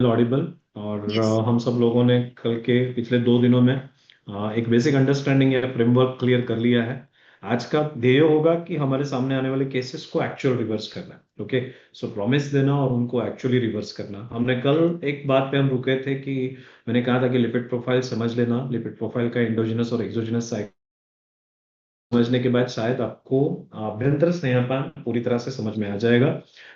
Audible. और yes. हम सब लोगों ने कल के पिछले 2 दिनों में एक बेसिक अंडरस्टैंडिंग या फ्रेमवर्क क्लियर कर लिया है। आज का ध्येय होगा कि हमारे सामने आने वाले केसेस को एक्चुअल रिवर्स करना। ओके। सो प्रॉमिस देना और उनको एक्चुअली रिवर्स करना। हमने कल एक बात पे हम रुके थे कि मैंने कहा था कि लिपिड प्रोफाइल समझ लेना, लिपिड प्रोफाइल का एंडोजिनस और एक्सोजिनस समझने के बाद शायद आपको अभ्यंतर स्नेहपान पूरी तरह से समझ में आ जाएगा।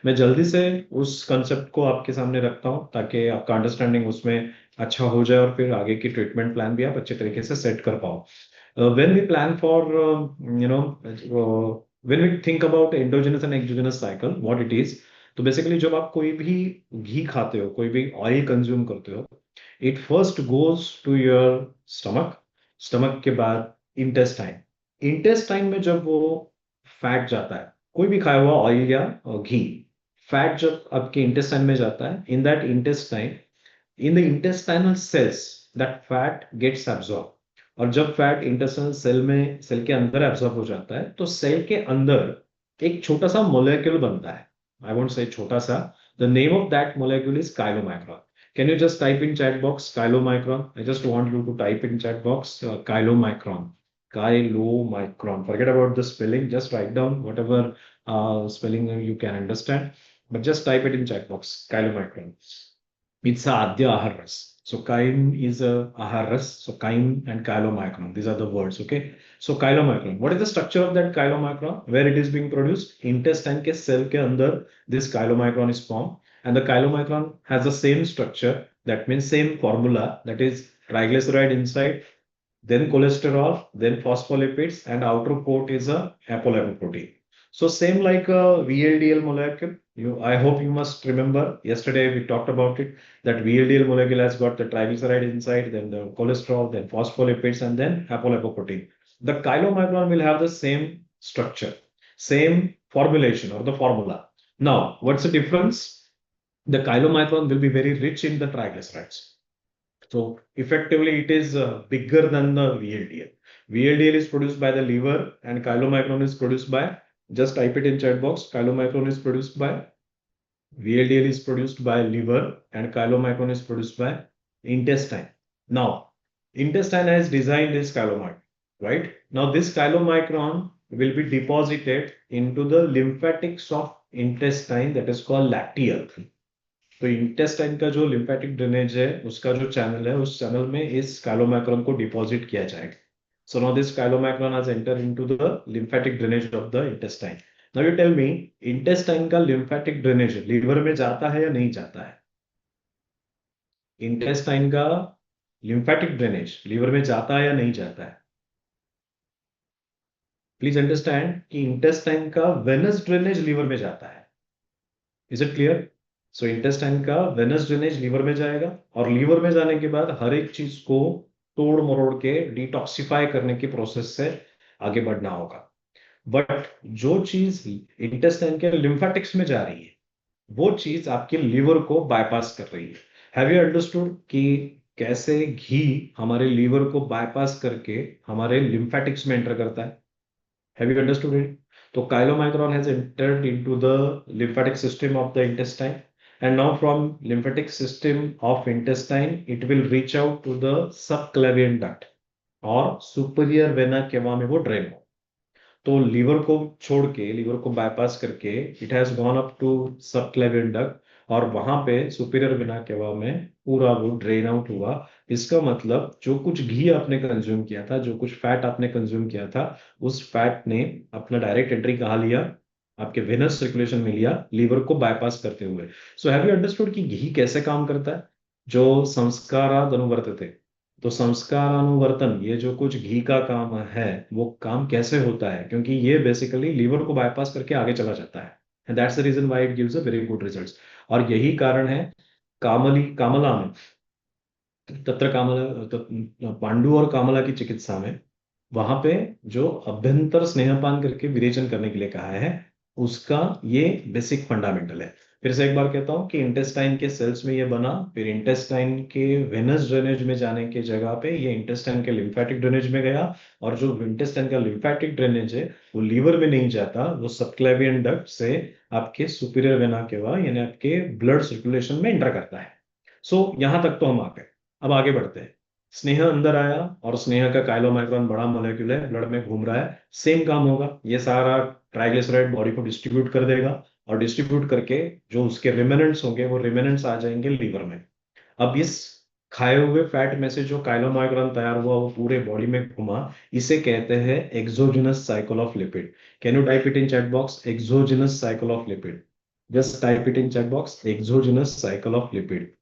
मैं जल्दी से उस कंसेप्ट को आपके सामने रखता हूँ ताकि आपका अंडरस्टैंडिंग उसमें अच्छा हो जाए और फिर आगे की ट्रीटमेंट प्लान भी आप अच्छे तरीके से सेट कर पाओ। When we plan for you know when we think about endogenous and exogenous cycle what it is. तो बेसिकली जब आप कोई भी घी खाते हो, कोई भी ऑयल कंज्यूम करते हो, it first goes to your stomach. Stomach के बाद इंटेस्टाइन। इंटेस्टाइन में जब वो फैट जाता है, कोई भी खाया हुआ ऑयल या घी, फैट जब आपके इंटेस्टाइन में जाता है, in that intestine, in the intestinal cells, that fat gets absorb. और जब फैट इंटेस्टाइनल सेल में, सेल के अंदर एब्जॉर्ब हो जाता है, तो सेल के अंदर एक छोटा सा मोलेक्यूल बनता है। आई वोंट से छोटा सा, the name of that molecule is chylomicron. Can you just type in chat box chylomicron? I just want you to type in chat box chylomicron. Chylomicron. Forget about the spelling. Just write down whatever spelling you can understand, but just type it in chat box. Chylomicron. It's a Adya Aharas. So chyme is a Aharas. So chyme and chylomicron. These are the words. Okay. So chylomicron. What is the structure of that chylomicron? Where it is being produced? Intestine ke cell ke andar this chylomicron is formed, and the chylomicron has the same structure. That means same formula. That is triglyceride inside, then cholesterol, then phospholipids, and outer coat is a apolipoprotein. So same like a VLDL molecule. I hope you must remember. Yesterday we talked about it. That VLDL molecule has got the triglyceride inside, then the cholesterol, then phospholipids, and then apolipoprotein. The chylomicron will have the same structure, same formulation or the formula. Now, what's the difference? The chylomicron will be very rich in the triglycerides. So effectively, it is bigger than the VLDL. VLDL is produced by the liver, and chylomicron is produced by, just type it in chat box. Chylomicron is produced by, VLDL is produced by liver, and chylomicron is produced by intestine. Now, intestine has designed this chylomicron, right? Now, this chylomicron will be deposited into the lymphatics of intestine, that is called lacteal. तो intestine का जो lymphatic drainage है, उसका जो channel है, उस channel में इस काइलोमैक्रॉन को डिपॉजिट किया जाएगा. So now this chylomicron has enter into the lymphatic drainage of the intestine. Now you tell me, intestine का लिम्फेटिक ड्रेनेज लीवर में जाता है या नहीं जाता है? इंटेस्टाइन का लिम्फेटिक ड्रेनेज लीवर में जाता है या नहीं जाता है? प्लीज अंडरस्टैंड कि इंटेस्टाइन का वेनस ड्रेनेज लीवर में जाता है. Is it clear? So intestine का वेनस ड्रेनेज लीवर में जाएगा, और लीवर में जाने के बाद हर एक चीज को तोड़ मरोड़ के डिटॉक्सिफाई करने की प्रोसेस से आगे बढ़ना होगा. बट जो चीज इंटेस्टाइन के लिम्फेटिक्स में जा रही है, वो चीज आपके लीवर को बाईपास कर रही है. हैव यू अंडरस्टूड कि कैसे घी हमारे लीवर को बाईपास करके हमारे लिम्फेटिक्स में एंटर करता है? Have you understood it? So chylomicron has entered into the lymphatic system of the intestine, and now from lymphatic system of intestine, it will reach out to the subclavian duct और superior vena cava में वो drain हो. तो liver को छोड़ के, liver को bypass करके, it has gone up to subclavian duct, और वहां पे सुपीरियर वेना केवा में पूरा वो ड्रेन आउट हुआ. इसका मतलब जो कुछ घी आपने कंज्यूम किया था, जो कुछ फैट आपने कंज्यूम किया था, उस फैट ने अपना डायरेक्ट एंट्री कहाँ लिया? आपके वेनस सर्कुलेशन में लिया, लीवर को बाईपास करते हुए. सो हैव यू अंडरस्टूड कि घी कैसे काम करता है? जो संस्काराद अनुवर्तते, तो संस्कार अनुवर्तन, ये जो कुछ घी का काम है, वो काम कैसे होता है? क्योंकि ये बेसिकली लीवर को बाईपास करके आगे चला जाता है, and that's the reason why it gives a very good results. और यही कारण है कामली कामला में, तत्र कामला, पांडु और कामला की चिकित्सा में, वहां पे जो अभ्यंतर स्नेहपान करके विरेचन करने के लिए कहा है, उसका ये बेसिक फंडामेंटल है. फिर से एक बार कहता हूं कि इंटेस्टाइन के सेल्स में ये बना, फिर इंटेस्टाइन के वेनस ड्रेनेज में जाने के जगह पे ये इंटेस्टाइन के लिम्फेटिक ड्रेनेज में गया, और जो इंटेस्टाइन का लिम्फेटिक ड्रेनेज है, वो लीवर में नहीं जाता, वो सबक्लेवियन डक्ट से आपके सुपीरियर वेना केवा यानी आपके ब्लड सर्कुलेशन में एंटर करता है. सो यहां तक तो हम आ गए। अब आगे बढ़ते हैं। स्नेह अंदर आया और स्नेह का काइलोमाइक्रॉन बड़ा मॉलिक्यूल है, ब्लड में घूम रहा है। सेम काम होगा, ये सारा ट्राइग्लिसराइड बॉडी को डिस्ट्रीब्यूट कर देगा, और डिस्ट्रीब्यूट करके जो उसके रिमेनेंट्स होंगे वो रिमेनेंट्स आ जाएंगे लीवर में। अब इस खाए हुए फैट में से जो काइलोमाइक्रॉन तैयार हुआ वो पूरे बॉडी में घुमा, इसे कहते हैं exogenous cycle of lipid. Can you type it in chat box, exogenous cycle of lipid? Just type it in chat box, exogenous cycle of lipid.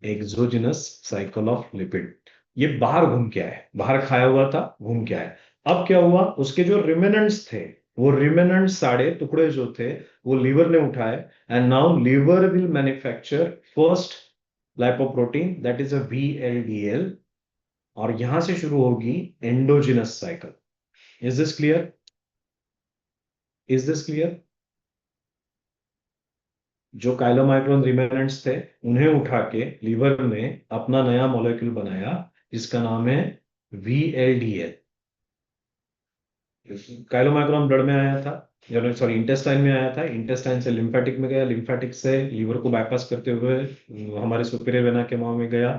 Exogenous cycle of lipid. ये बाहर घूम के आए, बाहर खाया हुआ था, घूम के आए। अब क्या हुआ, उसके जो रिमेनेंट्स थे, वो रिमेनेंट सारे टुकड़े जो थे वो लीवर ने उठाए, and now liver will manufacture first lipoprotein, that is a VLDL। और यहां से शुरू होगी endogenous cycle. Is this clear? Is this clear? जो काइलोमाइक्रोन रिमेनेंट्स थे उन्हें उठा के लीवर ने अपना नया मॉलिक्यूल बनाया, जिसका नाम है VLDL। काइलोमाइक्रोन ब्लड में आया था, सॉरी इंटेस्टाइन में आया था, इंटेस्टाइन से लिम्फेटिक में गया, लिम्फेटिक से लीवर को बाईपास करते हुए हमारे सुपीरियर वेना के मुंह में गया,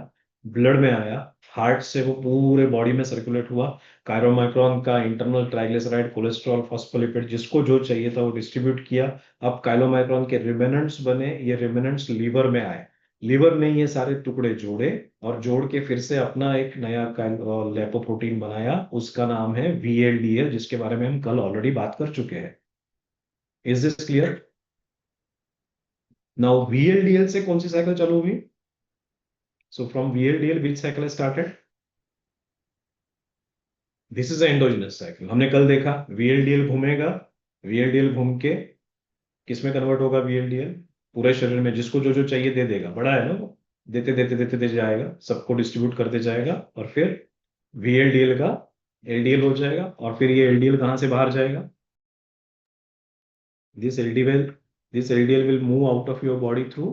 ब्लड में आया, हार्ट से वो पूरे बॉडी में सर्कुलेट हुआ। काइलोमाइक्रोन का इंटरनल ट्राइग्लिसराइड, कोलेस्ट्रॉल, फॉस्फोलिपिड, जिसको जो चाहिए था वो डिस्ट्रीब्यूट किया। अब काइलोमाइक्रोन के रिमेनेंट्स बने, ये रिमेनेंट्स लीवर में आए, लीवर ने ये सारे टुकड़े जोड़े और जोड़ के फिर से अपना एक नया लेपोप्रोटीन बनाया, उसका नाम है VLDL, जिसके बारे में हम कल ऑलरेडी बात कर चुके हैं। Is this clear? Now VLDL से कौन सी साइकिल चालू हुई? So from VLDL which cycle started? This is endogenous cycle. हमने कल देखा VLDL घूमेगा, VLDL घूम के किस में कन्वर्ट होगा? VLDL पूरे शरीर में जिसको जो जो चाहिए दे देगा, बड़ा है ना वो, देते देते देते दे जाएगा, सबको डिस्ट्रीब्यूट करते जाएगा, और फिर VLDL का LDL हो जाएगा, और फिर ये LDL कहां से बाहर जाएगा? this LDL this LDL will move out of your body through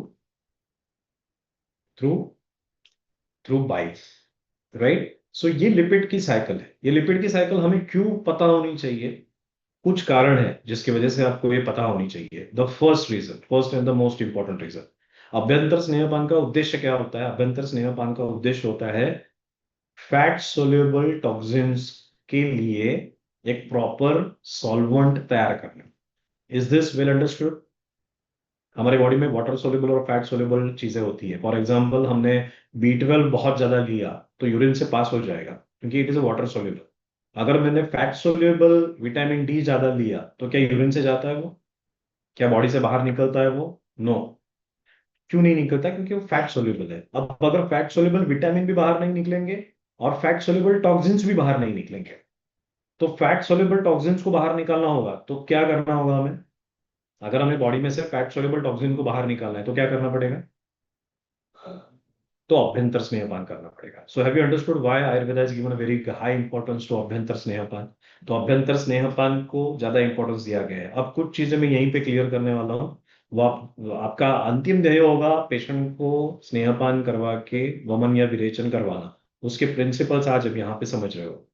through bile, right? So ये लिपिड की साइकिल है। ये लिपिड की साइकिल हमें क्यों पता होनी चाहिए? कुछ कारण है जिसकी वजह से आपको ये पता होनी चाहिए। The first reason, first and the most important reason, अभ्यंतर स्नेहपान का उद्देश्य क्या होता है? अभ्यंतर स्नेहपान का उद्देश्य होता है फैट सोल्यूबल टॉक्सिन्स के लिए एक प्रॉपर सॉल्वेंट तैयार करना। Is this well understood? हमारे बॉडी में वाटर सोल्यूबल और फैट सोल्यूबल चीजें होती है। फॉर एग्जांपल हमने B12 बहुत ज्यादा लिया तो यूरिन से पास हो जाएगा, क्योंकि it is a water soluble. अगर मैंने फैट सोल्यूबल विटामिन डी ज्यादा लिया तो क्या यूरिन से जाता है वो? क्या बॉडी से बाहर निकलता है वो? नो। क्यों नहीं निकलता? क्योंकि वो फैट सोल्यूबल है। अब अगर फैट सोल्यूबल विटामिन भी बाहर नहीं निकलेंगे और फैट सोल्यूबल टॉक्सिन्स भी बाहर नहीं निकलेंगे, तो फैट सोल्यूबल टॉक्सिन्स को बाहर निकालना होगा तो क्या करना होगा हमें? अगर हमें बॉडी में से फैट सोल्यूबल टॉक्सिन को बाहर निकालना है तो क्या करना पड़ेगा? तो अभ्यंतर स्नेहपान करना पड़ेगा। So have you understood why Ayurveda is given a very high importance to अभ्यंतर स्नेहपान? तो अभ्यंतर स्नेहपान को ज्यादा इंपॉर्टेंस दिया गया है। अब कुछ चीजें मैं यहीं पे क्लियर करने वाला हूँ। आपका अंतिम ध्येय होगा पेशेंट को स्नेहपान करवा के वमन या विरेचन करवाना। उसके प्रिंसिपल्स आज अब यहाँ पे समझ रहे हो।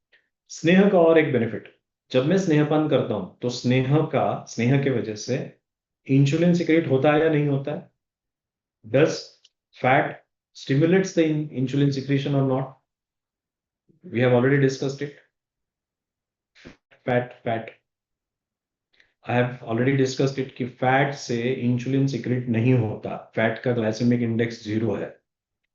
स्नेह का और एक बेनिफिट, जब मैं स्नेहपान करता हूं तो स्नेह के वजह से इंसुलिन सिक्रेट होता है या नहीं होता है? Does fat stimulates the insulin secretion or not? We have already discussed it. Fat. I have already discussed it कि फैट से इंसुलिन सिक्रेट नहीं होता। फैट का ग्लाइसेमिक इंडेक्स 0 है।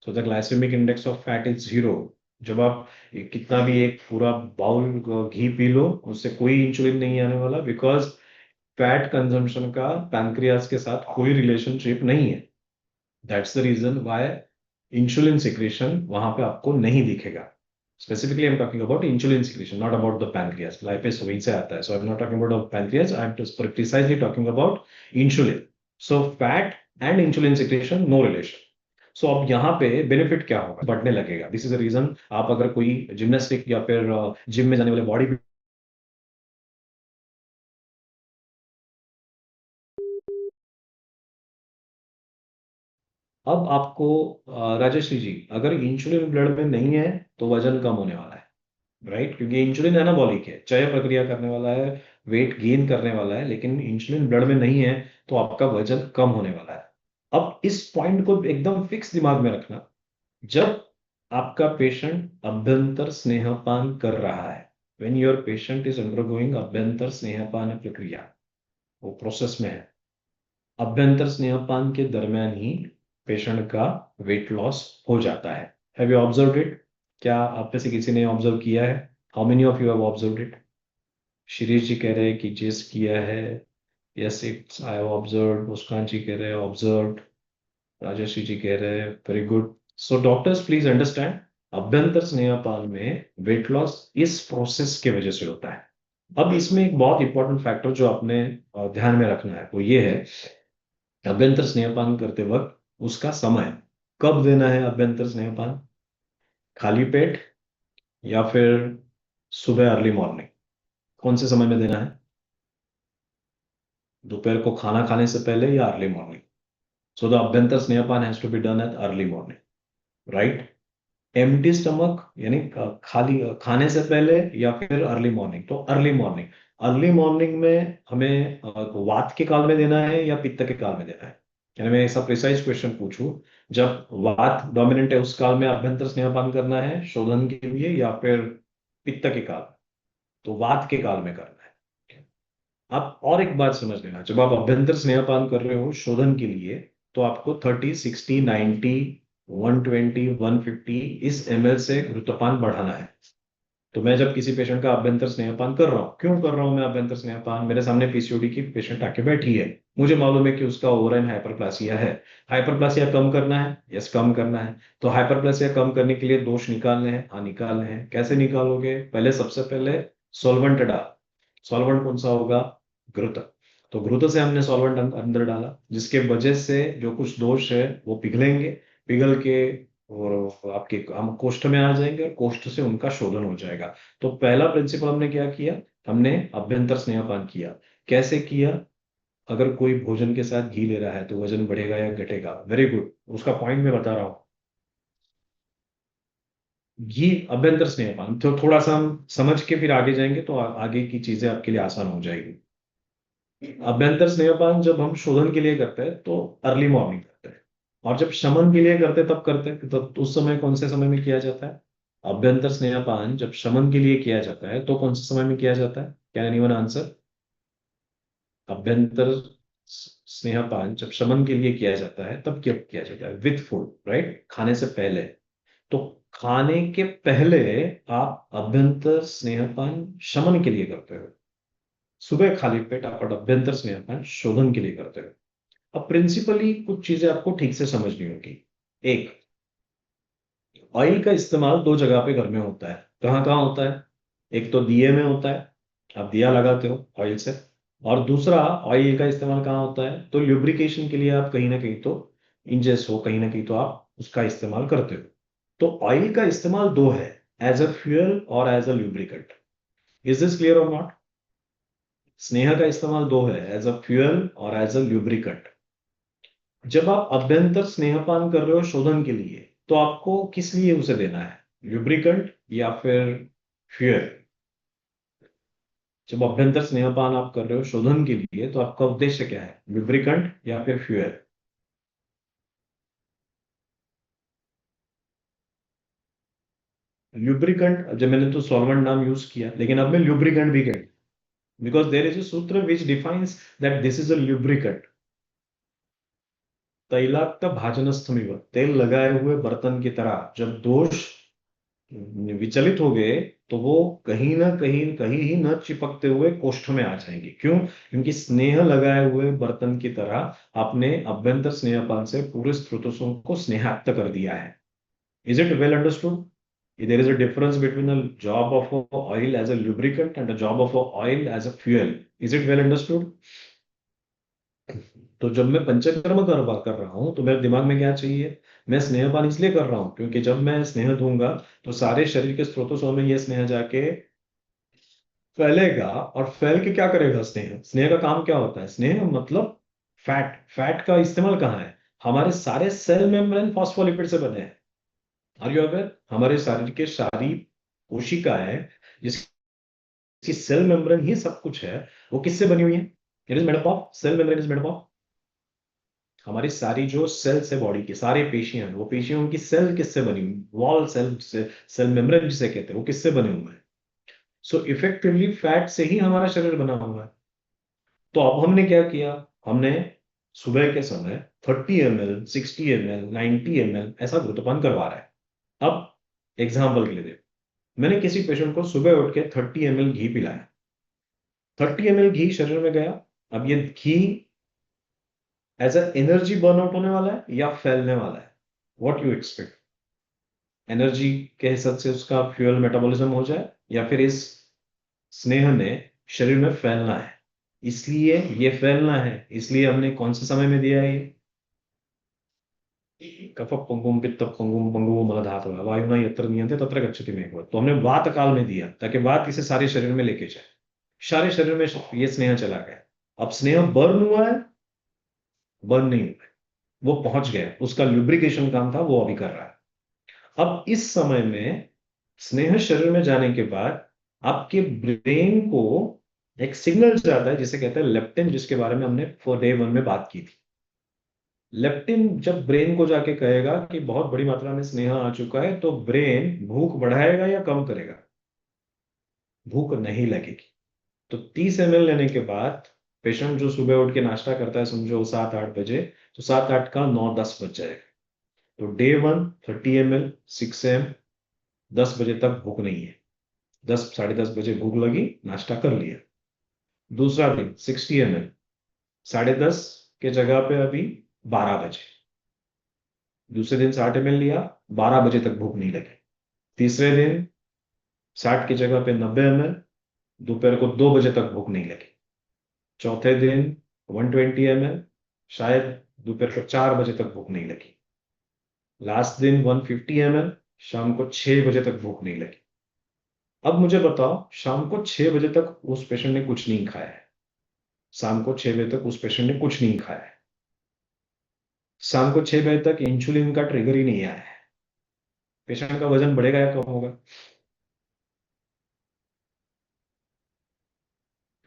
So the glycemic index of fat is 0। जब आप कितना भी एक पूरा बाउल घी पी लो, उससे कोई इंसुलिन नहीं आने वाला, बिकॉज फैट कंजम्पशन का पैनक्रियास के साथ कोई रिलेशनशिप नहीं है। That's the reason why insulin secretion वहां पे आपको नहीं दिखेगा। Specifically I am talking about insulin secretion, not about the pancreas. Lipase वहीं से आता है, so I am not talking about pancreas, I am precisely talking about insulin. So fat and insulin secretion no relation. So अब यहाँ पे benefit क्या होगा? बढ़ने लगेगा। दिस इज द रीजन आप अगर कोई जिम्नास्टिक या फिर जिम में जाने वाले बॉडी, अब आपको राजेश्री जी, अगर इंसुलिन ब्लड में नहीं है तो वजन कम होने वाला है, राइट? क्योंकि इंसुलिन एनाबॉलिक है, चय प्रक्रिया करने वाला है, वेट गेन करने वाला है, लेकिन इंसुलिन ब्लड में नहीं है तो आपका वजन कम होने वाला है। अब इस पॉइंट को एकदम फिक्स दिमाग में रखना, जब आपका पेशेंट अभ्यंतर स्नेहपान कर रहा है, when your patient is undergoing अभ्यंतर स्नेहपान प्रक्रिया, वो प्रोसेस में है, अभ्यंतर स्नेहपान के दरमियान ही पेशेंट का वेट लॉस हो जाता है। Have you observed it? क्या आप में से किसी ने ऑब्जर्व किया है? How many of you have observed it? Shirish ji कह रहे हैं कि जिस किया है, yes it's I have observed. Muskan ji कह रहे हैं ऑब्जर्व्ड। राजेश जी कह रहे हैं very good. So doctors please understand, अभ्यंतर स्नेहपान में वेट लॉस इस प्रोसेस के वजह से होता है। अब इसमें एक बहुत इंपॉर्टेंट फैक्टर जो आपने ध्यान में रखना है वो ये है, अभ्यंतर स्नेहपान करते वक्त उसका समय कब देना है। अभ्यंतर स्नेहपान खाली पेट या फिर सुबह अर्ली मॉर्निंग, कौन से समय में देना है? दोपहर को खाना खाने से पहले या अर्ली मॉर्निंग? सो द अभ्यंतर स्नेहपान has to be done at early morning, right? Empty stomach यानी खाली खाने से पहले या फिर अर्ली मॉर्निंग, तो अर्ली मॉर्निंग। अर्ली मॉर्निंग में हमें वात के काल में देना है या पित्त के काल में देना है? यानी मैं ऐसा प्रिसाइज क्वेश्चन पूछूं, जब वात डोमिनेंट है उस काल में अभ्यंतर स्नेहपान करना है शोधन के लिए या फिर पित्त के काल में? तो वात के काल में करना है। आप और एक बात समझ लेना, जब आप अभ्यंतर स्नेहपान कर रहे हो शोधन के लिए, तो आपको 30, 60, 90, 120, 150 इस ml से घृतपान बढ़ाना है। तो मैं जब किसी पेशेंट का अभ्यंतर स्नेहपान कर रहा हूँ, क्यों कर रहा हूँ मैं अभ्यंतर स्नेहपान? मेरे सामने पीसीओडी की पेशेंट आके बैठी है, मुझे मालूम है कि उसका ओवराइन हाइपरप्लासिया है। हाइपरप्लासिया कम करना है, यस कम करना है। तो हाइपरप्लासिया कम करने के लिए दोष निकालने हैं, हाँ निकालने हैं। कैसे निकालोगे? पहले सबसे पहले सॉल्वेंट डाल। सॉल्वेंट कौन सा होगा? घृत। तो घृत से हमने सॉल्वेंट अंदर डाला, जिसके वजह से जो कुछ दोष है वो पिघलेंगे, पिघल के और आपके हम कोष्ठ में आ जाएंगे, और कोष्ठ से उनका शोधन हो जाएगा। तो पहला प्रिंसिपल हमने क्या किया? हमने अभ्यंतर स्नेहपान किया। कैसे किया? अगर कोई भोजन के साथ घी ले रहा है तो वजन बढ़ेगा या घटेगा? वेरी गुड, उसका पॉइंट मैं बता रहा हूँ। घी अभ्यंतर स्नेहपान, तो थोड़ा सा हम समझ के फिर आगे जाएंगे तो आगे की चीजें आपके लिए आसान हो जाएगी। अभ्यंतर स्नेहपान जब हम शोधन के लिए करते हैं तो अर्ली मॉर्निंग करते हैं, और जब शमन के लिए करते हैं तब करते हैं, तो उस समय कौन से समय में किया जाता है? अभ्यंतर स्नेहपान जब शमन के लिए किया जाता है तो कौन से समय में किया जाता है? Can anyone answer? अभ्यंतर स्नेहपान जब शमन के लिए किया जाता है तब क्या किया जाता है? With food, right? खाने से पहले। तो खाने के पहले आप अभ्यंतर स्नेहपान शमन के लिए करते हो, सुबह खाली पेट आप अभ्यंतर स्नेहपान शोधन के लिए करते हो। अब प्रिंसिपली कुछ चीजें आपको ठीक से समझनी होगी। एक, ऑयल का इस्तेमाल दो जगह पे घर में होता है। कहाँ कहाँ होता है? एक तो दिए में होता है, आप दिया लगाते हो ऑयल से। और दूसरा, ऑयल का इस्तेमाल कहाँ होता है? तो ल्यूब्रिकेशन के लिए आप कहीं ना कहीं तो इंजेस हो, कहीं ना कहीं तो आप उसका इस्तेमाल करते हो। तो ऑयल का इस्तेमाल दो है, एज अ फ्यूल और as a lubricant. Is this clear और नॉट? स्नेह का इस्तेमाल दो है, एज अ फ्यूल और एज अ ल्यूब्रिकेंट। जब आप अभ्यंतर स्नेहपान कर रहे हो शोधन के लिए, तो आपको किस लिए उसे देना है? ल्यूब्रिकेंट या फिर फ्यूल? जब अभ्यंतर स्नेहपान आप कर रहे हो शोधन के लिए, तो आपका उद्देश्य क्या है? ल्यूब्रिकेंट या फिर फ्यूल? ल्यूब्रिकेंट, जब मैंने तो सॉल्वेंट नाम यूज किया, लेकिन अब मैं ल्यूब्रिकेंट भी कह, बिकॉज देर इज a सूत्र which defines that this is a lubricant. तैलाक्त भाजनस्थमिव, तेल लगाए हुए बर्तन की तरह जब दोष विचलित हो गए, तो वो कहीं ना कहीं कहीं ही न चिपकते हुए कोष्ठ में आ जाएंगे। क्यों? क्योंकि स्नेह लगाए हुए बर्तन की तरह आपने अभ्यंतर स्नेहपान से पूरे स्रोतों को स्नेहाक्त कर दिया है। Is it well understood? There is a difference between the job of a oil as a lubricant and the job of a oil as a fuel. Is it well understood? तो जब मैं पंचकर्म कर रहा हूं तो मेरे दिमाग में क्या चाहिए? मैं स्नेहपान इसलिए कर रहा हूं क्योंकि जब मैं स्नेह दूंगा तो सारे शरीर के स्रोतों में यह स्नेह जाके फैलेगा, और फैल के क्या करेगा? स्नेह, स्नेह का काम क्या होता है? स्नेह मतलब फैट। फैट का इस्तेमाल कहाँ है? हमारे सारे सेल मेम्ब्रेन फॉस्फोलिपिड से बने हैं। Are you aware? हमारे शरीर के सारी कोशिका है जिसकी सेल मेम्ब्रेन ही सब कुछ है, वो किससे बनी हुई है? It is made up of, cell membrane is made up of हमारी सारी जो सेल्स है बॉडी की, सारे पेशियां हैं, वो पेशियों की सेल किससे बनी हुई, वॉल सेल से, सेल मेम्ब्रेन जिसे कहते हैं, वो किससे बने हुए हैं? सो इफेक्टिवली फैट से ही हमारा शरीर बना हुआ है। तो अब हमने क्या किया, हमने सुबह के समय 30 ml, 60 ml, 90 ml ऐसा घृतपान करवा रहा है। अब एग्जाम्पल के लिए देखो, मैंने किसी पेशेंट को सुबह उठ के 30 ml घी पिलाया। 30 ml घी शरीर में गया। अब ये घी as a energy burn out होने वाला है या फैलने वाला है? What you expect? एनर्जी के हिसाब से उसका फ्यूल मेटाबॉलिज्म हो जाए, या फिर इस स्नेह ने शरीर में फैलना है, इसलिए ये फैलना है, इसलिए हमने कौन से समय में दिया है ये? कफ पंगुम पित्त पंगुम पंगु मलधातु वायुना यत्र नियंते तत्र गच्छति मेघ। तो हमने वात काल में दिया ताकि वात इसे सारे शरीर में लेके जाए। सारे शरीर में ये स्नेह चला गया। अब स्नेह बर्न हुआ है? बर्न नहीं हुआ है, वो पहुंच गया, उसका लुब्रिकेशन काम था, वो अभी कर रहा है। अब इस समय में स्नेह शरीर में जाने के बाद आपके ब्रेन को एक सिग्नल जाता है जिसे कहते हैं लेप्टिन, जिसके बारे में हमने फॉर डे वन में बात की थी। लेप्टिन जब ब्रेन को जाके कहेगा कि बहुत बड़ी मात्रा में स्नेह आ चुका है, तो ब्रेन भूख बढ़ाएगा या कम करेगा? भूख नहीं लगेगी। तो 30 ml लेने के बाद पेशेंट जो सुबह उठ के नाश्ता करता है, समझो 7-8 बजे, तो 7-8 का 9-10 बज जाएगा। तो डे वन 30 ml, 6 am, 10 बजे तक भूख नहीं है। 10, 10:30 बजे भूख लगी, नाश्ता कर लिया। दूसरा दिन 60 ml, 10:30 के जगह पे अभी 12 बजे। दूसरे दिन 60 ml लिया, 12 बजे तक भूख नहीं लगी। तीसरे दिन 60 की जगह पे 90 ml, दोपहर को 2 बजे तक भूख नहीं लगी। चौथे दिन 120 ml, शायद दोपहर को 4 बजे तक भूख नहीं लगी। लास्ट दिन 150 ml, शाम को 6 बजे तक भूख नहीं लगी। अब मुझे बताओ, शाम को 6 बजे तक उस पेशेंट ने कुछ नहीं खाया है। शाम को 6 बजे तक उस पेशेंट ने कुछ नहीं खाया है। शाम को 6 बजे तक इंसुलिन का ट्रिगर ही नहीं आया है। पेशेंट का वजन बढ़ेगा या कम होगा?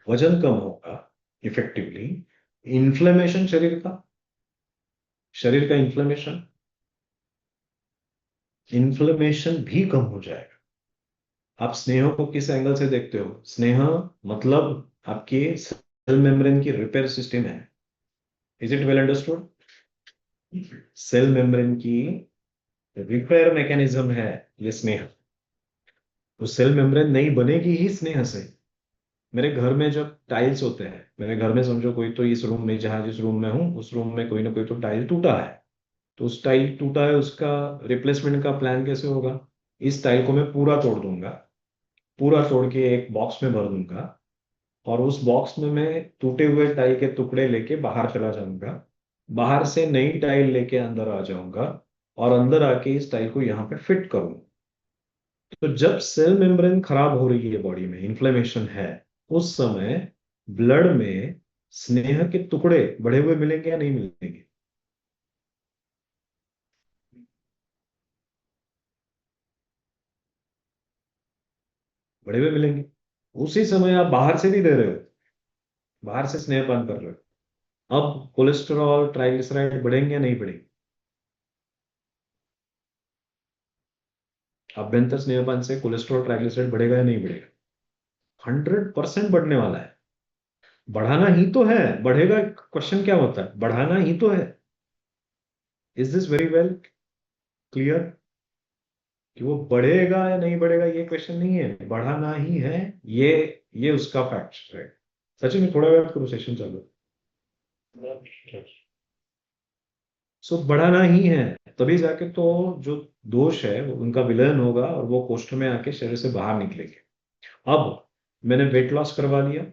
वजन कम होगा इफेक्टिवली। इन्फ्लेमेशन शरीर का इन्फ्लेमेशन भी कम हो जाएगा। आप स्नेह को किस एंगल से देखते हो? स्नेह मतलब आपके सेल मेम्ब्रेन की रिपेयर सिस्टम है। Is it well understood? Cell membrane की रिपेयर मैकेनिज्म है ये स्नेह। तो सेल मेम्ब्रेन नहीं बनेगी ही स्नेह से। मेरे घर में जब टाइल्स होते हैं, मेरे घर में समझो कोई तो इस रूम में, जहां जिस रूम में हूँ उस रूम में कोई ना कोई तो टाइल टूटा है। तो उस टाइल टूटा है, उसका रिप्लेसमेंट का प्लान कैसे होगा? इस टाइल को मैं पूरा तोड़ दूंगा, पूरा तोड़ के एक बॉक्स में भर दूंगा, और उस बॉक्स में मैं टूटे हुए टाइल के टुकड़े लेके बाहर चला जाऊंगा। बाहर से नई टाइल लेके अंदर आ जाऊंगा, और अंदर आके इस टाइल को यहाँ पे फिट करूंगा। तो जब सेल मेम्ब्रेन खराब हो रही है, बॉडी में इन्फ्लेमेशन है, उस समय ब्लड में स्नेह के टुकड़े बढ़े हुए मिलेंगे या नहीं मिलेंगे? बढ़े हुए मिलेंगे। उसी समय आप बाहर से भी दे रहे हो, बाहर से स्नेहपान कर रहे हो। अब कोलेस्टेरॉल ट्राइग्लिसराइड बढ़ेंगे या नहीं बढ़ेंगे? अभ्यंतर स्नेहपान से कोलेस्ट्रॉल ट्राइग्लिसराइड बढ़ेगा या नहीं बढ़ेगा? 100% बढ़ने वाला है। बढ़ाना ही तो है, बढ़ेगा क्वेश्चन क्या होता है? बढ़ाना ही तो है। Is this very well clear? कि वो बढ़ेगा या नहीं बढ़ेगा ये क्वेश्चन नहीं है, बढ़ाना ही है। ये ये उसका फैक्ट है। सचिन थोड़ा वेट करो, सेशन चालू। सो बढ़ाना ही है, तभी जाके तो जो दोष है उनका विलयन होगा, और वो कोष्ठ में आके शरीर से बाहर निकलेंगे। अब मैंने वेट लॉस करवा लिया,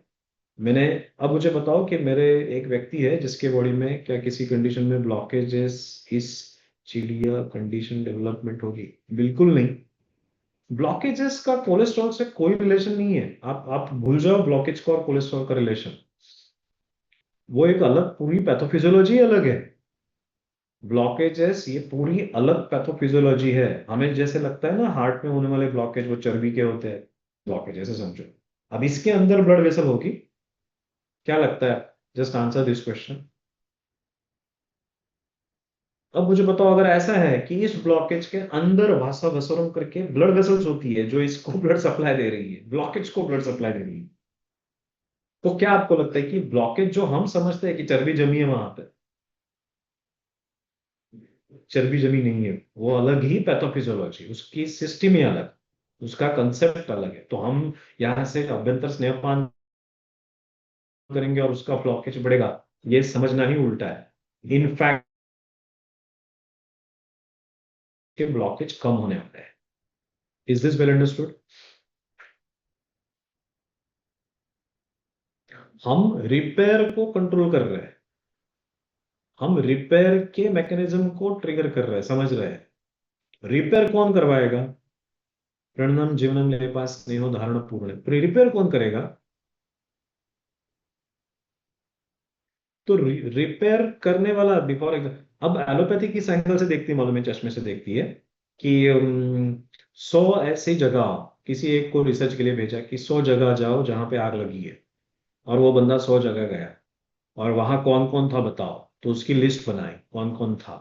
मैंने, अब मुझे बताओ कि मेरे एक व्यक्ति है जिसके बॉडी में क्या किसी कंडीशन में ब्लॉकेजेस, इस चिड़िया कंडीशन डेवलपमेंट होगी? बिल्कुल नहीं। ब्लॉकेजेस का कोलेस्ट्रॉल से कोई रिलेशन नहीं है। आप भूल जाओ ब्लॉकेज का और कोलेस्ट्रॉल का रिलेशन। वो एक अलग पूरी पैथोफिजियोलॉजी अलग है। ब्लॉकेजेस ये पूरी अलग पैथोफिजियोलॉजी है। हमें जैसे लगता है ना हार्ट में होने वाले ब्लॉकेज वो चर्बी के होते हैं, ब्लॉकेज ऐसे समझो। अब इसके अंदर ब्लड वेसल होगी, क्या लगता है? Just answer this question. अब मुझे बताओ, अगर ऐसा है कि इस ब्लॉकेज के अंदर वासा वसरम करके ब्लड वेसल्स होती है जो इसको ब्लड सप्लाई दे रही है, ब्लॉकेज को ब्लड सप्लाई दे रही है, तो क्या आपको लगता है कि ब्लॉकेज जो हम समझते हैं कि चर्बी जमी है वहां पे, चर्बी जमी नहीं है, वो अलग ही पैथोफिजियोलॉजी, उसकी सिस्टम ही अलग, उसका कंसेप्ट अलग है। तो हम यहाँ से अभ्यंतर स्नेहपान करेंगे और उसका ब्लॉकेज बढ़ेगा, ये समझना ही उल्टा है। इनफैक्ट के ब्लॉकेज कम होने वाले हैं। Is this well understood? हम रिपेयर को कंट्रोल कर रहे हैं, हम रिपेयर के मैकेनिज्म को ट्रिगर कर रहे हैं, समझ रहे हैं। रिपेयर कौन करवाएगा? प्रणनम जीवनम लेपास स्नेहो धारण पूर्ण, रिपेयर कौन करेगा? तो रिपेयर करने वाला बिफोर एग्जाम, अब एलोपैथी किस एंगल से देखती है मालूम है? चश्मे से देखती है कि 100 ऐसी जगह, किसी एक को रिसर्च के लिए भेजा कि 100 जगह जाओ जहां पे आग लगी है, और वो बंदा 100 जगह गया, और वहां कौन कौन था बताओ, तो उसकी लिस्ट बनाई कौन कौन था।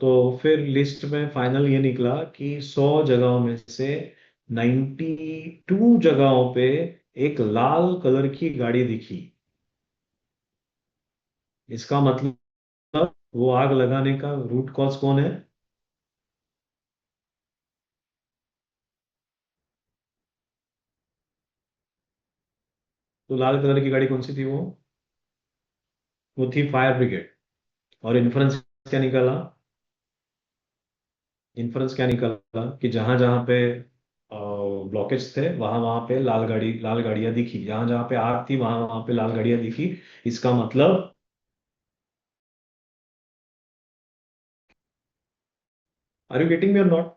तो फिर लिस्ट में फाइनल ये निकला कि 100 जगहों में से 92 जगहों पे एक लाल कलर की गाड़ी दिखी। इसका मतलब वो आग लगाने का रूट कॉज कौन है? तो लाल कलर की गाड़ी कौन सी थी वो थी फायर ब्रिगेड। और इन्फ्रेंस क्या निकाला? इन्फ्रेंस क्या निकाला कि जहां जहां पे ब्लॉकेज थे वहां वहां पे लाल गाड़ियां दिखी, जहां जहां पे आग थी वहां वहां पे लाल गाड़ियां दिखी। इसका मतलब, आर यू गेटिंग मी और नॉट?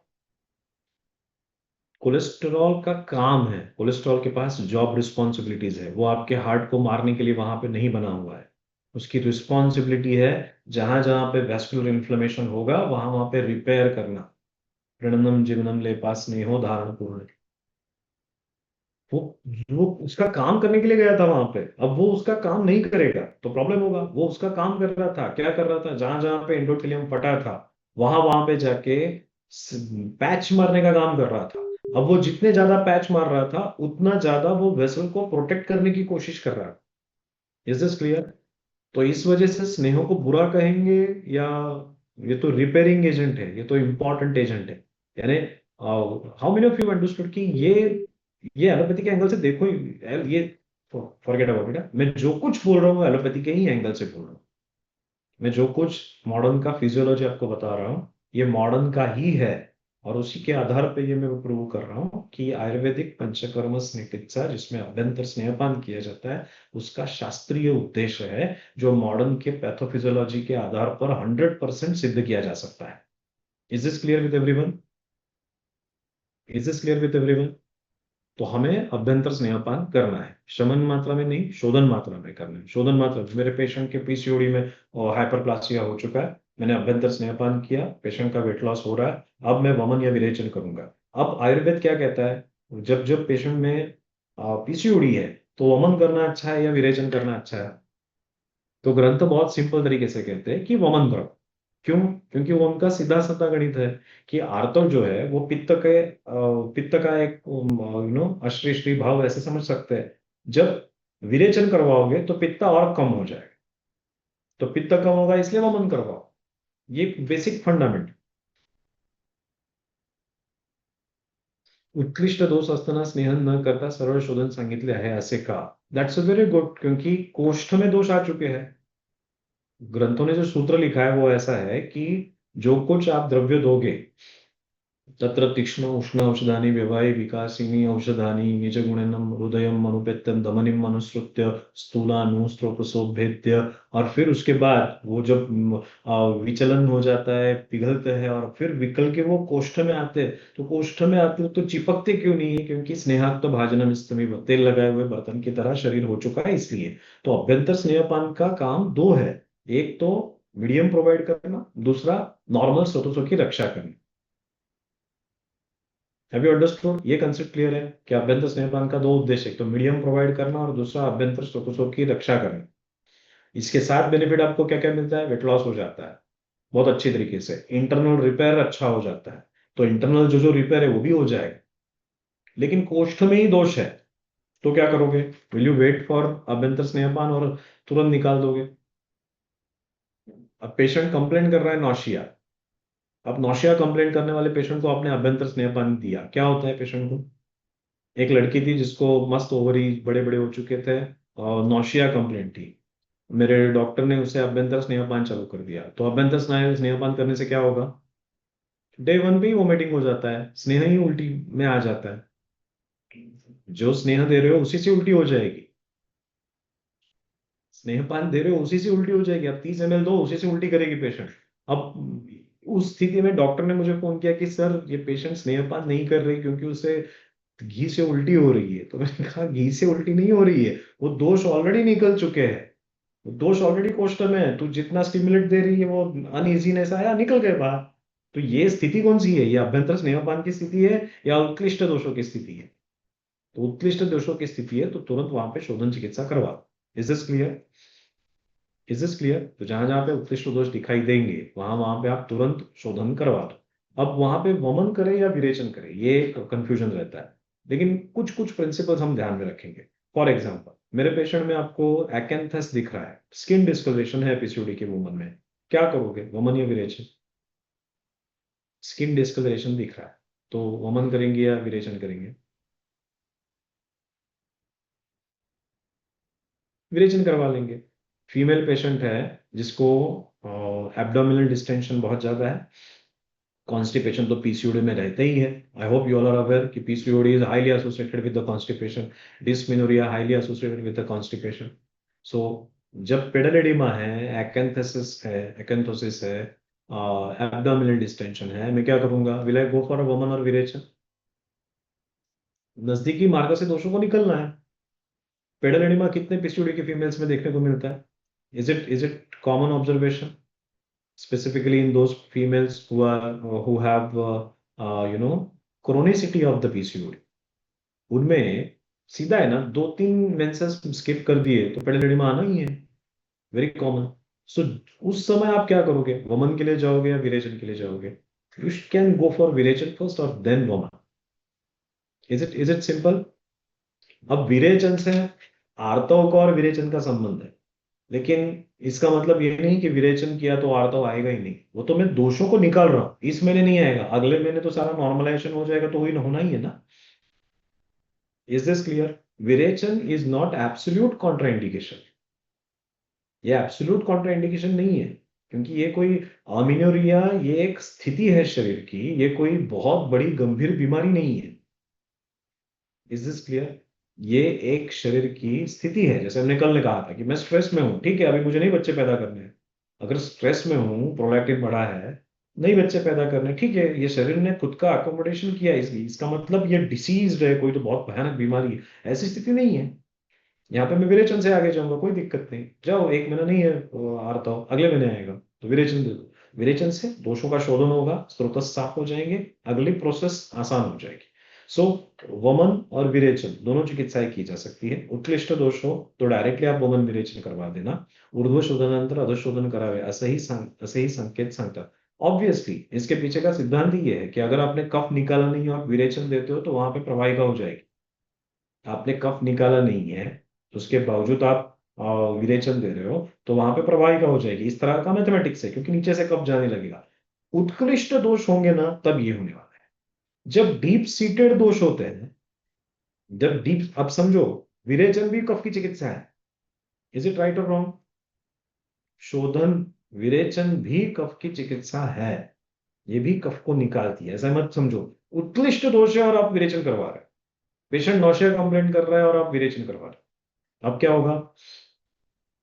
कोलेस्ट्रॉल का काम है, कोलेस्ट्रॉल के पास जॉब रिस्पॉन्सिबिलिटीज है, वो आपके हार्ट को मारने के लिए वहां पे नहीं बना हुआ है। उसकी रिस्पॉन्सिबिलिटी है जहां जहां पे वेस्कुलर इन्फ्लेमेशन होगा वहां वहां पे रिपेयर करना। ऋणनम जीवनम ले पास स्नेहो धारण पूर्ण। वो वो उसका काम करने के लिए गया था वहां पे, अब वो उसका काम नहीं करेगा तो प्रॉब्लम होगा। वो उसका काम कर रहा था, क्या कर रहा था, जहां जहां पे एंडोथेलियम फटा था वहां वहां पे जाके पैच मारने का काम कर रहा था। अब वो जितने ज्यादा पैच मार रहा था उतना ज्यादा वो वेसल को प्रोटेक्ट करने की कोशिश कर रहा है। Is this clear? तो इस वजह से स्नेहो को बुरा कहेंगे, या ये तो रिपेयरिंग एजेंट है, ये तो इंपॉर्टेंट एजेंट है। यानी how many of you understood कि ये एलोपैथी के एंगल से देखो ये, फॉरगेट अबाउट इट, मैं जो कुछ बोल रहा हूँ एलोपैथी के ही एंगल से बोल रहा हूँ। मैं जो कुछ मॉडर्न का फिजियोलॉजी आपको बता रहा हूँ ये मॉडर्न का ही है। और उसी के आधार पे ये मैं प्रूव कर रहा हूँ कि आयुर्वेदिक पंचकर्म चिकित्सा जिसमें अभ्यंतर स्नेहपान किया जाता है उसका शास्त्रीय उद्देश्य है, जो मॉडर्न के पैथोफिजियोलॉजी के आधार पर 100% सिद्ध किया जा सकता है। Is this clear with everyone? Is this clear with everyone? तो हमें अभ्यंतर स्नेहपान करना है, शमन मात्रा में नहीं, शोधन मात्रा में करना है। शोधन मात्रा में, मेरे पेशेंट के पीसीओडी में हाइपरप्लासिया हो चुका है, मैंने अभ्यंतर स्नेहपान किया, पेशेंट का वेट लॉस हो रहा है, अब मैं वमन या विरेचन करूंगा। अब आयुर्वेद क्या कहता है, जब जब पेशेंट में पीसीओडी है तो वमन करना अच्छा है या विरेचन करना अच्छा है? तो ग्रंथ बहुत सिंपल तरीके से कहते हैं कि वमन करो। क्यों? क्योंकि वो उनका सीधा साधा गणित है कि आर्तव जो है वो पित्त का एक अश्री श्री भाव ऐसे समझ सकते हैं। जब विरेचन करवाओगे तो पित्त और कम हो जाएगा, तो पित्त कम होगा इसलिए वमन करवाओ। ये बेसिक फंडामेंट। उत्कृष्ट दोष असताना स्नेहन न करता सरळ शोधन सांगितले आहे असे का? दैट्स अ वेरी गुड, क्योंकि कोष्ठ में दोष आ चुके हैं। ग्रंथों ने जो सूत्र लिखा है वो ऐसा है कि जो कुछ आप द्रव्य दोगे, तत्र तीक्ष्ण उष्ण औषधानि व्यवाय विकासिनी औषधानि निज गुणनम हृदयम अनुपेत्यम दमनिम अनुसृत्य स्थूलानुस्त्रोपसोभेद्य। और फिर उसके बाद वो जब विचलन हो जाता है, पिघलते हैं और फिर विकल के वो कोष्ठ में आते हैं, तो कोष्ठ में आते हो तो चिपकते क्यों नहीं है? क्योंकि स्नेहाक्त भाजनम स्तमिव, तेल लगाए हुए बर्तन की तरह शरीर हो चुका है इसलिए। तो अभ्यंतर स्नेहपान का काम दो है, एक तो मीडियम प्रोवाइड करना, दूसरा नॉर्मल स्रोतों की रक्षा करना। Have you understood? ये कंसेप्ट क्लियर है कि अभ्यंतर स्नेहपान का दो उद्देश्य, एक तो मीडियम प्रोवाइड करना और दूसरा अभ्यंतर स्रोतों की रक्षा करना। इसके साथ बेनिफिट आपको क्या क्या मिलता है? वेट लॉस हो जाता है, बहुत अच्छी तरीके से, इंटरनल रिपेयर अच्छा हो जाता है, तो इंटरनल जो जो रिपेयर है वो भी हो जाएगा। लेकिन कोष्ठ में ही दोष है, तो क्या करोगे? विल यू वेट फॉर अभ्यंतर स्नेहपान और तुरंत निकाल दोगे? अब पेशेंट कंप्लेन कर रहा है नौशिया, अब नौशिया कंप्लेन करने वाले पेशेंट को आपने अभ्यंतर स्नेहपान दिया, क्या होता है पेशेंट को? एक लड़की थी जिसको मस्त ओवरी बड़े बड़े हो चुके थे और नौशिया कंप्लेंट थी, मेरे डॉक्टर ने उसे अभ्यंतर स्नेहपान चालू कर दिया। तो अभ्यंतर स्नेहपान करने से क्या होगा? डे वन पे ही वोमिटिंग हो जाता है, स्नेह ही उल्टी में आ जाता है। जो स्नेह दे रहे हो उसी से उल्टी हो जाएगी, स्नेहपान दे रहे हो उसी से उल्टी हो जाएगी। अब 30 ml दो, उसी से उल्टी करेगी पेशेंट। अब उस स्थिति में डॉक्टर ने मुझे फोन किया कि सर ये पेशेंट स्नेहपान नहीं कर रही क्योंकि उसे घी से उल्टी हो रही है। तो मैंने कहा घी से उल्टी नहीं हो रही है, वो दोष ऑलरेडी निकल चुके हैं, वो दोष ऑलरेडी कोष्ठ में है, तू जितना स्टिमुलेट दे रही है वो अनइजीनेस आया निकल गए बाहर। तो ये स्थिति कौन सी है? ये अभ्यंतर स्नेहपान की स्थिति है या उत्कृष्ट दोषों की स्थिति है? तो उत्कृष्ट दोषों की स्थिति है तो तुरंत वहां पे शोधन चिकित्सा करवा। Is this clear? Is this clear? तो जहां जहां पे उत्कृष्ट दोष दिखाई देंगे वहां वहां पे आप तुरंत शोधन करवा दो। अब वहां पे वमन करे या विरेचन करे ये कंफ्यूजन रहता है, लेकिन कुछ कुछ प्रिंसिपल्स हम ध्यान में रखेंगे। फॉर एग्जाम्पल, मेरे पेशेंट में आपको एकेंथस दिख रहा है, स्किन डिस्कलरेशन है पीसीओडी के वुमन में, क्या करोगे, वमन या विरेचन? स्किन डिस्कलरेशन दिख रहा है, तो वमन करेंगे या विरेचन करेंगे? विरेचन करवा लेंगे। फीमेल पेशेंट है जिसको एब्डोमिनल डिस्टेंशन बहुत ज्यादा है, कॉन्स्टिपेशन तो पीसीओडी में रहते ही है। I hope you all are aware कि PCOD is highly associated with the constipation, dysmenorrhea highly associated with the constipation. So जब पेडल एडिमा है, एकेंथेसिस है, एकेंथोसिस है, एब्डोमिनल डिस्टेंशन है, मैं क्या करूंगा? Will I go for a woman और विरेचन? नजदीकी मार्ग से दोषों को निकलना है। पेडल एडिमा कितने पीसीओडी के फीमेल्स में देखने को मिलता है? Is it common observation, specifically in those females who have chronicity of the PCOD? उनमें सीधा है ना, 2-3 मेंसेस स्किप कर दिए तो पेडिलिडी आना ही है, वेरी कॉमन। सो उस समय आप क्या करोगे? वमन के लिए जाओगे या विरेचन के लिए जाओगे? यू कैन गो फॉर विरेचन फर्स्ट और देन वमन। Is it simple? अब विरेचन से आर्तव का और विरेचन का संबंध है, लेकिन इसका मतलब ये नहीं कि विरेचन किया तो आर्तव आएगा ही नहीं, वो तो मैं दोषों को निकाल रहा हूं। इस महीने नहीं आएगा, अगले महीने तो सारा नॉर्मलाइजेशन हो जाएगा, तो वही होना ही है ना। Is this clear? विरेचन इज नॉट एब्सोल्यूट कॉन्ट्राइंडिकेशन, ये एब्सोल्यूट कॉन्ट्राइंडिकेशन नहीं है, क्योंकि ये कोई अमीनोरिया, ये एक स्थिति है शरीर की, ये कोई बहुत बड़ी गंभीर बीमारी नहीं है। Is this clear? ये एक शरीर की स्थिति है, जैसे हमने कल ने कहा था कि मैं स्ट्रेस में हूं, ठीक है, अभी मुझे नहीं बच्चे पैदा करने हैं। अगर स्ट्रेस में हूं, प्रोलैक्टिन बढ़ा है, नहीं बच्चे पैदा करने, ठीक है, ये शरीर ने खुद का अकोमोडेशन किया इसलिए, इसका मतलब ये डिसीज है, कोई तो बहुत भयानक बीमारी है, ऐसी स्थिति नहीं है। यहाँ पे मैं विरेचन से आगे जाऊंगा, कोई दिक्कत नहीं, जाओ, एक महीना नहीं है आता हो, अगले महीने आएगा तो विरेचन दे दो। विरेचन से दोषों का शोधन होगा, स्रोत साफ हो जाएंगे, अगली प्रोसेस आसान हो जाएगी। सो वमन और विरेचन दोनों चिकित्साएं की जा सकती है। उत्कृष्ट दोष हो तो डायरेक्टली आप वमन विरेचन करवा देना, ऊर्ध्व शोधनानंतर अधोशोधन करावे असं ही संकेत सांगतात। ऑब्वियसली इसके पीछे का सिद्धांत ही ये है कि अगर आपने कफ निकाला नहीं और विरेचन देते हो तो वहां पे प्रवाहिका हो जाएगी। आपने कफ निकाला नहीं है तो उसके बावजूद आप विरेचन दे रहे हो तो वहां पे प्रवाहिका हो जाएगी। इस तरह का मैथमेटिक्स है, क्योंकि नीचे से कफ जाने लगेगा। उत्कृष्ट दोष होंगे ना तब ये होने वाला है। जब डीप सीटेड दोष होते हैं, जब डीप, अब समझो, विरेचन भी कफ की चिकित्सा है। इज इट राइट और रॉन्ग? शोधन, विरेचन भी कफ की चिकित्सा है, ये भी कफ को निकालती है, ऐसा मत समझो। उत्कृष्ट दोष है और आप विरेचन करवा रहे हैं, पेशेंट नौशिया कंप्लेंट कर रहा है और आप विरेचन करवा रहे हैं, अब क्या होगा?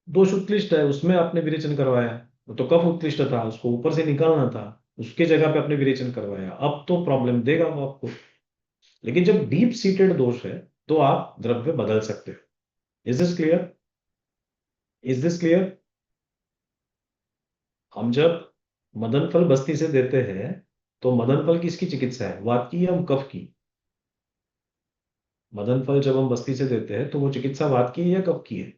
दोष उत्कृष्ट है, उसमें आपने विरेचन करवाया, वो तो कफ उत्कृष्ट था, उसको ऊपर से निकालना था, उसके जगह पे आपने विरेचन करवाया, अब तो प्रॉब्लम देगा वो आपको। लेकिन जब डीप सीटेड दोष है तो आप द्रव्य बदल सकते हो। Is this clear? Is this clear? हम जब मदन फल बस्ती से देते हैं तो मदन फल किसकी चिकित्सा है, वात की या कफ की? मदन फल जब हम बस्ती से देते हैं तो वो चिकित्सा वात की है या कफ की है?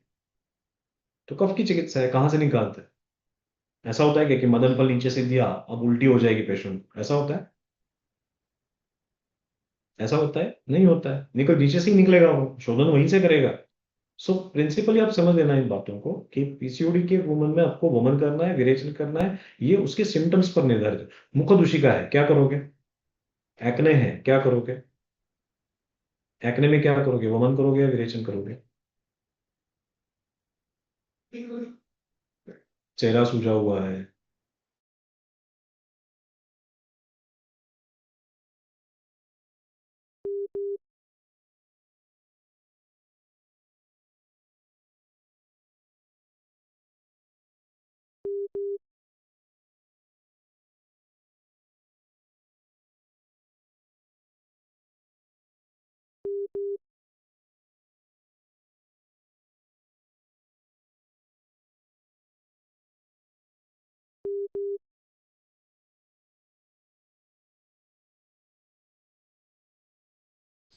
तो कफ की चिकित्सा है, कहाँ से निकालते हैं? ऐसा होता है क्या कि मदन फल नीचे से दिया अब उल्टी हो जाएगी पेशेंट, ऐसा होता है? ऐसा होता है? नहीं होता है, निकल नीचे से ही निकलेगा, वो शोधन वहीं से करेगा। सो प्रिंसिपली आप समझ लेना इन बातों को कि पीसीओडी के वुमन में आपको वमन करना है, विरेचन करना है, ये उसके सिम्टम्स पर निर्धारित है। मुखदुषिका है, क्या करोगे? एक्ने है, क्या करोगे? एक्ने में क्या करोगे, वमन करोगे या विरेचन करोगे? चेहरा सूजा हुआ है।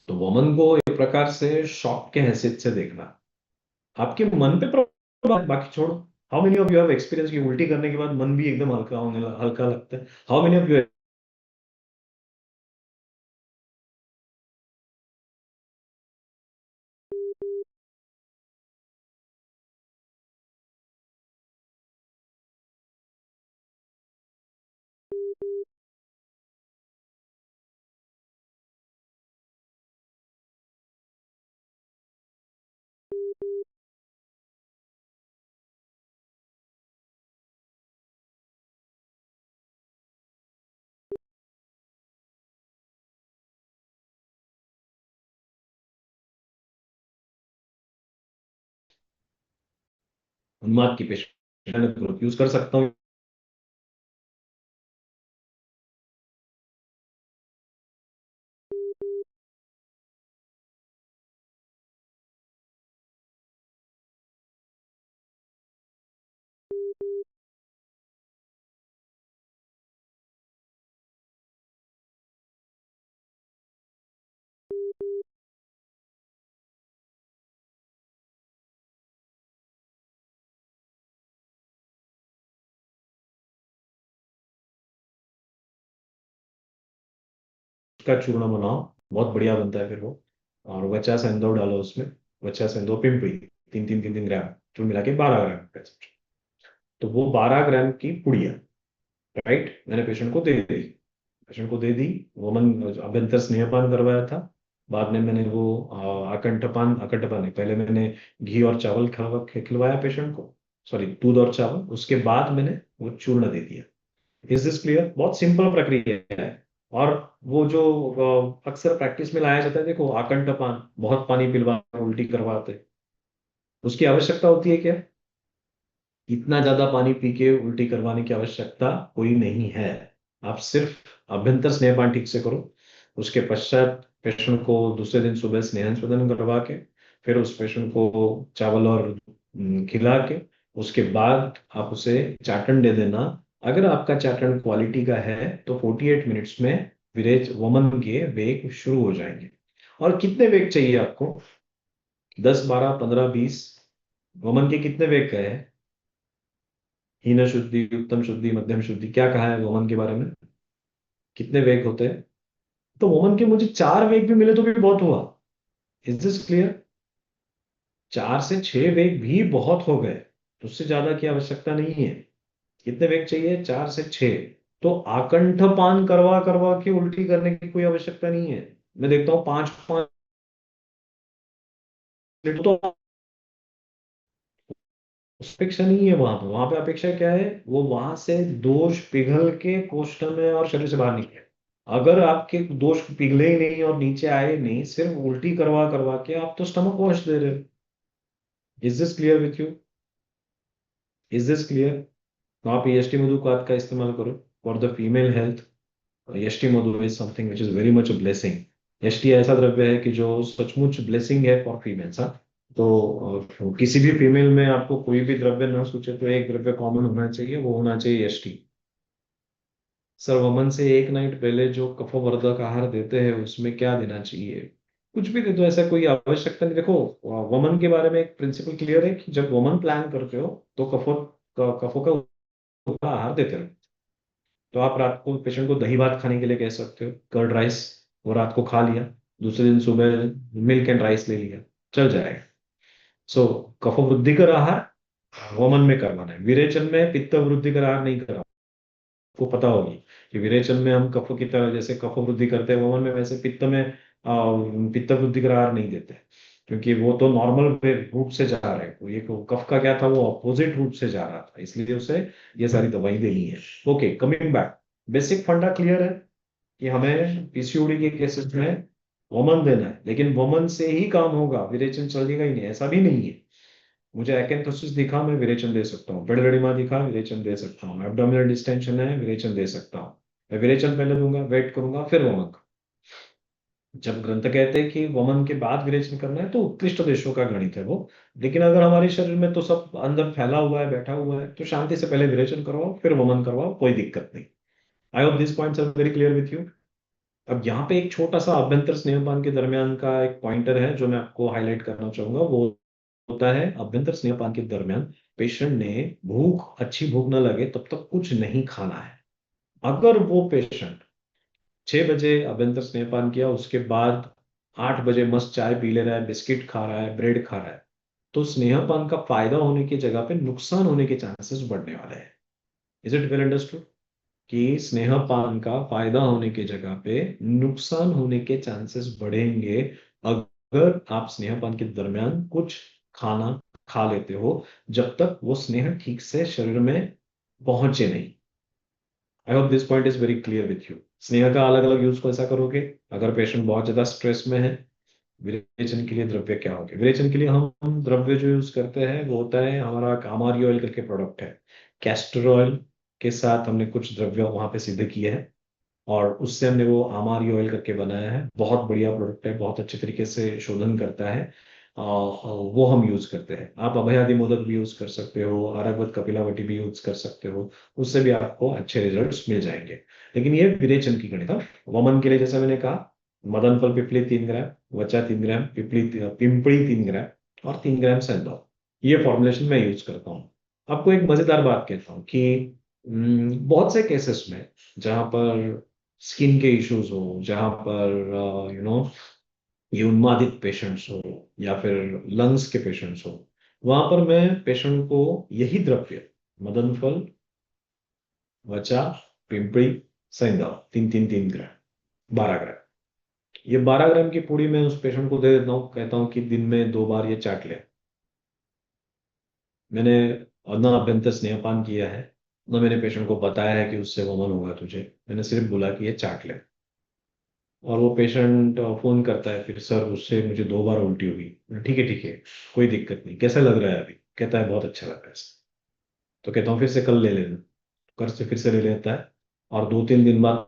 तो वमन को एक प्रकार से शॉक के हैसियत से देखना, आपके मन पे प्रभाव है, बाकी छोड़ो। How many of you have experience कि उल्टी करने के बाद मन भी एकदम हल्का हल्का लगता है? How many of you? उन्माद की पेशेंट यूज कर सकता हूँ? उसका चूर्ण बनाओ, बहुत बढ़िया बनता है फिर वो। और वचा सेंधो डालो उसमें, वचा सेंधो पिंपली, 3-3 3-3 ग्राम, तो मिला के 12 ग्राम का। तो वो 12 ग्राम की पुड़िया, राइट, मैंने पेशेंट को दे दी। पेशेंट को दे दी। वमन अभ्यंतर स्नेहपान करवाया था। बाद में मैंने वो अकंठपान, अकंठपान नहीं, पहले मैंने घी और चावल खिलवाया पेशेंट को, सॉरी दूध और चावल, उसके बाद मैंने वो चूर्ण दे दिया। Is this clear? बहुत सिंपल प्रक्रिया है। और वो जो अक्सर प्रैक्टिस में लाया जाता है, देखो आकंठपान, बहुत पानी पिलवा उल्टी करवाते, उसकी आवश्यकता होती है क्या? इतना ज्यादा पानी पी के उल्टी करवाने की आवश्यकता कोई नहीं है। आप सिर्फ अभ्यंतर स्नेहपान ठीक से करो। उसके पश्चात पेशेंट को दूसरे दिन सुबह स्नेहन शोधन करवा के, फिर उस पेशेंट को चावल और खिला के, उसके बाद आप उसे चाटन दे देना। अगर आपका चाटन क्वालिटी का है तो 48 मिनट्स में विरेच वमन के वेग शुरू हो जाएंगे। और कितने वेग चाहिए आपको? 10 12 15 20? वमन के कितने वेग का है? हीन शुद्धि, उत्तम शुद्धि, मध्यम शुद्धि, क्या कहा है वमन के बारे में? कितने वेग होते हैं? तो वमन के मुझे 4 वेग भी मिले तो भी बहुत हुआ। Is this clear? 4 से 6 वेग भी बहुत हो गए, उससे ज्यादा की आवश्यकता नहीं है। कितने वेग चाहिए? 4 से 6। तो आकंठ पान करवा करवा के उल्टी करने की कोई आवश्यकता नहीं है। मैं देखता हूँ 5-5 लीटर तो, उस अपेक्षा नहीं है वहां पे। वहां पे अपेक्षा क्या है? वो वहां से दोष पिघल के कोष्ठ में और शरीर से बाहर निकले। अगर आपके दोष पिघले ही नहीं और नीचे आए नहीं, सिर्फ उल्टी करवा करवा के आप तो स्टमक वॉश दे रहे हो। Is this clear with you? Is this clear? तो आप यष्टि मधु का इस्तेमाल करो फॉर द फीमेल हेल्थ। यष्टि मधु is something which is very much a blessing. यष्टि ऐसा द्रव्य है कि जो सचमुच ब्लेसिंग है फॉर फीमेल्स। हाँ, तो किसी भी फीमेल में आपको कोई भी द्रव्य न सूचे तो एक द्रव्य कॉमन होना चाहिए, वो होना चाहिए यष्टि। सर, वमन से एक नाइट पहले जो कफवर्धक आहार देते हैं उसमें क्या देना चाहिए? कुछ भी दे दो, ऐसा कोई आवश्यकता नहीं। देखो, वमन के बारे में एक प्रिंसिपल क्लियर है कि जब वमन प्लान करते हो तो कफों का का आहार देते रहो। तो आप रात को पेशेंट को दही भात खाने के लिए कह सकते हो, कर्ड राइस, वो रात को खा लिया, दूसरे दिन सुबह मिल्क एंड राइस ले लिया, चल जाएगा। सो कफ वृद्धिकर आहार वमन में करवाना है, विरेचन में पित्त वृद्धिकर आहार नहीं करवाना। को पता होगी कि विरेचन में हम कफ की तरह जैसे कफ वृद्धि करते हैं, वमन में वैसे पित्त में पित्त वृद्धि का आहार नहीं देते, क्योंकि वो तो नॉर्मल रूट से जा रहे हैं। ये कफ का क्या था, वो अपोजिट रूट से जा रहा था, इसलिए उसे ये सारी दवाई देनी है। ओके, कमिंग बैक, बेसिक फंडा क्लियर है कि हमें पीसीओडी के केसेस में वमन देना है, लेकिन वमन से ही काम होगा, विरेचन चलेगा ही नहीं, ऐसा भी नहीं है। मुझे एक्एंथोसिस दिखा, मैं विरेचन दे सकता हूँ, पेडोलिडिमा दिखा, विरेचन दे सकता हूँ, एब्डोमिनल डिस्टेंशन है, विरेचन दे सकता हूँ। मैं विरेचन पहले दूंगा, वेट करूंगा, फिर वमन। जब ग्रंथ कहते हैं कि वमन के बाद विरेचन करना है, तो उत्कृष्ट देशों का गणित है वो। लेकिन अगर हमारे शरीर में तो सब अंदर फैला हुआ है, बैठा हुआ है, तो शांति से पहले विरेचन करवाओ, फिर वमन करवाओ, कोई दिक्कत नहीं। I hope this points are very clear with you. अब यहाँ पे एक छोटा सा अभ्यंतर स्नेहपान के दरमियान का एक पॉइंटर है जो मैं आपको हाईलाइट करना चाहूंगा। वो होता है अभ्यंतर स्नेहपान के दरमियान पेशेंट ने भूख, अच्छी भूख न लगे तब तक कुछ नहीं खाना है। अगर वो पेशेंट 6 बजे अभ्यंतर स्नेहपान किया, उसके बाद 8 बजे मस्त चाय पी ले रहा है, बिस्किट खा रहा है, ब्रेड खा रहा है, तो स्नेहपान का फायदा होने की जगह पे नुकसान होने के चांसेस बढ़ने वाले हैं। इज इट वेल अंडरस्टूड कि स्नेहपान का फायदा होने की जगह पे नुकसान होने के चांसेस बढ़ेंगे अगर आप स्नेहपान के दरमियान कुछ खाना खा लेते हो, जब तक वो स्नेह ठीक से शरीर में पहुंचे नहीं। I hope this point is very clear with you. स्नेह का अलग अलग यूज कैसा करोगे? अगर पेशेंट बहुत ज्यादा स्ट्रेस में है, विरेचन के लिए द्रव्य क्या होंगे? विरेचन के लिए हम द्रव्य जो यूज करते हैं वो होता है हमारा कामारी ऑयल करके प्रोडक्ट है। कैस्टर ऑयल के साथ हमने कुछ द्रव्य वहां पे सिद्ध किए हैं, और उससे हमने वो आमारी ऑयल करके बनाया है। बहुत बढ़िया प्रोडक्ट है, बहुत अच्छे तरीके से शोधन करता है। वो हम यूज करते हैं। आप अभयादि मोदक भी यूज कर सकते हो, अरगवत कपिलावटी भी यूज कर सकते हो, उससे भी आपको अच्छे रिजल्ट्स मिल जाएंगे। लेकिन ये विरेचन की गणित है। वमन के लिए जैसा मैंने कहा, मदन फल पिपली 3 ग्राम, वचा 3 ग्राम, पिंपड़ी 3 ग्राम, और 3 ग्राम सेंधौ, ये फॉर्मुलेशन मैं यूज करता हूँ। आपको एक मजेदार बात कहता हूँ कि बहुत से केसेस में जहां पर स्किन के इश्यूज हो, जहां पर ये उन्मादित पेशेंट्स हो, या फिर लंग्स के पेशेंट्स हो, वहां पर मैं पेशेंट को यही द्रव्य, मदन फल, वचा, पिंपली, सेंधा, 3 3 3 ग्राम, 12 ग्राम, ये 12 ग्राम की पूड़ी मैं उस पेशेंट को दे देता हूँ, कहता हूँ कि दिन में 2 बार ये चाट ले। मैंने ना अभ्यंतर स्नेहपान किया है, ना मैंने पेशेंट को बताया है कि उससे वमन होगा तुझे, मैंने सिर्फ बोला कि ये चाट ले। और वो पेशेंट फोन करता है फिर, सर उससे मुझे 2 बार उल्टी हुई। ठीक है ठीक है, कोई दिक्कत नहीं, कैसा लग रहा है अभी? कहता है बहुत अच्छा लग रहा है। तो कहता हूँ फिर से कल ले लेना। कर से फिर से ले लेता है, और 2 3 दिन बाद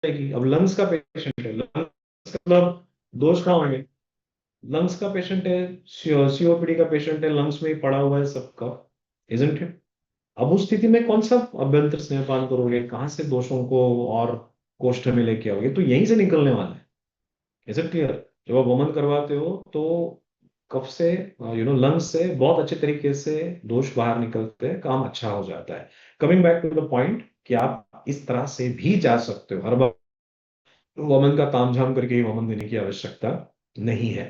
आएगी। अब लंग्स का पेशेंट है, लंग्स का मतलब दोष कहाँ होंगे? लंग्स का पेशेंट है, सीओपीडी का पेशेंट है, लंग्स में ही पड़ा हुआ है सबका, इजंट इट? अब उस स्थिति में कौन सा अभ्यंतर स्नेहपान करोगे? कहाँ से दोषों को और कोष्ठ में लेके आओगे? तो यहीं से निकलने वाला है। Is it clear? जब आप वमन करवाते हो तो कफ से, लंग्स से बहुत अच्छे तरीके से दोष बाहर निकलते हैं, काम अच्छा हो जाता है। Coming back to the point कि आप इस तरह से भी जा सकते हो, हर बार वमन का तामझाम करके ही वमन देने की आवश्यकता नहीं है।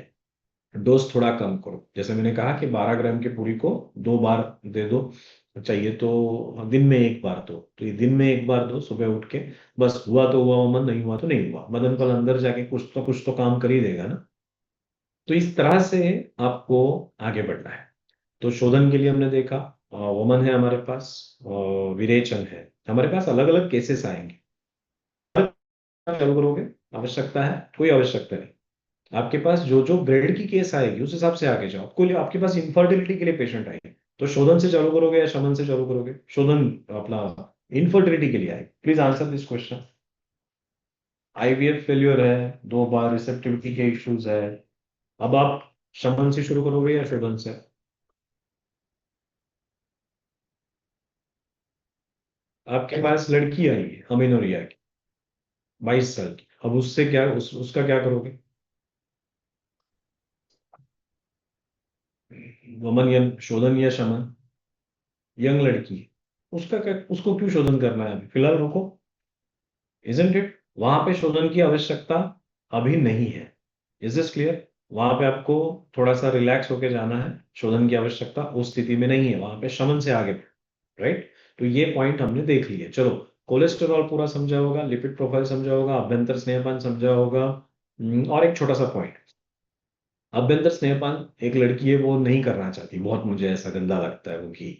डोज थोड़ा कम करो, जैसे मैंने कहा कि 12 ग्राम की पूरी को 2 बार दे दो, चाहिए तो दिन में 1 बार दो, तो ये दिन में 1 बार दो सुबह उठ के। बस हुआ तो हुआ वमन, नहीं हुआ तो नहीं हुआ, मदन फल अंदर जाके कुछ तो काम कर ही देगा ना। तो इस तरह से आपको आगे बढ़ना है। तो शोधन के लिए हमने देखा, वमन है हमारे पास, विरेचन है हमारे पास, अलग अलग केसेस आएंगे। चालू करोगे? आवश्यकता है? कोई आवश्यकता नहीं। आपके पास जो जो ब्रेड की केस आएगी उस हिसाब से आगे जाओ। आपको आपके पास इनफर्टिलिटी के लिए पेशेंट आएंगे तो शोधन से चालू करोगे या शमन से चालू करोगे? शोधन अपना इनफर्टिलिटी के लिए आएगी। Please answer this question. IVF failure है, 2 बार रिसेप्टिविटी के इश्यूज है। अब आप शमन से शुरू करोगे या शोधन से? आपके पास लड़की आई है अमेनोरिया की, 22 साल की। अब उससे क्या उसका क्या करोगे? वमन या शोधन या शमन? यंग लड़की है, उसका क्या, उसको क्यों शोधन करना है? अभी फिलहाल रुको। Isn't it? वहां पे शोधन की आवश्यकता अभी नहीं है। Is this clear? वहां पे आपको थोड़ा सा रिलैक्स होके जाना है। शोधन की आवश्यकता उस स्थिति में नहीं है, वहां पे शमन से आगे। राइट? तो ये पॉइंट हमने देख लिए। चलो, कोलेस्टेरॉल पूरा समझा होगा, लिपिड प्रोफाइल समझा होगा, अभ्यंतर स्नेहपान समझा होगा। और एक छोटा सा पॉइंट, अभ्यंतर स्नेहपान एक लड़की है वो नहीं करना चाहती, बहुत मुझे ऐसा गंदा लगता है वो घी।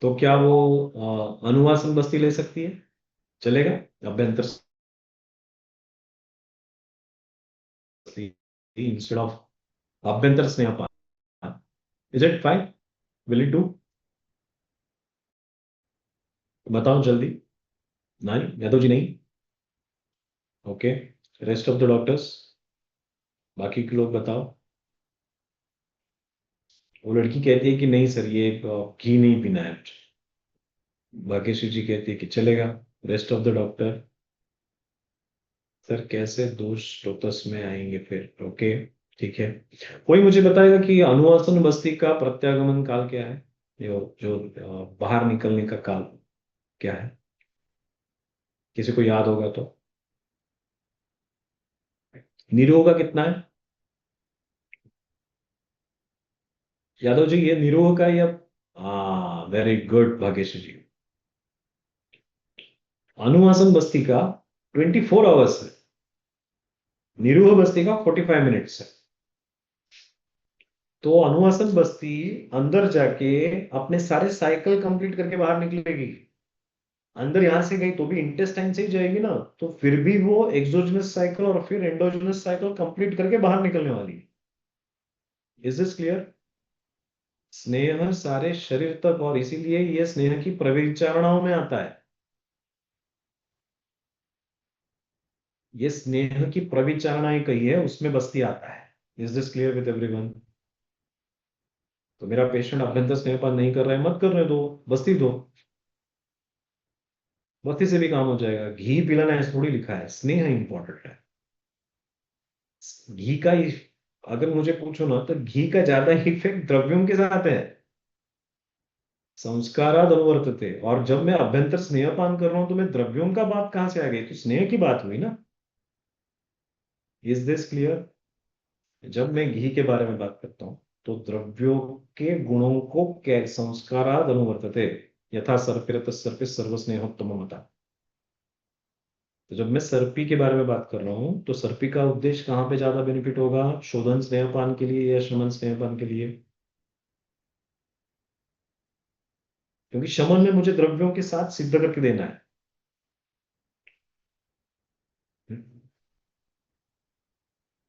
तो क्या वो अनुवासन बस्ती ले सकती है? चलेगा? अभ्यंतर इंस्टेड ऑफ अभ्यंतर स्नेहपान, is it fine? Will it do? बताओ जल्दी। नहीं, यादव जी नहीं। Okay, rest of the doctors, बाकी के लोग बताओ। वो लड़की कहती है कि नहीं सर, ये घी नहीं पीना है मुझे। भाग्यश्री जी कहती है कि चलेगा। Rest of the doctor. Sir कैसे दोष लोटस में आएंगे फिर? ओके, ठीक है। कोई मुझे बताएगा कि अनुवासन बस्ती का प्रत्यागमन काल क्या है? जो बाहर निकलने का काल क्या है? किसी को याद होगा तो। निरोग का कितना है? यादव जी, ये निरोग का या? हाँ, वेरी गुड भाग्यश्री जी। अनुवासन बस्ती का 24 आवर्स है, निरूह बस्ती का 45 मिनट्स है। तो अनुवासन बस्ती अंदर जाके अपने सारे साइकिल कंप्लीट करके बाहर निकलेगी। अंदर यहां से गई तो भी इंटेस्टाइन से ही जाएगी ना, तो फिर भी वो एक्सोजनस साइकिल और फिर एंडोजनस साइकिल कंप्लीट करके बाहर निकलने वाली है। Is this clear? स्नेह सारे शरीर तक, और इसीलिए ये स्नेह की प्रविचारणाओं में आता है। ये स्नेह की प्रविचारणाएं कही है, उसमें बस्ती आता है। Is this clear with everyone? तो मेरा पेशेंट अभ्यंतर स्नेहपान नहीं कर रहा है, मत करने दो, बस्ती दो। बस्ती से भी काम हो जाएगा। घी पिलाना है थोड़ी लिखा है, स्नेह इंपॉर्टेंट है। घी का अगर मुझे पूछो ना तो घी का ज्यादा इफेक्ट द्रव्यों के साथ है। संस्काराद अनुवर्तते, और जब मैं अभ्यंतर स्नेहपान कर रहा हूं तो मैं द्रव्यों का बात कहां से आ गई? तो स्नेह की बात हुई ना। Is this clear? जब मैं घी के बारे में बात करता हूं तो द्रव्यों के गुणों को संस्काराद अनुवर्तते, यथा सर्पिरत सर्पि सर्वस्नेहोत्तम मता। तो जब मैं सर्पी के बारे में बात कर रहा हूं तो सर्पी का उद्देश्य कहाँ पे ज्यादा बेनिफिट होगा? शोधन स्नेहपान के लिए या शमन स्नेहपान के लिए? क्योंकि शमन में मुझे द्रव्यों के साथ सिद्ध करके देना है।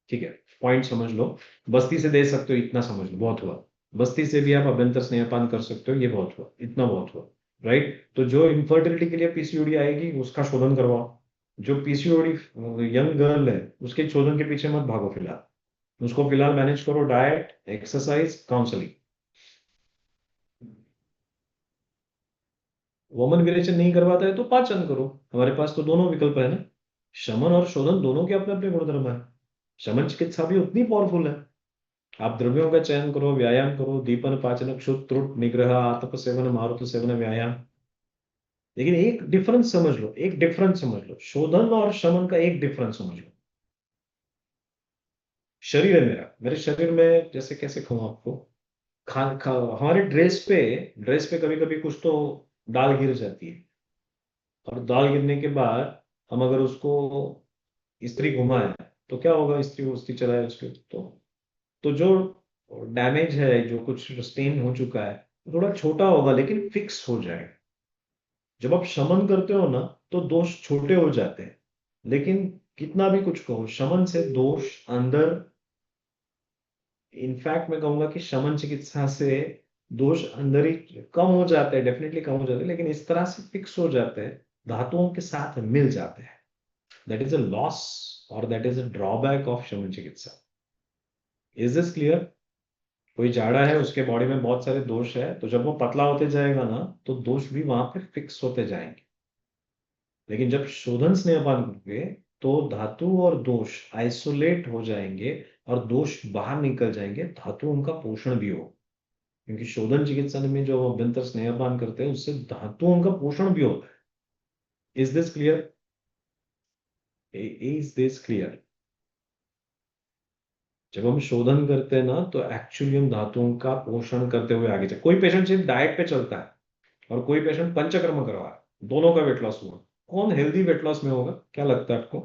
ठीक है, पॉइंट समझ लो। बस्ती से दे सकते हो इतना समझ लो, बहुत हुआ। बस्ती से भी आप अभ्यंतर स्नेहपान कर सकते हो, ये बहुत हुआ, इतना बहुत हुआ। राइट? तो जो इनफर्टिलिटी के लिए पीसीओडी आएगी उसका शोधन करवाओ। जो पीसीओडी यंग गर्ल है उसके शोधन के पीछे मत भागो फिलहाल। उसको फिलहाल मैनेज करो, डाइट, एक्सरसाइज, काउंसलिंग। वोमन विरेचन नहीं करवाता है तो पाचन करो। हमारे पास तो दोनों विकल्प है ना। शमन और शोधन दोनों के अपने अपने गुणधर्म है। शमन चिकित्सा भी उतनी पावरफुल है। आप द्रव्यों का चयन करो, व्यायाम करो, दीपन, पाचन, क्षुत, त्रुट, निग्रह, आतप सेवन, मारुत सेवन, व्यायाम। लेकिन एक डिफरेंस समझ लो, एक डिफरेंस समझ लो, शोधन और शमन का एक डिफरेंस समझ लो। शरीर है मेरा, मेरे शरीर में जैसे कैसे कहूं आपको, हमारे ड्रेस पे कभी कभी कुछ तो दाल गिर जाती है। और दाल गिरने के बाद हम अगर उसको इस्त्री घुमाए तो क्या होगा? इस्त्री उस्त्री चलाए उसके तो जो डैमेज है, जो कुछ स्टेन हो चुका है, थोड़ा छोटा होगा लेकिन फिक्स हो जाएगा। जब आप शमन करते हो ना तो दोष छोटे हो जाते हैं। लेकिन कितना भी कुछ कहो, शमन से दोष अंदर इनफैक्ट मैं कहूंगा कि शमन चिकित्सा से दोष अंदर ही कम हो जाते हैं, डेफिनेटली कम हो जाते हैं, लेकिन इस तरह से फिक्स हो जाते हैं, धातुओं के साथ मिल जाते हैं। दैट इज अ लॉस और that is a drawback of शमन चिकित्सा। Is this clear? कोई जाड़ा है, उसके बॉडी में बहुत सारे दोष है, तो जब वो पतला होते जाएगा ना, तो दोष भी वहां पे फिक्स होते जाएंगे। लेकिन जब शोधन स्नेहपान करोगे, तो धातु और दोष आइसोलेट हो जाएंगे और दोष बाहर निकल जाएंगे, धातु उनका पोषण भी हो। क्योंकि शोधन चिकित्सा में जो अभ्यंतर स्नेहपान करते हैं, उससे धातुओं का पोषण भी होता है। Is this clear? Is this clear? जब हम शोधन करते हैं ना, तो एक्चुअली हम धातुओं का पोषण करते हुए आगे चल। कोई पेशेंट सिर्फ डाइट पे चलता है और कोई पेशेंट पंचकर्म करवा है, दोनों का वेट लॉस हुआ, कौन हेल्दी वेट लॉस में होगा? क्या लगता है आपको?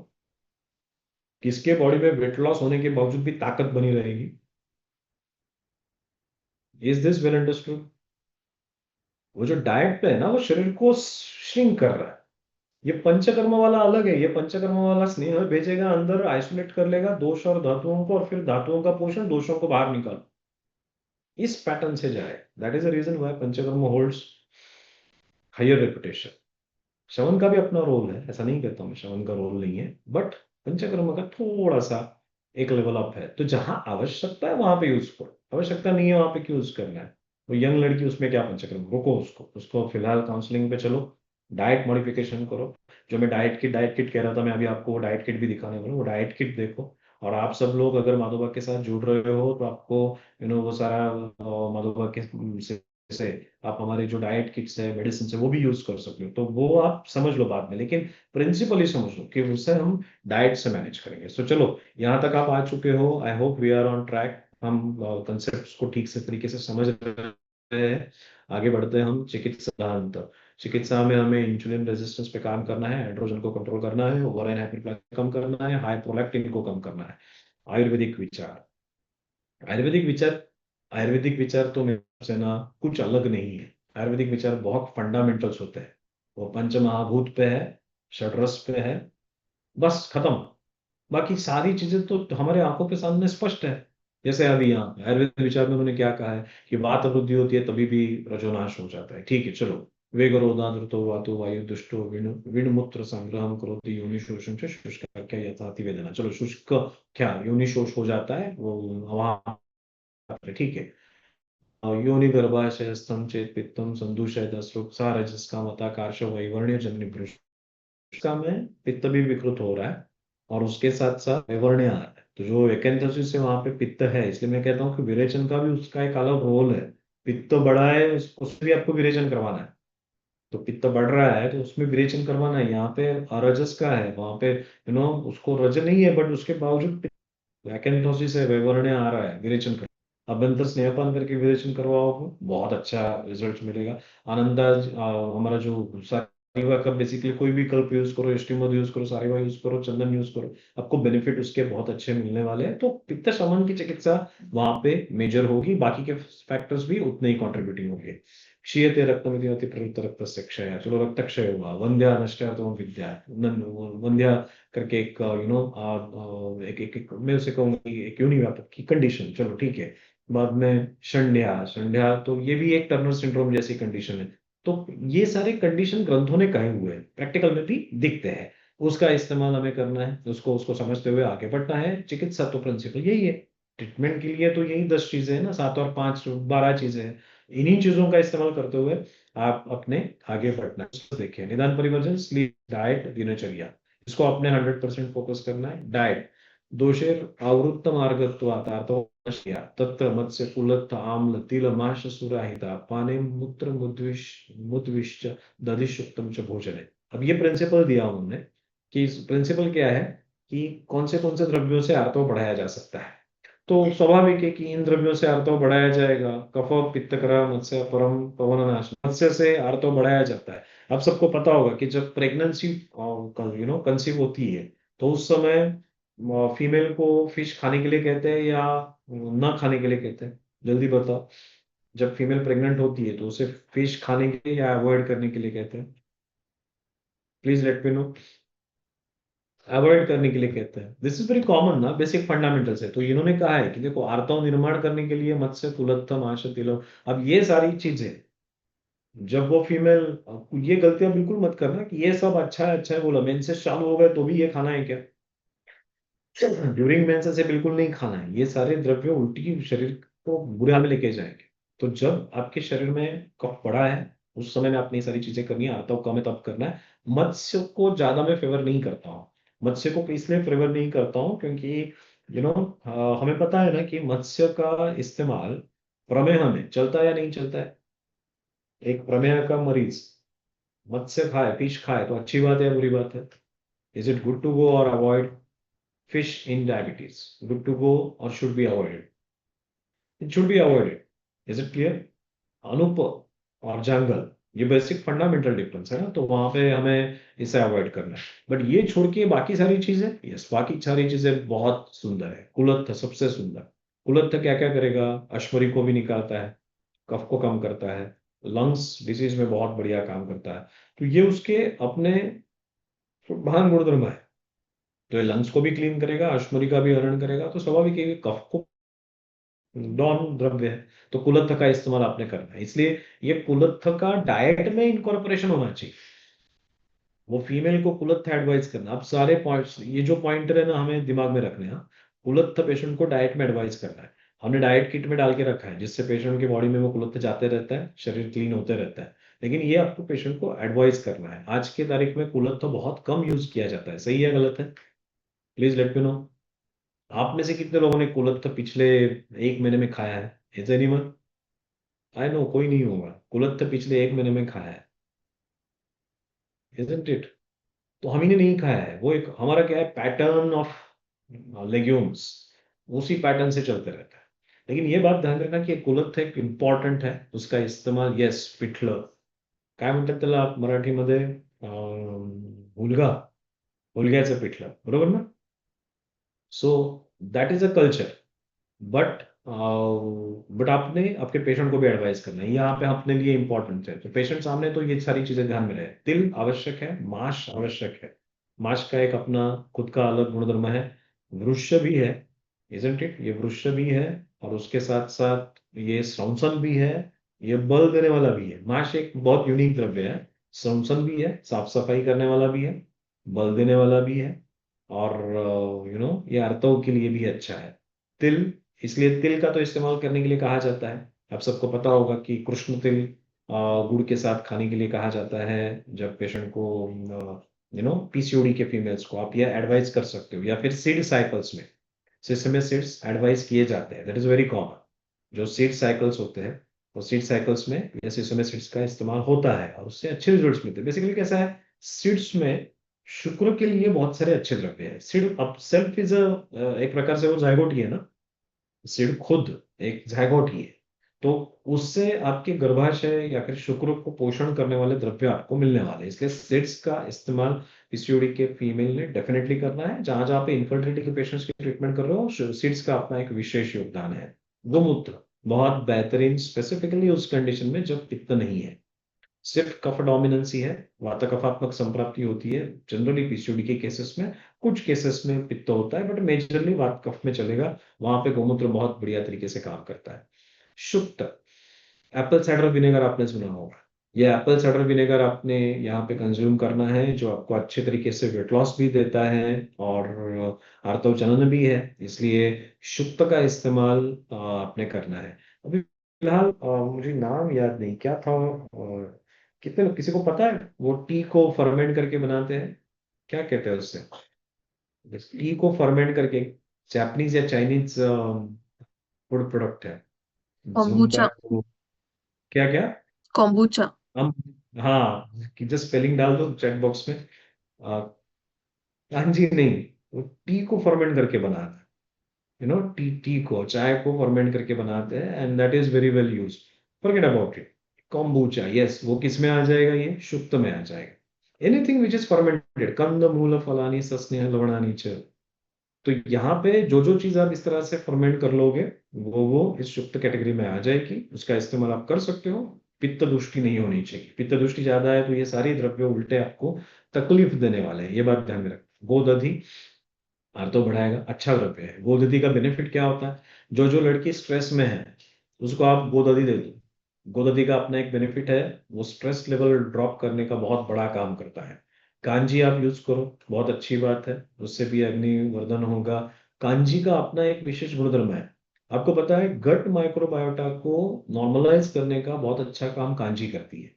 किसके बॉडी में वेट लॉस होने के बावजूद भी ताकत बनी रहेगी? Is this well understood? वो जो डाइट पे है ना, वो शरीर को श्रिंक कर रहा है। ये पंचकर्म वाला अलग है। ये पंचकर्म वाला स्नेह भेजेगा अंदर, आइसोलेट कर लेगा दोष और धातुओं को, और फिर धातुओं का पोषण, दोषों को बाहर निकाल, इस पैटर्न से जाए। That is the reason why panchakarma holds higher reputation. श्रवण का भी अपना रोल है, ऐसा नहीं कहता मैं श्रवण का रोल नहीं है, बट पंचकर्म का थोड़ा सा एक लेवल अप है। तो जहां आवश्यकता है वहां पे यूज करो, आवश्यकता नहीं है वहां पे क्यों यूज करना है? वो यंग लड़की, उसमें क्या पंचकर्म, रोको उसको, उसको फिलहाल काउंसलिंग पे चलो, डाइट मॉडिफिकेशन करो। जो मैं डाइट किट कह रहा था, मैं अभी आपको वो डाइट किट भी दिखाने वाला हूँ, वो डाइट किट देखो। और आप सब लोग अगर माधोबा के साथ जुड़ रहे हो, तो आपको वो सारा माधोबा के से आप हमारे जो डाइट किट्स है, मेडिसिन है, वो भी यूज कर सकते हो। तो वो आप समझ लो बाद में, लेकिन प्रिंसिपल ही समझ लो कि उससे हम डाइट से मैनेज करेंगे। सो चलो, यहाँ तक आप आ चुके हो, I hope we are on track, हम कंसेप्ट को ठीक से तरीके से समझ रहे हैं। आगे बढ़ते हैं हम। चिकित्सा अंतर। चिकित्सा में हमें इंसुलिन रेजिस्टेंस पे काम करना है, एंड्रोजन को कंट्रोल करना है, ओवराइन हाइपरप्लासिया कम करना है, हाई प्रोलैक्टिन को कम करना है। आयुर्वेदिक विचार। आयुर्वेदिक विचार, आयुर्वेदिक विचार तो मेरे से ना कुछ अलग नहीं है। आयुर्वेदिक विचार बहुत फंडामेंटल्स होते हैं। वो पंच महाभूत पे है, षड्रस पे है, बस खत्म। बाकी सारी चीजें तो हमारे आंखों के सामने स्पष्ट है। जैसे अभी यहाँ आयुर्वेद विचार में उन्होंने क्या कहा है कि वात वृद्धि होती है तभी भी रजोनाश हो जाता है। ठीक है, चलो। वेगरोदाधृतो वातो वायु दुष्टो विणमूत्र संग्रह करोति योनि शोषण से शुष्क क्या यथाति वेदना। चलो, शुष्क क्या योनि शोष हो जाता है वो वहां, ठीक है। योनि गर्भाशय स्तंभ चेत पित्तम संदूषय दस्रुक्षा रजस का मता कार्श वैवर्ण्य जन्य का में पित्त भी विकृत हो रहा है, और उसके साथ साथ वैवर्ण्य आ रहा है। तो जो वैकेंथसिस है वहां पे पित्त है, इसलिए मैं कहता हूँ कि विरेचन का भी उसका एक अलग रोल है। पित्त बढ़ा है, उसमें भी आपको विरेचन करवाना है। तो पित्त बढ़ रहा है तो उसमें विरेचन करवाना है। यहाँ पे अरजस का है, वहां पे उसको रज नहीं है, बट उसके बावजूद वैकेंथोसिस है, वैवर्ण्य आ रहा है, विरेचन कर। अभ्यंतर स्नेहपान करके विरेचन करवाओ, बहुत अच्छा रिजल्ट मिलेगा। आनंदा हमारा जो सारीवा का, बेसिकली कोई भी कल्प यूज करो, एस्टीमोद यूज करो, सारीवा यूज करो, चंदन यूज करो, आपको बेनिफिट उसके बहुत अच्छे मिलने वाले हैं। तो पित्त शमन की चिकित्सा वहां पे मेजर होगी, बाकी के फैक्टर्स भी उतने ही कॉन्ट्रीब्यूटिंग होंगे। क्षीयते रक्तमिति अति प्रवृत्त रक्तस्य क्षय। चलो, रक्त क्षय हुआ, वंध्या नष्ट तो विद्या। वंध्या करके एक एक मैं उसे कहूंगा कि एक यूनिव्यापक की कंडीशन, चलो ठीक है। बाद में संध्या, संध्या तो ये भी एक टर्नर सिंड्रोम जैसी कंडीशन है। तो ये सारे कंडीशन ग्रंथों ने कहे हुए हैं, प्रैक्टिकल में भी दिखते हैं। उसका इस्तेमाल हमें करना है, उसको उसको समझते हुए आगे बढ़ना है। चिकित्सा तो प्रिंसिपल यही है। ट्रीटमेंट के लिए तो यही 10 चीजें हैं ना, 7 और 5 12 चीजें हैं। इन्हीं चीजों का इस्तेमाल करते हुए आप अपने आगे बढ़ना है। देखिए, निदान परिवर्जन, स्लीप, डाइट, दिनचर्या, इसको आपने 100% फोकस करना है। डाइट, दोषेर आवृत्त मार्गत्वात् तत्र मत्स्य कुलत्थ आम्ल तिल माश सुराहिता पाने मूत्र मुद्विश्च दधिशुक्तम च भोजने। अब ये प्रिंसिपल दिया उन्होंने, कि प्रिंसिपल क्या है कि कौन से द्रव्यों से आर्तव बढ़ाया जा सकता है। तो स्वाभाविक है कि इन द्रव्यों से आर्तव बढ़ाया जाएगा। कफ पित्त करा मत्स्य परम पवन नाश, मत्स्य से आर्तव बढ़ाया जाता है। आप सबको पता होगा कि जब प्रेगनेंसी कंसीव होती है, तो उस समय फीमेल को फिश खाने के लिए कहते हैं या ना खाने के लिए कहते हैं? जल्दी बताओ। जब फीमेल प्रेग्नेंट होती है तो उसे फिश खाने के लिए या अवॉइड करने के लिए कहते हैं? Please let me no. Avoid करने के लिए कहते हैं। दिस इज वेरी कॉमन ना, बेसिक फंडामेंटल्स है। तो इन्होंने कहा है कि देखो आर्तव निर्माण करने के लिए मत्स्य, कुलत्थ, माश, तिलो, अब ये सारी चीजें जब वो फीमेल, ये गलतियां बिल्कुल मत करना कि ये सब अच्छा है बोला, मेंसेस चालू हो गए तो भी ये खाना है क्या? ड्यूरिंग मेंसेस से बिल्कुल नहीं खाना है। ये सारे द्रव्य उल्टी शरीर को बुरे हाल में लेके जाएंगे। तो जब आपके शरीर में कफ पड़ा है उस समय में आपने ये सारी चीजें करनी है। आर्तव कम है तब करना है। मत्स्य को ज्यादा मैं फेवर नहीं करता हूँ। मत्स्य को इसलिए फेवर नहीं करता हूँ क्योंकि हमें पता है ना कि मत्स्य का इस्तेमाल प्रमेह में चलता है या नहीं चलता है। एक प्रमेह का मरीज मत्स्य खाए, फिश खाए तो अच्छी बात है या बुरी बात है? Is it good to go और avoid? fish in diabetes, good to go or should be avoided? It should be avoided. Is it clear? Anup और जंगल, ये बेसिक फंडामेंटल डिफरेंस है ना, तो वहां पे हमें इसे अवॉइड करना है। बट ये छोड़ के बाकी सारी चीजें, यस बाकी सारी चीजें बहुत सुंदर है। कुलत्थ सबसे सुंदर। कुलत्थ क्या क्या करेगा? अश्वरी को भी निकालता है, कफ को कम करता है, लंग्स डिजीज में बहुत बढ़िया काम करता है। तो ये उसके अपने महान गुणधर्म है। तो ये लंग्स को भी क्लीन करेगा, अश्वरी का भी हरण करेगा, तो स्वाभाविक है कि कफ को डॉन द्रव्य है। तो कुलत्थ का इस्तेमाल आपने करना है। इसलिए ये कुलत्थ का डाइट में इनकॉर्पोरेशन होना चाहिए। वो फीमेल को कुलत्थ एडवाइस करना। अब सारे पॉइंट्स, ये जो पॉइंटर है ना, हमें दिमाग में रखने हैं। हाँ? कुलत्थ पेशेंट को डाइट में एडवाइस करना है। हमने डाइट किट में डाल के रखा है जिससे पेशेंट की बॉडी में वो कुलत्थ जाते रहता है, शरीर क्लीन होते रहता है। लेकिन ये आपको पेशेंट को एडवाइस करना है। आज के तारीख में कुलत्थ बहुत कम यूज किया जाता है। सही है गलत है? Please let me no. आप में से कितने लोगों ने कुलत्थ पिछले 1 महीने में खाया है? Is anyone? आई नो कोई नहीं होगा कुलत्थ पिछले 1 महीने में खाया है। Isn't it? तो हम ही ने नहीं खाया है। वो एक हमारा क्या है, पैटर्न ऑफ लेग्यूम्स, उसी पैटर्न से चलते रहता है। लेकिन ये बात ध्यान रखना कि कुलत्थ एक इम्पॉर्टंट है, उसका इस्तेमाल, यस पिठलं, काय म्हणतात त्याला आप मराठीमध्ये? हुलगा, हुलग्याचं पिठलं, बरोबर ना? So that is a culture. But but आपने आपके पेशेंट को भी एडवाइस करना है। यहाँ पे अपने लिए इंपॉर्टेंट है। तो पेशेंट सामने तो ये सारी चीजें ध्यान में रहे। तिल आवश्यक है, माश आवश्यक है। माश का एक अपना खुद का अलग गुणधर्म है। वृक्ष भी है, इजंट इट? ये वृक्ष भी है और उसके साथ साथ ये संसन भी है। ये बल देने वाला भी है। माश एक बहुत यूनिक द्रव्य है। संसन भी है, साफ सफाई करने वाला भी है, बल देने वाला भी है, और ये आर्तव के लिए भी अच्छा है। तिल, इसलिए तिल का तो इस्तेमाल करने के लिए कहा जाता है। आप सबको पता होगा कि कृष्ण तिल गुड़ के साथ खाने के लिए कहा जाता है। जब पेशेंट को पीसीओडी के फीमेल्स को आप ये एडवाइस कर सकते हो, या फिर सीड साइकिल्स में सिसमे सीड्स एडवाइस किए जाते हैं। That is very common. जो सीड साइकिल्स होते हैं, वो सीड साइकिल्स में ये सिसमे सीड्स का इस्तेमाल होता है और उससे अच्छे रिजल्ट्स मिलते हैं। बेसिकली कैसा है, सीड्स में शुक्र के लिए बहुत सारे अच्छे द्रव्य हैं। सीड अब सेल्फ इज एक प्रकार से वो जाइगोट ही है ना। सीड खुद एक जायगोट ही है। तो उससे आपके गर्भाशय या फिर शुक्र को पोषण करने वाले द्रव्य आपको मिलने वाले हैं। इसलिए सीड्स का इस्तेमाल पीसीओडी के फीमेल ने डेफिनेटली करना है। जहां जहां पे इनफर्टिलिटी के पेशेंट्स की ट्रीटमेंट कर रहे हो, सीड्स का अपना एक विशेष योगदान है। गोमूत्र बहुत बेहतरीन, स्पेसिफिकली उस कंडीशन में जब पित्त नहीं है, सिर्फ कफ डोमिनेंसी है, वात कफात्मक संप्राप्ति होती है जनरली पीसीओडी के केसेस में। कुछ केसेस में पित्त होता है बट मेजरली वात कफ में चलेगा। वहां पे गोमूत्र बहुत बढ़िया तरीके से काम करता है। शुक्त, एप्पल साइडर विनेगर आपने सुना होगा। ये एप्पल साइडर विनेगर आपने यहाँ पे कंज्यूम करना है, जो आपको अच्छे तरीके से वेट लॉस भी देता है और आर्तव जनन भी है। इसलिए शुक्त का इस्तेमाल आपने करना है। अभी फिलहाल मुझे नाम याद नहीं क्या था। कितने किसी को पता है वो टी को फर्मेंट करके बनाते हैं, क्या कहते हैं उससे? टी को फर्मेंट करके, जापानीज या चाइनीज फूड प्रोडक्ट है। कॉम्बूचा। जुम्बैको, क्या क्या? कॉम्बूचा। हम, हाँ कि जस्ट स्पेलिंग डाल दो चैट बॉक्स में। आ, हाँ जी नहीं, वो टी को फर्मेंट करके बनाते हैं। टी टी को, चाय को फर्मेंट करके बनाते हैं and that is very well use. Forget about it. Kombucha, yes वो किस में आ जाएगा? ये शुक्त में आ जाएगा। एनीथिंग विच इज फर्मेंटेड, कंद मूल फलानी सस्नेह लवणानी च। तो यहाँ पे जो जो चीज आप इस तरह से फर्मेंट कर लोगे, वो इस शुक्त कैटेगरी में आ जाएगी। उसका इस्तेमाल आप कर सकते हो। पित्त दृष्टि नहीं होनी चाहिए। पित्त दृष्टि ज्यादा है तो ये सारी द्रव्य उल्टे आपको तकलीफ देने वाले हैं। ये बात ध्यान में रखना। गोदधि आर्तो बढ़ाएगा, अच्छा द्रव्य है। गोदधि का बेनिफिट क्या होता है, जो जो लड़की स्ट्रेस में है उसको आप गोदधि दे दो। गोदधि का अपना एक बेनिफिट है, वो स्ट्रेस लेवल ड्रॉप करने का बहुत बड़ा काम करता है। कांजी आप यूज करो, बहुत अच्छी बात है, उससे भी अग्निवर्धन होगा। कांजी का अपना एक विशेष गुणधर्म है, आपको पता है गट माइक्रोबायोटा को नॉर्मलाइज करने का बहुत अच्छा काम कांजी करती है।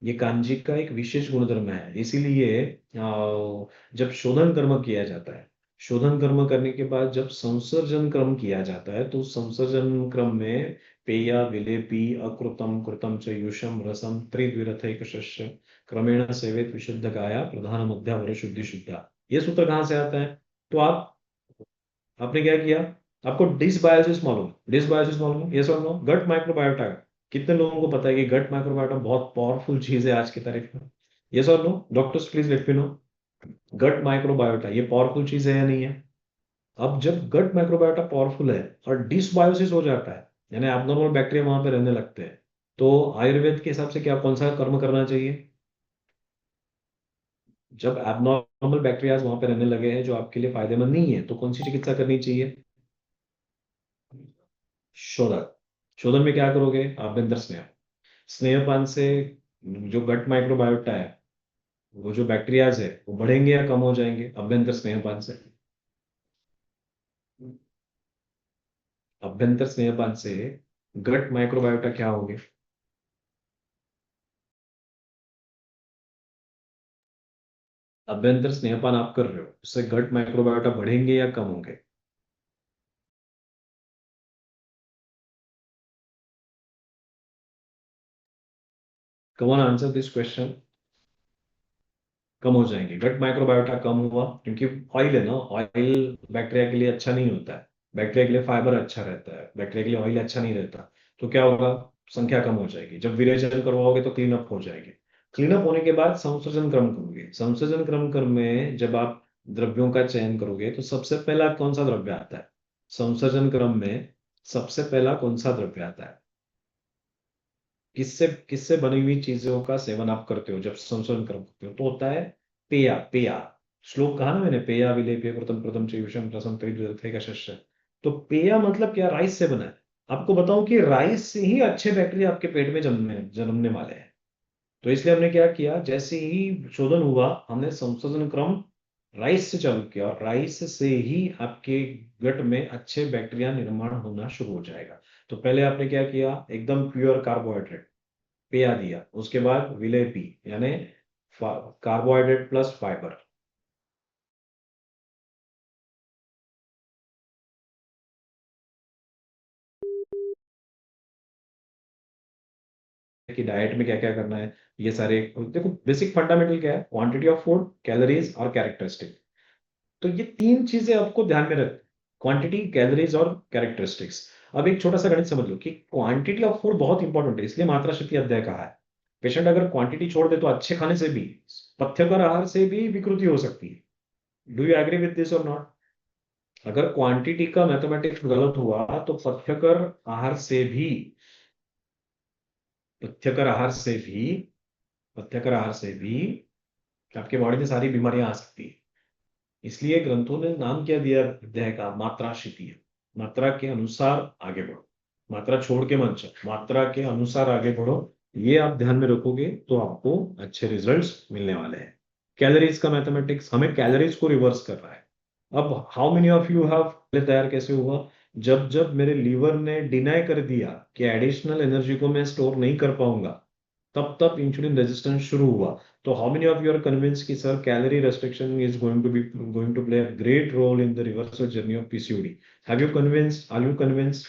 ये कांजी का एक विशेष गुणधर्म है, इसीलिए जब शोधन कर्म किया जाता है, शोधन कर्म करने के बाद जब संसर्जन क्रम किया जाता है, तो संसर्जन क्रम में पेया विलेपी अकृतम कृतम च युषम रसम त्रिद्विरथैक शस्य क्रमेण सेवेत विशुद्ध गाया प्रधान मध्य वर शुद्धि शुद्धा, ये सूत्र कहाँ से आता है। तो आपने क्या किया, आपको डिसबायोसिस मालूम है, डिसबायोसिस मालूम है, ये सब नो गट माइक्रोबायोटा। कितने लोगों को पता है कि गट माइक्रोबायोटा बहुत पावरफुल चीज है आज की तारीख में। ये सब no doctors please let me know, gut microbiota ये पावरफुल चीज है या नहीं है। अब जब गट माइक्रोबायोटा पावरफुल है और डिसबायोसिस हो जाता है, यानी एबनॉर्मल बैक्टीरिया वहां पे रहने लगते हैं, तो आयुर्वेद के हिसाब से क्या कौन सा कर्म करना चाहिए। जब एबनॉर्मल बैक्टीरिया वहां पे रहने लगे हैं जो आपके लिए फायदेमंद नहीं है, तो कौन सी चिकित्सा करनी चाहिए। शोधन। शोधन में क्या करोगे, आभ्यंतर स्नेह, स्नेहपान से जो गट माइक्रोबायोटा है, वो जो बैक्टीरियाज है वो बढ़ेंगे या कम हो जाएंगे अभ्यंतर स्नेहपान से। अभ्यंतर स्नेहपान से गट माइक्रोबायोटा क्या होंगे। अभ्यंतर स्नेहपान आप कर रहे हो, उससे गट माइक्रोबायोटा बढ़ेंगे या कम होंगे। Come on answer this question. कम हो जाएंगे, गट माइक्रोबायोटा कम हुआ क्योंकि ऑयल है ना, ऑयल बैक्टीरिया के लिए अच्छा नहीं होता है। बैक्टीरिया के लिए फाइबर अच्छा रहता है, बैक्टीरिया के लिए ऑयल अच्छा नहीं रहता। तो क्या होगा, संख्या कम हो जाएगी। जब विरेचन करवाओगे तो क्लीन अप हो जाएगी। क्लीन अप होने के बाद संसर्जन क्रम करोगे, संसर्जन क्रम में जब आप द्रव्यों का चयन करोगे तो सबसे पहला कौन सा द्रव्य आता है। संसर्जन क्रम में सबसे पहला कौन सा द्रव्य आता है, किससे किससे बनी हुई चीजों का सेवन आप करते हो जब संशोधन करते हो, तो होता है पेया। पेया श्लोक कहा ना मैंने, पेया विलेप्य प्रथम प्रथम चयुषम रसम त्रिद्वैत का शस्य। तो पेया मतलब क्या, राइस से बना है। आपको बताऊं कि राइस से ही अच्छे बैक्टीरिया आपके पेट में जन्मने जन्मने वाले हैं। तो इसलिए हमने क्या किया, जैसे ही शोधन हुआ हमने संशोधन क्रम राइस से चालू किया, और राइस से ही आपके गट में अच्छे बैक्टीरिया निर्माण होना शुरू हो जाएगा। तो पहले आपने क्या किया, एकदम प्योर कार्बोहाइड्रेट पेया दिया, उसके बाद विलेय पी, यानी कार्बोहाइड्रेट प्लस फाइबर। कि डाइट में क्या क्या करना है, ये सारे देखो बेसिक फंडामेंटल क्या है, क्वांटिटी ऑफ फूड, कैलोरीज और कैरेक्टरिस्टिक। तो ये तीन चीजें आपको ध्यान में रख, क्वांटिटी कैलोरीज और कैरेक्टरिस्टिक्स। अब एक छोटा सा गणित समझ लो कि क्वांटिटी ऑफ फूड बहुत इंपॉर्टेंट है, इसलिए मात्रा शक्ति अध्याय कहा है। पेशेंट अगर क्वांटिटी छोड़ दे तो अच्छे खाने से भी, पथ्यकर आहार से भी विकृति हो सकती है। Do you agree with this और नॉट। अगर क्वांटिटी का मैथमेटिक्स गलत हुआ तो पथ्यकर आहार से भी पथ्यकर आहार से भी आपके बॉडी में सारी बीमारियां आ सकती है। इसलिए ग्रंथों ने नाम क्या दिया अध्याय का, मात्रा शिथिल। मात्रा के अनुसार आगे बढ़ो, मात्रा छोड़ के मत चलो, मात्रा के अनुसार आगे बढ़ो। ये आप ध्यान में रखोगे तो आपको अच्छे रिजल्ट्स मिलने वाले हैं। कैलोरीज का मैथमेटिक्स हमें कैलोरीज को रिवर्स कर रहा है। अब how many of you have, तैयार कैसे हुआ, जब जब मेरे लीवर ने डिनाई कर दिया कि एडिशनल एनर्जी को मैं स्टोर नहीं कर पाऊंगा, तब तब इंसुलिन रेजिस्टेंस शुरू हुआ। तो how many of you are convince कि sir calorie restriction is going to play a great role in the reversal journey of PCOD. Have you convinced, are you convinced.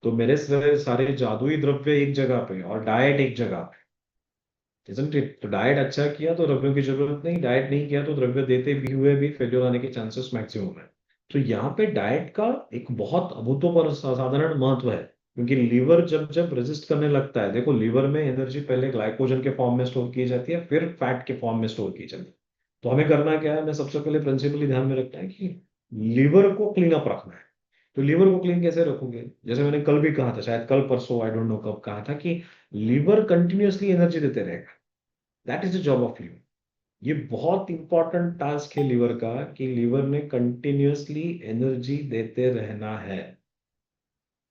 तो मेरे सारे जादुई द्रव्य एक जगह पे और डाइट एक जगह पे, isn't it? तो डाइट अच्छा किया तो द्रव्यों की जरूरत नहीं, डाइट नहीं किया तो द्रव्य देते भी हुए भी फेल्योर आने के चांसेस मैक्सिमम है। तो यहाँ पे डाइट का एक बहुत अभूतपूर्व साधारण महत्व है, क्योंकि लीवर जब जब रेजिस्ट करने लगता है, देखो लीवर में एनर्जी पहले ग्लाइकोजन के फॉर्म में स्टोर की जाती है, फिर फैट के फॉर्म में स्टोर की जाती है। तो हमें करना क्या है, हमें सबसे पहले प्रिंसिपली ध्यान में रखना है कि लीवर को क्लीन अप रखना है। तो लीवर को क्लीन कैसे रखोगे, जैसे मैंने कल भी कहा था, शायद कल परसों, आई डोंट नो कब कहा था, कि लीवर कंटिन्यूअसली एनर्जी देते रहेगा। That is the job of liver. ये बहुत इंपॉर्टेंट टास्क है लिवर का कि लिवर ने कंटिन्यूअसली एनर्जी देते रहना है।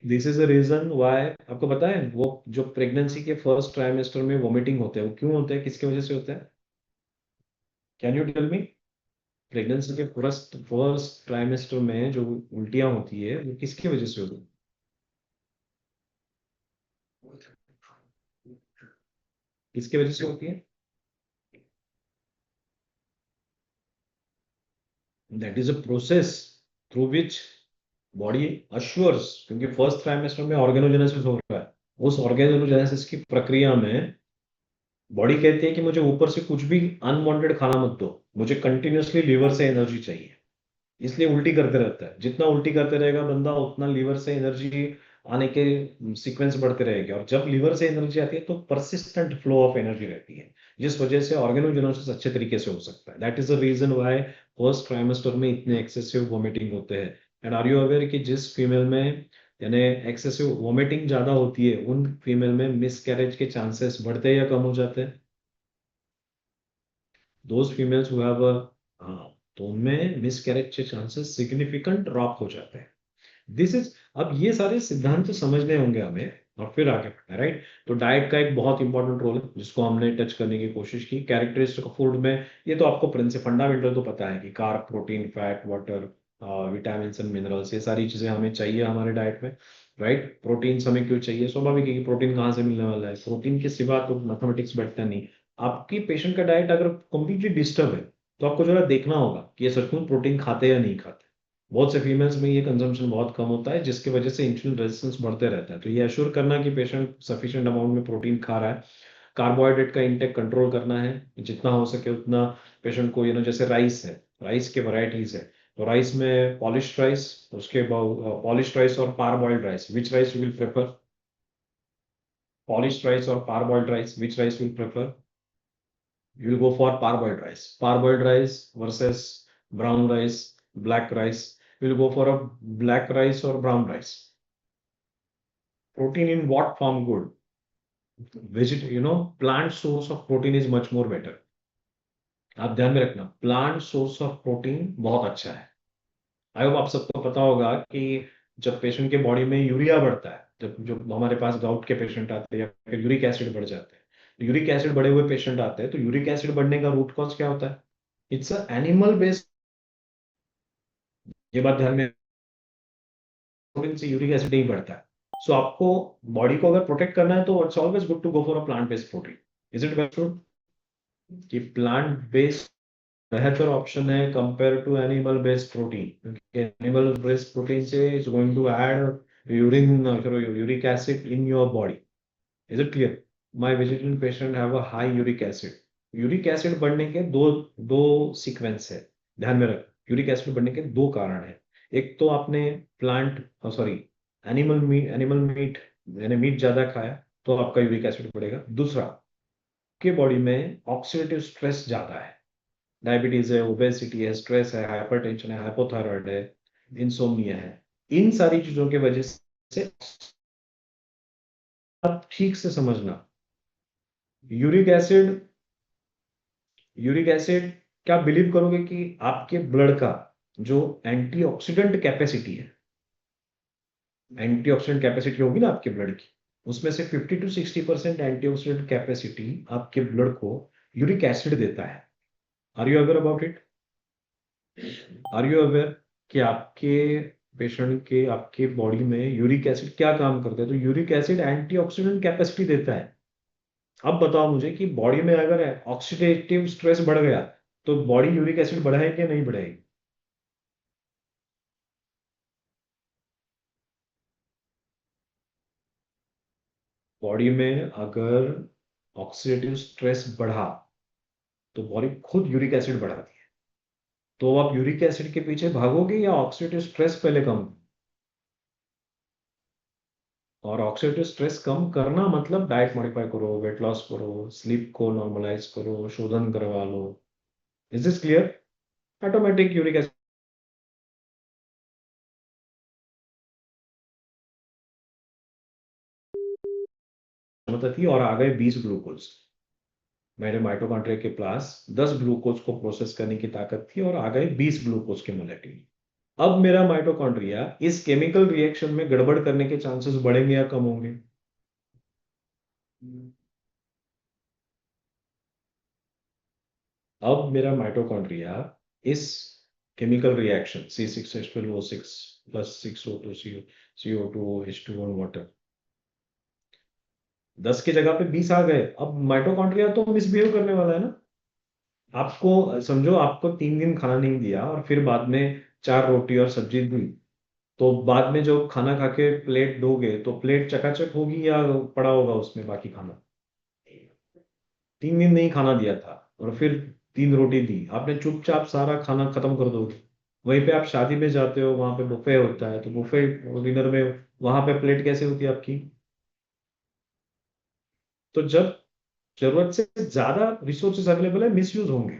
This is the reason why, आपको पता है वो जो प्रेगनेंसी के फर्स्ट ट्राइमेस्टर में वॉमिटिंग होते हैं वो क्यों होते हैं, किसकी वजह से होते हैं? Can you tell me? Pregnancy के फर्स्ट फर्स्ट ट्राइमेस्टर में जो उल्टियां होती है वो किसकी वजह से होती है? किसकी वजह से होती है? That is a process through which body assures, क्योंकि फर्स्ट ट्राइमेस्टर में ऑर्गेनोजेनेसिस हो रहा है, उस ऑर्गेनोजेनेसिस की प्रक्रिया में बॉडी कहती है कि मुझे ऊपर से कुछ भी अनवांटेड खाना मत दो, मुझे कंटिन्यूअसली लीवर से एनर्जी चाहिए, इसलिए उल्टी करते रहता है। जितना उल्टी करते रहेगा बंदा उतना लीवर से एनर्जी आने के सीक्वेंस बढ़ते रहेंगे, और जब लीवर से एनर्जी आती है तो परसिस्टेंट फ्लो ऑफ एनर्जी रहती है, जिस वजह से ऑर्गेनोजेनेसिस अच्छे तरीके से हो सकता है। That is the reason why first trimester में इतने एक्सेसिव वॉमिटिंग होते हैं। एंड आर यू अवेयर कि जिस फीमेल में यानी एक्सेसिव वॉमिटिंग ज्यादा होती है उन फीमेल में मिस कैरेज के चांसेस बढ़ते हैं या कम हो जाते हैं? दोज फीमेल्स हु हैव हाँ, तो उनमें मिस कैरेज के चांसेस सिग्निफिकेंट ड्रॉप हो जाते हैं। दिस इज, अब ये सारे सिद्धांत समझने होंगे हमें और फिर आगे बढ़ना है, राइट? तो डाइट का एक बहुत इंपॉर्टेंट रोल है जिसको हमने टच करने की कोशिश की। कैरेक्टरिस्टिक ऑफ फूड में ये तो आपको प्रिंसिपल फंडामेंटल तो पता है कि carb, protein, fat, water, vitamin and minerals, ये सारी चीजें हमें चाहिए हमारे डाइट में, राइट? प्रोटीन हमें क्यों चाहिए? स्वाभाविक है कि प्रोटीन कहाँ से मिलने वाला है, प्रोटीन के सिवा तो मैथमेटिक्स बैठता नहीं। आपकी पेशेंट का डाइट अगर कंप्लीटली डिस्टर्ब है तो आपको जरा देखना होगा कि ये सचमुच प्रोटीन खाते या नहीं खाते। बहुत से फीमेल्स में ये कंजम्पशन बहुत कम होता है जिसकी वजह से इंसुलिन रेजिस्टेंस बढ़ते रहता है। तो ये अश्योर करना कि पेशेंट सफिशिएंट अमाउंट में प्रोटीन खा रहा है। कार्बोहाइड्रेट का इंटेक कंट्रोल करना है, जितना हो सके उतना। पेशेंट को जैसे राइस है, राइस के वैरायटीज है, तो राइस में पॉलिश्ड राइस, उसके बाद पॉलिश्ड राइस और parboiled rice, which rice you will prefer? Polished rice और parboiled rice, which rice will prefer? You will go for parboiled rice. Parboiled rice versus brown rice, black rice. You will go for a black rice or brown rice. Protein in what form good? Plant source of protein is much more better. आप ध्यान में रखना, plant source of protein बहुत अच्छा है। I hope आप सबको पता होगा कि जब पेशेंट के बॉडी में यूरिया बढ़ता है, जब जो हमारे पास गाउट के पेशेंट आते हैं या फिर यूरिक एसिड बढ़ जाते हैं, यूरिक एसिड बढ़े हुए पेशेंट आते हैं, तो यूरिक एसिड बढ़ने का रूट कॉज क्या होता है? It's a animal based. ये बात ध्यान में, प्रोटीन से यूरिक एसिड नहीं बढ़ता है। सो आपको बॉडी को अगर प्रोटेक्ट करना है तो it's always good to go for a plant based protein. Is it true कि प्लांट बेस्ड बेहतर ऑप्शन है compare to animal based protein? क्योंकि एनिमल बेस्ड प्रोटीन से is going to add urine uric acid in your body. Is it clear? My vegetarian patient have a high uric acid. Uric acid बढ़ने के दो दो sequence है, ध्यान में रख। यूरिक एसिड बढ़ने के दो कारण है। एक तो आपने प्लांट सॉरी एनिमल मीट यानी मीट ज्यादा खाया तो आपका यूरिक एसिड बढ़ेगा। दूसरा, के बॉडी में ऑक्सीडेटिव स्ट्रेस ज्यादा है, डायबिटीज है, ओबेसिटी है, स्ट्रेस है, हाइपरटेंशन है, हाइपोथायराइड है, इंसोम्निया है। इन सारी चीजों की वजह से आप ठीक से समझना, यूरिक एसिड यूरिक एसिड क्या बिलीव करोगे कि आपके ब्लड का जो एंटीऑक्सीडेंट कैपेसिटी है, एंटीऑक्सीडेंट कैपेसिटी होगी ना आपके ब्लड की, उसमें से 50 to 60% एंटीऑक्सीडेंट कैपेसिटी आपके ब्लड को यूरिक एसिड देता है। Are you aware about it? Are you aware कि आपके पेशेंट के आपके बॉडी में यूरिक एसिड क्या काम करता है? तो यूरिक एसिड एंटीऑक्सीडेंट कैपेसिटी देता है। अब बताओ मुझे कि बॉडी में अगर ऑक्सीडेटिव स्ट्रेस बढ़ गया तो बॉडी यूरिक एसिड बढ़ाएगी या नहीं बढ़ाएगी? बॉडी में अगर ऑक्सीडेटिव स्ट्रेस बढ़ा तो बॉडी खुद यूरिक एसिड बढ़ाती है। तो आप यूरिक एसिड के पीछे भागोगे या ऑक्सीडेटिव स्ट्रेस पहले कम? और ऑक्सीडेटिव स्ट्रेस कम करना मतलब डाइट मॉडिफाई करो, वेट लॉस करो, स्लीप को नॉर्मलाइज करो, शोधन करवा लो। Is this clear? Automatic uric acid क्षमता थी और आ गए 20 ग्लूकोज। मेरे माइटोकॉन्ड्रिया के पास 10 ग्लूकोज को प्रोसेस करने की ताकत थी और आ गए 20 ग्लूकोज के मोलेक्यूल। अब मेरा माइटोकॉन्ड्रिया इस केमिकल रिएक्शन में गड़बड़ करने के चांसेस बढ़ेंगे या कम होंगे? अब मेरा माइटोकॉन्ड्रिया इस chemical reaction C6H12O6 plus 6O2 CO2 H2O water 10 की जगह पे 20 आ गए। अब माइटोकॉन्ड्रिया तो मिसबिहेव करने वाला है ना। आपको समझो, आपको 3 दिन खाना नहीं दिया और फिर बाद में 4 रोटी और सब्जी दी, तो बाद में जो खाना खा के प्लेट दोगे तो प्लेट चकाचक होगी या पड़ा होगा उसमें बाकी खाना? 3 दिन नहीं खाना दिया था और फिर 3 रोटी दी, आपने चुपचाप सारा खाना खत्म कर दोगे। वहीं पे आप शादी में जाते हो, वहां पे बुफे होता है, तो बुफे डिनर में वहां पे प्लेट कैसे होती है आपकी? तो जब जरूरत से ज्यादा रिसोर्सेज अवेलेबल है, मिसयूज होंगे।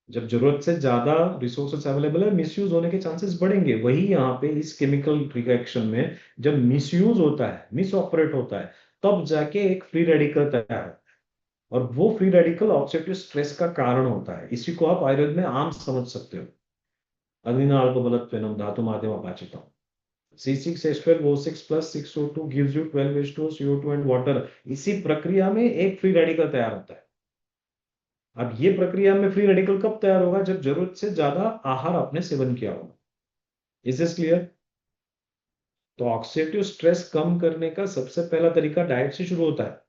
जब जरूरत से ज्यादा रिसोर्सेज अवेलेबल है, मिसयूज होने के चांसेस बढ़ेंगे। वही यहाँ पे इस केमिकल रिएक्शन में जब मिसयूज होता है, मिस ऑपरेट होता है, तब जाके एक फ्री रेडिकल तैयार होता है। और वो फ्री रेडिकल ऑक्सीडेटिव स्ट्रेस का कारण होता है। इसी को आप आयुर्वेद में आम समझ सकते हो, अग्निना अल्पबलत्वेनम धातु माध्यम अपाचितम। C6H12O6 plus 6O2 gives you 12H2O CO2 and water। इसी प्रक्रिया में एक फ्री रेडिकल तैयार होता है। अब ये प्रक्रिया में फ्री रेडिकल कब तैयार होगा? जब जरूरत से ज्यादा आहार आपने सेवन किया होगा। Is this clear? तो ऑक्सीडेटिव स्ट्रेस कम करने का सबसे पहला तरीका डाइट से शुरू होता है।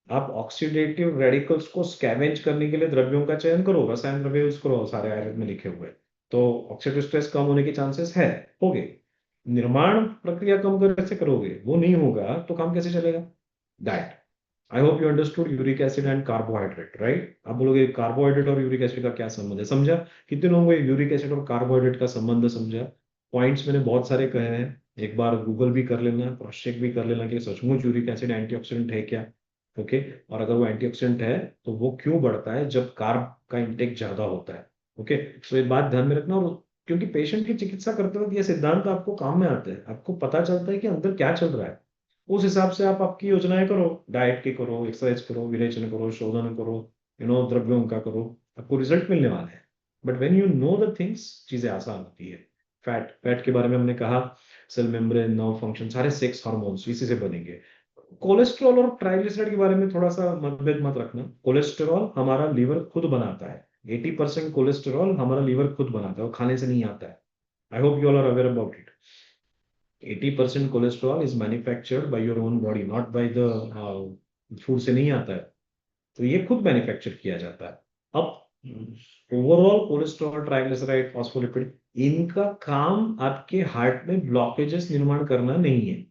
आप ऑक्सीडेटिव रेडिकल्स को स्कैवेंज करने के लिए द्रव्यों का चयन करो, रसायन द्रव्य यूज करो, सारे आयुर्वेद में लिखे हुए। तो ऑक्सीडेटिव स्ट्रेस कम होने के चांसेस है, हो गए। निर्माण प्रक्रिया कम कैसे करोगे? वो नहीं होगा तो काम कैसे चलेगा? Diet. I hope you understood uric acid and carbohydrate, right? आप बोलोगे कार्बोहाइड्रेट और यूरिक एसिड का क्या संबंध है? समझा? कितने लोगों को यूरिक एसिड और कार्बोहाइड्रेट का संबंध समझा? पॉइंट्स मैंने बहुत सारे कहे हैं। एक बार गूगल भी कर लेना, क्रॉस चेक भी कर लेना कि सचमुच यूरिक एसिड एंटीऑक्सीडेंट है क्या। ओके। और अगर वो एंटीऑक्सीडेंट है तो वो क्यों बढ़ता है? जब कार्ब का इंटेक ज्यादा होता है। ओके। तो ये बात ध्यान में रखना। और क्योंकि पेशेंट की चिकित्सा करते वक्त ये सिद्धांत आपको काम में आते हैं, आपको पता चलता है कि अंदर क्या चल रहा है। उस हिसाब से आप आपकी योजनाएं करो, डाइट की करो, एक्सरसाइज करो, विरेचन करो, शोधन करो, द्रव्यों का करो। आपको रिजल्ट मिलने वाला है। But when you know the things, चीजें आसान होती है। फैट फैट के बारे में हमने कहा, सेल मेम्ब्रेन, नर्व फंक्शन, सारे सेक्स हार्मोन्स इसी से बनेंगे। कोलेस्ट्रॉल और ट्राइग्लिसराइड के बारे में थोड़ा सा मतभेद मत रखना। कोलेस्ट्रॉल हमारा लीवर खुद बनाता है। 80% कोलेस्ट्रॉल हमारा लीवर खुद बनाता है, वो खाने से नहीं आता है। I hope you all are aware about it. 80% cholesterol is manufactured by your own body, not by the food से नहीं आता है। तो ये खुद मैन्युफैक्चर किया जाता है। अब ओवरऑल कोलेस्ट्रॉल, ट्राइग्लिसराइड, फॉस्फोलिपिड, इनका काम आपके हार्ट में ब्लॉकेजेस निर्माण करना नहीं है।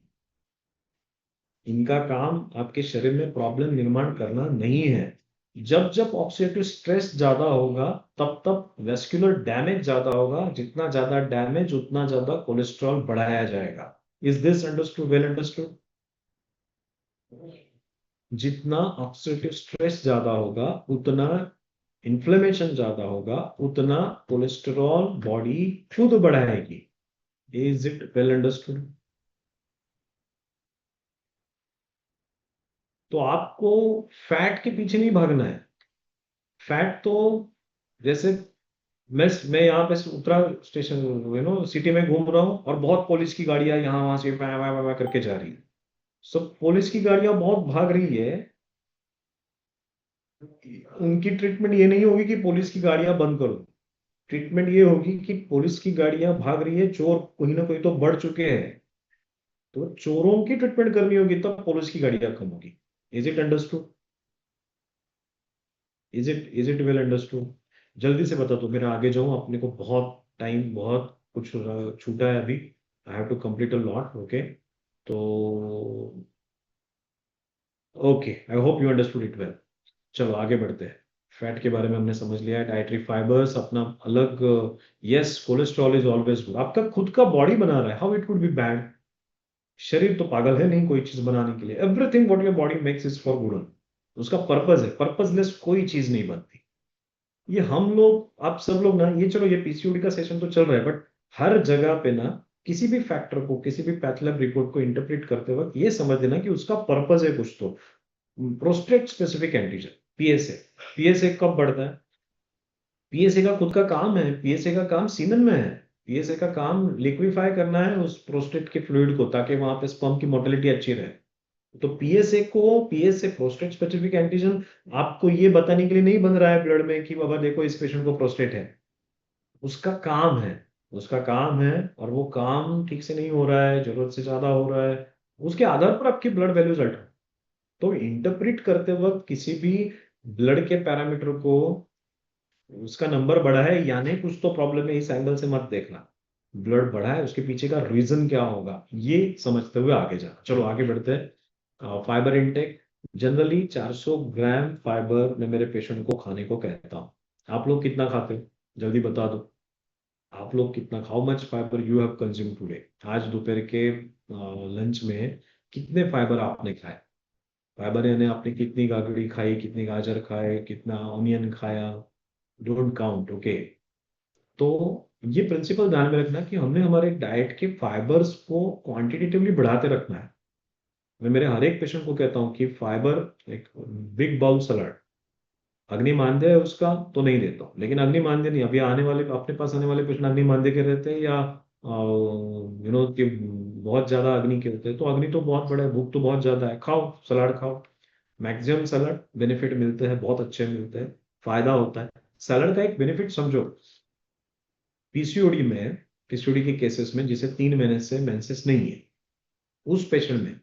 इनका काम आपके शरीर में प्रॉब्लम निर्माण करना नहीं है। जब जब ऑक्सीडेटिव स्ट्रेस ज्यादा होगा, तब तब वेस्कुलर डैमेज ज्यादा होगा। जितना ज्यादा डैमेज, उतना ज्यादा कोलेस्ट्रॉल बढ़ाया जाएगा। Is this understood? Well understood? जितना ऑक्सीडेटिव स्ट्रेस ज्यादा होगा, उतना इन्फ्लेमेशन ज्यादा होगा, उतना कोलेस्टेरॉल बॉडी खुद बढ़ाएगी। Is it well understood? तो आपको फैट के पीछे नहीं भागना है। फैट तो जैसे मैं यहाँ पे उतरा स्टेशन, सिटी में घूम रहा हूँ और बहुत पुलिस की गाड़ियां यहाँ वहां से वहाँ वहाँ वहाँ करके जा रही है। सब पुलिस की गाड़ियां बहुत भाग रही है। उनकी ट्रीटमेंट ये नहीं होगी कि पुलिस की गाड़ियां बंद करो। ट्रीटमेंट ये होगी कि पुलिस की गाड़ियां भाग रही है, चोर कोई ना कोई तो बढ़ चुके हैं, तो चोरों की ट्रीटमेंट करनी होगी, तब पुलिस की गाड़ियां कम होगी। Is it understood? Is it well understood? जल्दी से बता दो, मेरा आगे जाऊं, अपने को बहुत टाइम, बहुत कुछ छूटा है अभी। I have to complete a lot. Okay. तो okay, I hope you understood it well. चलो आगे बढ़ते हैं। फैट के बारे में हमने समझ लिया है, डाइटरी फाइबर्स अपना अलग। Yes, cholesterol is always good. आपका खुद का बॉडी बना रहा है, how it would be bad? शरीर तो पागल है नहीं कोई चीज बनाने के लिए। Everything what your body makes is for good. उसका पर्पज है, पर्पजलेस कोई चीज नहीं बनती। ये हम लोग, आप सब लोग ना, ये चलो ये पीसीओडी का सेशन तो चल रहा है, बट हर जगह पे ना किसी भी फैक्टर को, किसी भी पैथ लैब रिपोर्ट को इंटरप्रेट करते वक्त ये समझ लेना कि उसका पर्पज है कुछ तो। Prostate specific antigen, PSA, PSA कब बढ़ता है? पीएसए का खुद का काम है, पीएसए का काम सीमन में है। पीएसए का काम लिक्विफाई करना है उस प्रोस्टेट के फ्लूइड को, ताकि वहां पे स्पर्म की मोटिलिटी अच्छी रहे। तो पीएसए प्रोस्टेट स्पेसिफिक एंटीजन आपको ये बताने के लिए नहीं बन रहा है ब्लड में कि बाबा देखो इस पेशेंट को प्रोस्टेट है। उसका काम है, उसका काम है, और वो काम ठीक से नहीं हो रहा है, जरूरत से ज्यादा हो रहा है, उसके आधार पर आपकी ब्लड वैल्यूज अल्टर। तो इंटरप्रेट करते वक्त किसी भी ब्लड के पैरामीटर को, उसका नंबर बढ़ा है यानी कुछ तो प्रॉब्लम है, इस एंगल से मत देखना। ब्लड बढ़ा है, उसके पीछे का रीजन क्या होगा ये समझते हुए आगे जाना। चलो आगे बढ़ते हैं। फाइबर इनटेक, जनरली 400 ग्राम फाइबर मैं मेरे पेशेंट को खाने को कहता हूँ। आप लोग कितना खाते हो, जल्दी बता दो। आप लोग कितना, how much fibre you have consume today? आज दोपहर के लंच में कितने फाइबर आपने खाए? फाइबर यानी आपने कितनी काकड़ी खाई, कितनी गाजर खाए, कितना ऑनियन खाया? Don't count, okay. तो ये प्रिंसिपल ध्यान में रखना कि हमने हमारे डाइट के फाइबर्स को क्वांटिटेटिवली बढ़ाते रखना है। मैं मेरे हर एक पेशेंट को कहता हूँ कि फाइबर एक बिग बाउल सलाड, अग्नि मानदेय है उसका तो नहीं देता हूँ, लेकिन अग्नि मानदेय नहीं, अभी आने वाले अपने पास आने वाले पेशेंट अग्नि मानदेय के रहते हैं या कि बहुत ज्यादा अग्नि के होते हैं, तो अग्नि तो बहुत बड़ा है, भूख तो बहुत ज्यादा है, खाओ सलाड खाओ। मैक्सिमम सलाड बेनिफिट मिलते हैं, बहुत अच्छे मिलते हैं, फायदा होता है। सलाड का एक बेनिफिट समझो, पीसीओडी में, पीसीओडी के केसेस में जिसे 3 महीने से मेंसेस नहीं है, उस पेशेंट में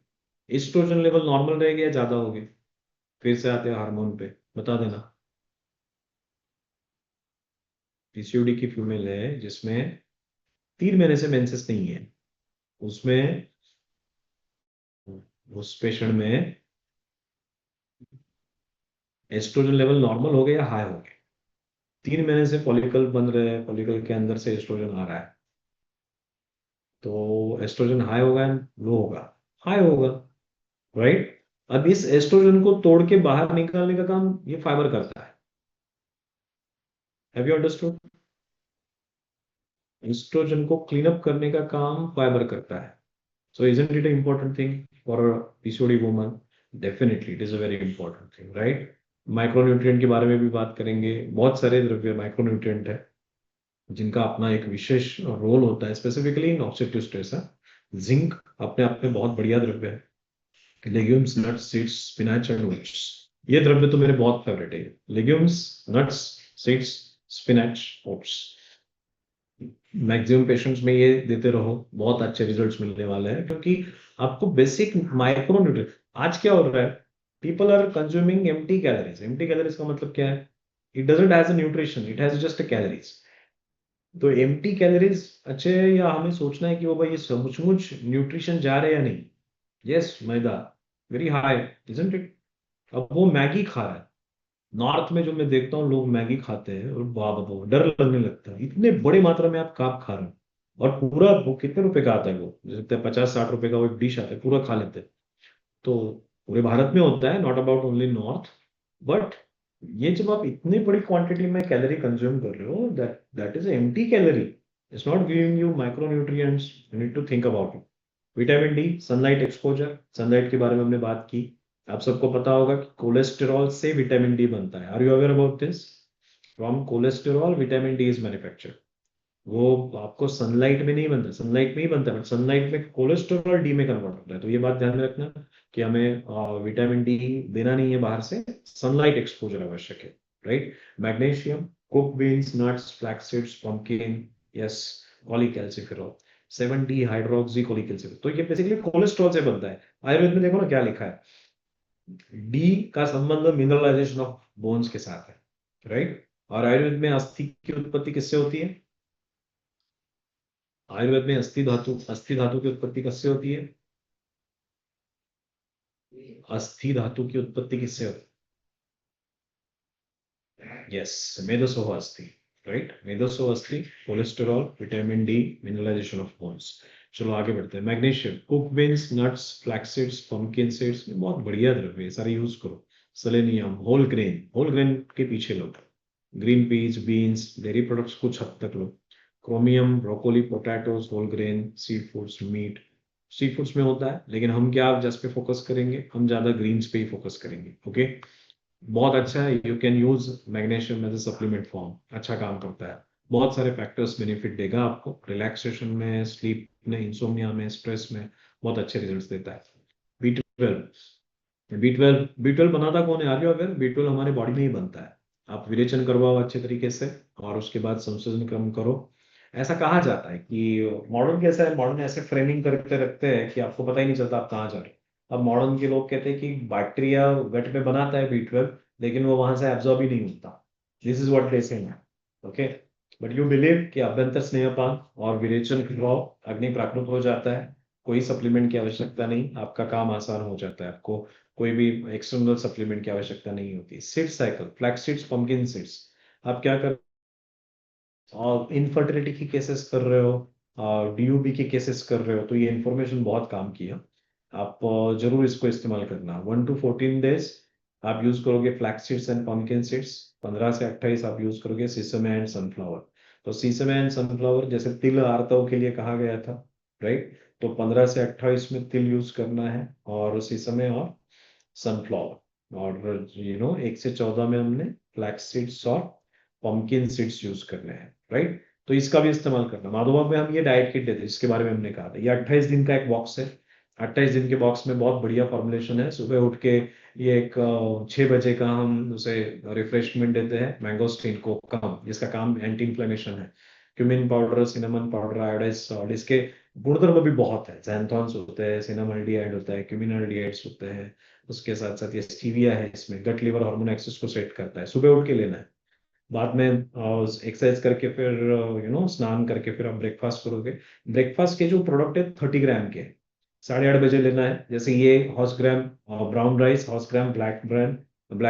एस्ट्रोजन लेवल नॉर्मल रहेगा या ज्यादा होगी? फिर से आते हैं हार्मोन पे, बता देना। पीसीओडी की फीमेल है जिसमें 3 महीने से मेंसेस नहीं है, उसमें, उस पेशेंट में एस्ट्रोजन लेवल नॉर्मल हो गया या हाई हो गया? 3 महीने से फॉलिकल बन रहे हैं, फॉलिकल के अंदर से एस्ट्रोजन आ रहा है, तो एस्ट्रोजन हाई होगा, लो होगा? हाई होगा, राइट। अब इस एस्ट्रोजन को तोड़ के बाहर निकालने का काम ये फाइबर करता है। Have you understood? एस्ट्रोजन को क्लीन अप करने का काम फाइबर करता है। सो isn't it important thing for PCOD woman? Definitely it is a very important thing, right. Micronutrient के बारे में भी बात करेंगे। बहुत सारे द्रव्य माइक्रोन्यूट्रिएंट है जिनका अपना एक विशेष रोल होता है, स्पेसिफिकली इन ऑक्सीडाइव स्ट्रेस। जिंक अपने आप में बहुत बढ़िया द्रव्य है। Legumes, nuts, seeds, spinach and oats, ये द्रव्य तो मेरे बहुत फेवरेट है। Legumes, nuts, seeds, spinach, oats, maximum patients में ये देते रहो, बहुत अच्छे रिजल्ट्स मिलने वाले हैं, क्योंकि आपको बेसिक माइक्रोन्यूट्रिएंट। आज क्या हो रहा है, people are consuming empty calories. Empty calories का मतलब क्या है? It doesn't has a nutrition, it has just a calories. तो एम्प्टी कैलोरीज अच्छे है, या हमें सोचना है कि बाबा ये सचमुच न्यूट्रिशन जा रहे हैं या नहीं? Yes, maida very high, isn't it? अब वो मैगी खा रहा है, नॉर्थ में जो मैं देखता हूँ लोग मैगी खाते हैं, और बाबा डर लगने लगता है, इतने बड़ी मात्रा में आप काप खा रहे हो। और पूरा वो कितने रुपए का आता है, वो जैसे 50-60 रुपए का वो एक डिश आता है, पूरा खा लेते हैं। तो पूरे भारत में होता है, not about only north, but ये जब आप इतनी बड़ी क्वांटिटी में कैलोरी कंज्यूम कर रहे हो, that that is empty calorie, it's not giving you micronutrients. You need to think about it. Vitamin D, sunlight exposure, sunlight के बारे में हमने बात की। आप सबको पता होगा कि कोलेस्टेरॉल से विटामिन डी बनता है। Are you aware about this? From cholesterol vitamin D is manufactured. वो आपको सनलाइट में नहीं बनता, सनलाइट में ही बनता है, बट सनलाइट में कोलेस्टेरॉल डी में कन्वर्ट होता है। तो ये बात ध्यान में रखना कि हमें विटामिन डी देना नहीं है बाहर से, सनलाइट एक्सपोजर आवश्यक है, right. Magnesium, cook beans, nuts, flax seeds, pumpkin, yes, cholecalciferol, 7D hydroxy cholecalciferol. तो ये बेसिकली कोलेस्ट्रॉल से बनता है। आयुर्वेद में देखो ना क्या लिखा है, डी का संबंध मिनरलाइजेशन ऑफ बोन्स के साथ है, राइट। और आयुर्वेद में अस्थि की उत्पत्ति किससे होती है? आयुर्वेद में अस्थि धातु की उत्पत्ति किससे होती है? अस्थि धातु की उत्पत्ति किससे होती है? यस, मेदसोह अस्थि, राइट। मेदसोह अस्थि, cholesterol, vitamin D, mineralization of bones. चलो आगे बढ़ते हैं। Magnesium, cook beans, nuts, flax seeds, pumpkin seeds, बहुत बढ़िया द्रव्य है, सारे यूज करो। Selenium, whole grain, whole grain के पीछे लो, green peas, beans, dairy products कुछ हद तक लो। Chromium, broccoli, potatoes, whole grain, sea foods, meat. Sea foods में होता है, लेकिन हम क्या जस्ट पे फोकस करेंगे, हम ज्यादा ग्रीन्स पे ही फोकस करेंगे, ओके। बहुत अच्छा है। You can use magnesium as a supplement form, अच्छा काम करता है। बहुत सारे फैक्टर्स बेनिफिट देगा आपको, रिलैक्सेशन में, स्लीप में, इंसोमिया में, स्ट्रेस में बहुत अच्छे रिजल्ट्स देता है। बी ट्वेल्व बनाता कौन है? Are you aware? B twelve हमारे बॉडी में ही बनता है। आप विरेचन करवाओ अच्छे तरीके से, और उसके बाद संशोधन क्रम करो। ऐसा कहा जाता है कि मॉडर्न कैसा है, मॉडर्न ऐसे फ्रेमिंग करते रखते हैं कि आपको पता ही नहीं चलता आप कहाँ जा रहे हो। अब मॉडर्न के लोग कहते हैं कि बैक्टीरिया गट में बनाता है बी ट्वेल्व, लेकिन वो वहां से एब्जॉर्ब ही नहीं होता। दिस इज व्हाट दे से। ओके, बट यू बिलीव कि अभ्यंतर स्नेहपान और विरेचन करवाओ, अग्नि प्राकृत हो जाता है। कोई सप्लीमेंट की आवश्यकता नहीं, आपका काम आसान हो जाता है। आपको कोई भी एक्सटर्नल सप्लीमेंट की आवश्यकता नहीं होती। Seed cycle, flex seeds, pumpkin seeds, आप क्या कर, और इनफर्टिलिटी की केसेस कर रहे हो, डीयूबी की केसेस कर रहे हो, तो ये इंफॉर्मेशन बहुत काम की है। आप जरूर इसको इस्तेमाल करना। 1 to 14 days आप यूज करोगे flax seeds and pumpkin seeds, 15 से 28 आप यूज करोगे सीसम एंड सनफ्लावर। तो सीसम एंड सनफ्लावर जैसे तिल आरतव के लिए कहा गया था, राइट? तो 15 से 28 में तिल यूज करना है, और सीसमे और सनफ्लावर, और 1 से 14 में हमने फ्लैक्स सीड्स और पंपकिन सीड्स यूज करने हैं, राइट? तो इसका भी इस्तेमाल करना। माधोबाग में हम ये डाइट किट देते हैं, जिसके बारे में हमने कहा था। ये 28 दिन का एक बॉक्स है। 28 दिन के बॉक्स में बहुत बढ़िया फॉर्मुलेशन है। सुबह उठ के ये एक 6 बजे का हम उसे रिफ्रेशमेंट देते हैं, मैंगोस्टीन को कम, जिसका काम एंटी इन्फ्लेमेशन है। Cumin powder, cinnamon powder, iodise salt, इसके गुणधर्म भी बहुत है। जैंथॉन्स होते हैं, सिनेमाल्डिहाइड होता है, क्यूमिनाल्डिहाइड्स होते हैं। उसके साथ साथ ये स्टीविया है, इसमें गट लिवर हार्मोन एक्सेस को सेट करता है। सुबह उठ के लेना है। बाद में एक्सरसाइज करके फिर स्नान करके फिर आप ब्रेकफास्ट करोगे। ब्रेकफास्ट के जो प्रोडक्ट है 30 ग्राम के, 8:30 बजे लेना है। जैसे ये horse gram brown rice, horse gram black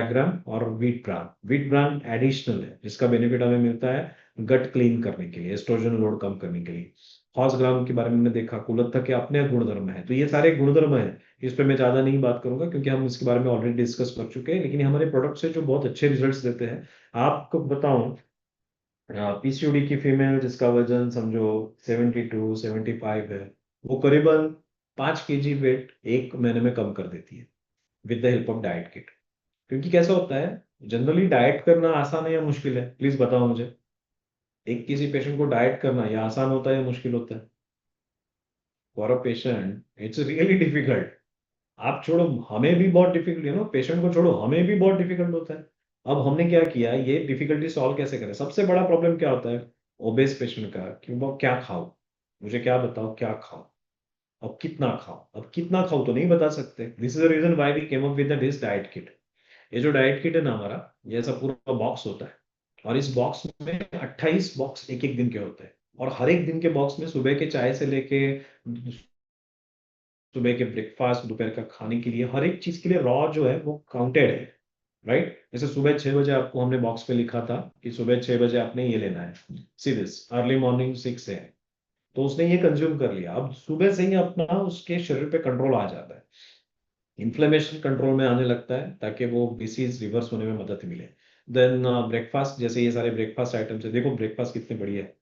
gram, और वीट ब्रान एडिशनल है, जिसका बेनिफिट हमें मिलता है गट क्लीन करने के लिए, एस्ट्रोजन लोड कम करने के लिए। हॉर्स ग्राम के बारे में हमने देखा, कुलत्था के अपने गुणधर्म है। तो ये सारे गुणधर्म है, इस पे मैं ज्यादा नहीं बात करूंगा, क्योंकि हम इसके बारे में ऑलरेडी डिस्कस कर चुके हैं। लेकिन ये हमारे प्रोडक्ट्स है जो बहुत अच्छे रिजल्ट्स देते हैं। आपको बताऊं, पीसीओडी की फीमेल जिसका वजन समझो 72-75 है, वो करीबन 5 kg वेट एक महीने में कम कर देती है, with the help of diet kit. क्योंकि कैसा होता है, जनरली डाइट करना आसान है या मुश्किल है? प्लीज बताओ मुझे। एक किसी पेशेंट को डाइट करना या आसान होता है या मुश्किल होता है? For a patient it's really difficult. आप छोड़ो, हमें भी बहुत डिफिकल्ट, पेशेंट को छोड़ो, हमें भी बहुत डिफिकल्ट होता है। अब हमने क्या किया, ये डिफिकल्टी सॉल्व कैसे करें? सबसे बड़ा प्रॉब्लम क्या होता है ओबेस पेशेंट का, कि वो क्या खाओ, मुझे क्या बताओ क्या खाओ, अब कितना खाओ, अब कितना खाओ तो नहीं बता सकते। This is the reason why we came up with this diet kit. ये जो डाइट किट है ना हमारा, ये ऐसा पूरा बॉक्स होता है, और इस बॉक्स में 28 बॉक्स एक एक दिन के होते हैं। और हर एक दिन के बॉक्स में सुबह के चाय से लेके सुबह के ब्रेकफास्ट, दोपहर का खाने के लिए, हर एक चीज के लिए रॉ जो है वो काउंटेड है, राइट? जैसे सुबह 6 बजे आपको हमने बॉक्स पे लिखा था कि सुबह 6 बजे आपने ये लेना है, सी दिस अर्ली मॉर्निंग 6 है। तो उसने ये कंज्यूम कर लिया। अब सुबह से ही अपना उसके शरीर पे कंट्रोल आ जाता है, इन्फ्लेमेशन कंट्रोल में आने लगता है, ताकि वो डिसीज रिवर्स होने में मदद मिले। देन ब्रेकफास्ट, जैसे ये सारे ब्रेकफास्ट आइटम्स है, देखो ब्रेकफास्ट कितने बढ़िया है।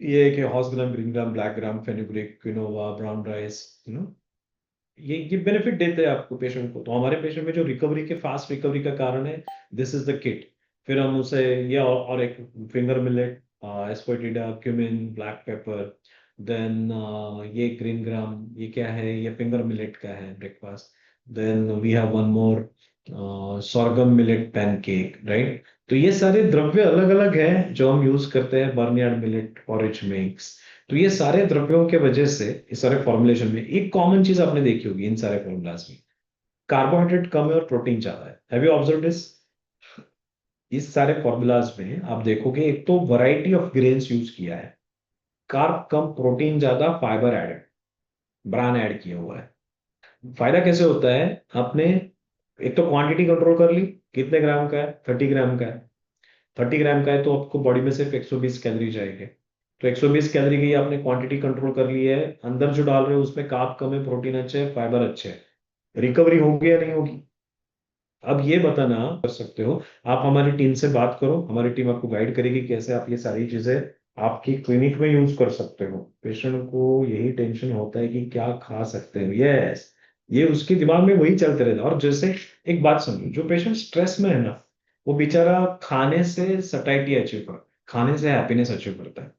ये कि horse gram, green gram, black gram, fenugreek, quinoa, brown rice, ये बेनिफिट देते हैं आपको, पेशेंट को। तो हमारे पेशेंट में जो रिकवरी के, फास्ट रिकवरी का कारण है, दिस इज द किट। फिर हम उसे ये और एक finger millet, asafoetida, cumin, black pepper, then ये ग्रीन ग्राम, ये क्या है, ये फिंगर मिलेट का है breakfast. Then we have one more sorghum millet pancake, right? तो ये सारे द्रव्य अलग अलग हैं जो हम यूज करते हैं, बर्नयार्ड मिलेट पॉरेज मिक्स। तो ये सारे द्रव्यों के वजह से, इस सारे फॉर्मुलेशन में एक कॉमन चीज आपने देखी होगी इन सारे फॉर्मूलाज में, कार्बोहाइड्रेट कम है और प्रोटीन ज्यादा है। Have you observe this? इस सारे फॉर्मूलाज में आप देखोगे, एक तो वैरायटी ऑफ ग्रेन्स यूज किया है, कार्ब कम, प्रोटीन ज्यादा, फाइबर एडेड, ब्रान ऐड किया हुआ है। फायदा कैसे होता है? आपने एक तो क्वांटिटी कंट्रोल कर ली, कितने ग्राम का है? 30 ग्राम का है। 30 ग्राम का है तो आपको बॉडी में सिर्फ 120 कैलोरी जाएंगे। तो 120 कैलोरी की आपने क्वांटिटी कंट्रोल कर ली है। अंदर जो डाल रहे हो उसमें कार्ब कम है, प्रोटीन अच्छे है, फाइबर अच्छे है। रिकवरी होगी या नहीं होगी? अब ये बताना कर सकते हो। आप हमारी टीम से बात करो, हमारी टीम आपको गाइड करेगी कैसे आप ये सारी चीजें आपकी क्लिनिक में यूज कर सकते हो। पेशेंट को यही टेंशन होता है कि क्या खा सकते हो। यस, ये उसके दिमाग में वही चलते रहता है। और जैसे एक बात समझो, जो पेशेंट स्ट्रेस में है ना, वो बेचारा खाने से सटाइटी अचीव कर, खाने से हैप्पीनेस अचीव करता है।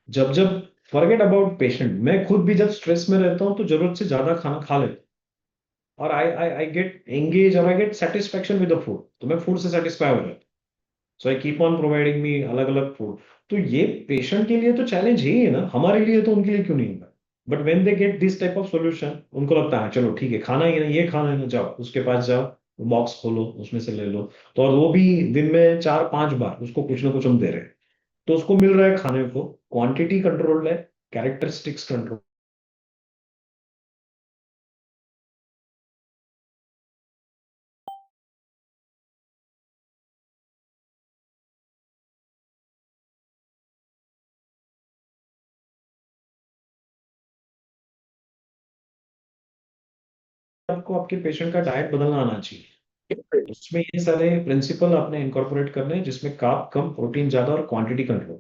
जब जब फॉरगेट अबाउट पेशेंट, मैं खुद भी जब स्ट्रेस में रहता हूँ तो जरूरत से ज्यादा खाना खा लेता हूँ, और आई गेट एंगेज और I get satisfaction with the food, तो मैं फूड से सेटिस्फाई हो रहा हूँ। So I keep on providing me अलग अलग फूड। तो ये पेशेंट के लिए तो चैलेंज ही है ना, हमारे लिए तो उनके लिए क्यों नहीं होगा। But when they get this type of solution, उनको लगता है चलो ठीक है, खाना ही है ना, ये खाना है ना, जाओ उसके पास जाओ, बॉक्स खोलो उसमें से ले लो। तो और वो भी दिन में 4-5 बार उसको कुछ ना कुछ हम दे रहे हैं, तो उसको मिल रहा है खाने को, क्वांटिटी कंट्रोल है, कैरेक्टरिस्टिक्स कंट्रोल। आपको आपके पेशेंट का डाइट बदलना आना चाहिए, उसमें ये सारे प्रिंसिपल आपने इनकॉर्पोरेट करने हैं, जिसमें कार्ब कम, प्रोटीन ज्यादा और क्वांटिटी कंट्रोल।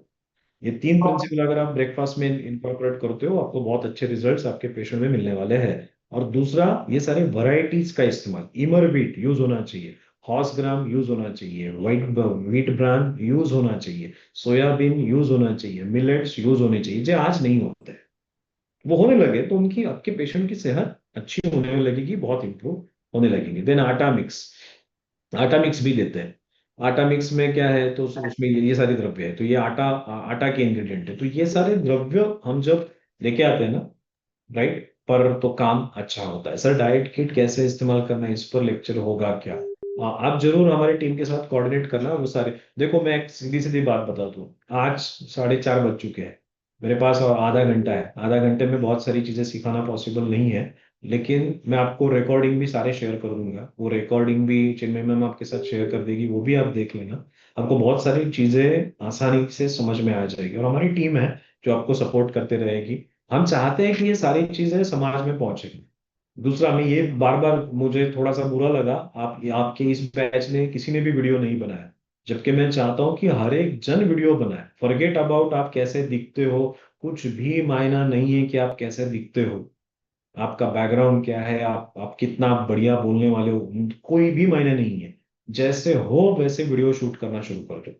ये तीन प्रिंसिपल अगर आप ब्रेकफास्ट में इनकॉर्पोरेट करते हो, आपको बहुत अच्छे रिजल्ट्स आपके पेशेंट में मिलने वाले हैं। और दूसरा, ये सारे वैरायटीज का इस्तेमाल, इमर व्हीट यूज होना चाहिए, हॉर्स ग्राम यूज होना चाहिए, व्हाइट व्हीट ब्रांड यूज होना चाहिए, सोयाबीन यूज होना चाहिए, मिलेट्स यूज होने चाहिए, जो आज नहीं होते। वो होने लगे तो उनकी, आपके पेशेंट की सेहत अच्छी होने लगेगी, बहुत इंप्रूव होने लगेगी। देन आटा मिक्स, आटा मिक्स भी देते हैं। आटा मिक्स में क्या है, तो उसमें ये सारे द्रव्य है, तो ये आटा, आटा के इंग्रेडिएंट है, तो ये सारे द्रव्य हम जब लेके आते हैं ना, राइट, पर तो काम अच्छा होता है। सर डाइट किट कैसे इस्तेमाल करना है, इस पर लेक्चर होगा क्या? आप जरूर हमारी टीम के साथ कोऑर्डिनेट करना। वो सारे देखो, मैं एक सीधी सीधी बात बता दूं, आज 4:30 बज चुके हैं, मेरे पास और आधा घंटा है, आधा घंटे में बहुत सारी चीजें सिखाना पॉसिबल नहीं है। लेकिन मैं आपको रिकॉर्डिंग भी सारे शेयर कर दूंगा, वो रिकॉर्डिंग भी चिन्मय मैम आपके साथ शेयर कर देगी, वो भी आप देख लेना। आपको बहुत सारी चीजें आसानी से समझ में आ जाएगी, और हमारी टीम है जो आपको सपोर्ट करते रहेगी। हम चाहते हैं कि ये सारी चीजें समाज में पहुंचे। दूसरा, मैं ये बार बार, मुझे थोड़ा सा बुरा लगा, आपके इस बैच ने किसी ने भी वीडियो नहीं बनाया, जबकि मैं चाहता हूं कि हर एक जन वीडियो बनाए। फॉरगेट अबाउट आप कैसे दिखते हो, कुछ भी मायना नहीं है कि आप कैसे दिखते हो, आपका बैकग्राउंड क्या है, आप कितना बढ़िया बोलने वाले हो, कोई भी मायने नहीं है। जैसे हो वैसे वीडियो शूट करना शुरू कर दो।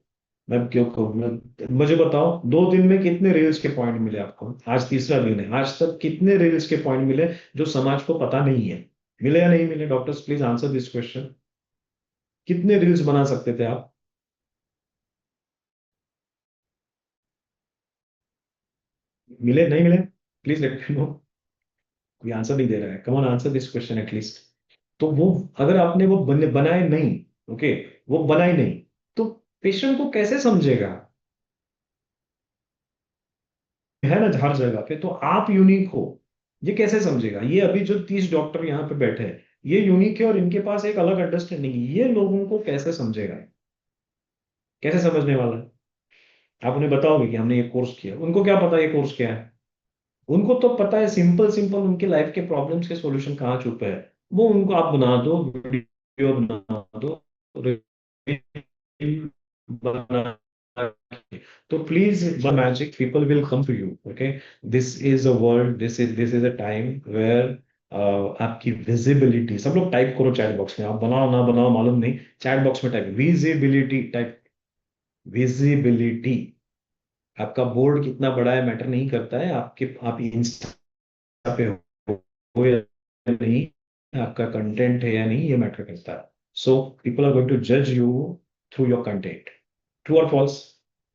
मैं क्यों कहूँ, मुझे बताओ, 2 दिन में कितने रील्स के पॉइंट मिले आपको? आज तीसरा दिन है, आज तक कितने रील्स के पॉइंट मिले जो समाज को पता नहीं है? मिले या नहीं मिले? Doctors please answer this question. कितने रील्स बना सकते थे आप? मिले नहीं मिले? Please let me no. कोई आंसर नहीं दे रहा है, कम on answer this question at least. तो वो, अगर आपने वो बनाए नहीं, ओके, वो बनाए नहीं, तो पेशेंट को कैसे समझेगा? है ना हर जगह पे, तो आप यूनिक हो, ये कैसे समझेगा? ये अभी जो 30 डॉक्टर यहाँ पे बैठे हैं, ये यूनिक है और इनके पास एक अलग अंडरस्टैंडिंग है, ये लोगों को कैसे समझेगा? कैसे समझने वाला है? आप उन्हें बताओगे कि हमने ये कोर्स किया, उनको क्या पता ये कोर्स क्या है? उनको तो पता है सिंपल सिंपल, उनके लाइफ के प्रॉब्लम्स के सॉल्यूशन कहाँ छुपे हैं, वो उनको आप बना दो, वीडियो बना दो, reel बना के। तो please, magic people will come to you, okay. This is a world, this is a time where आपकी विजिबिलिटी, सब लोग टाइप करो चैट बॉक्स में, आप बनाओ ना बनाओ मालूम नहीं, चैट बॉक्स में टाइप विजिबिलिटी, टाइप विजिबिलिटी। आपका बोर्ड कितना बड़ा है मैटर नहीं करता है, आप इंस्टा पे हो या नहीं, आपका कंटेंट है या नहीं, ये मैटर करता है। So people are going to जज you through your content. True और फॉल्स?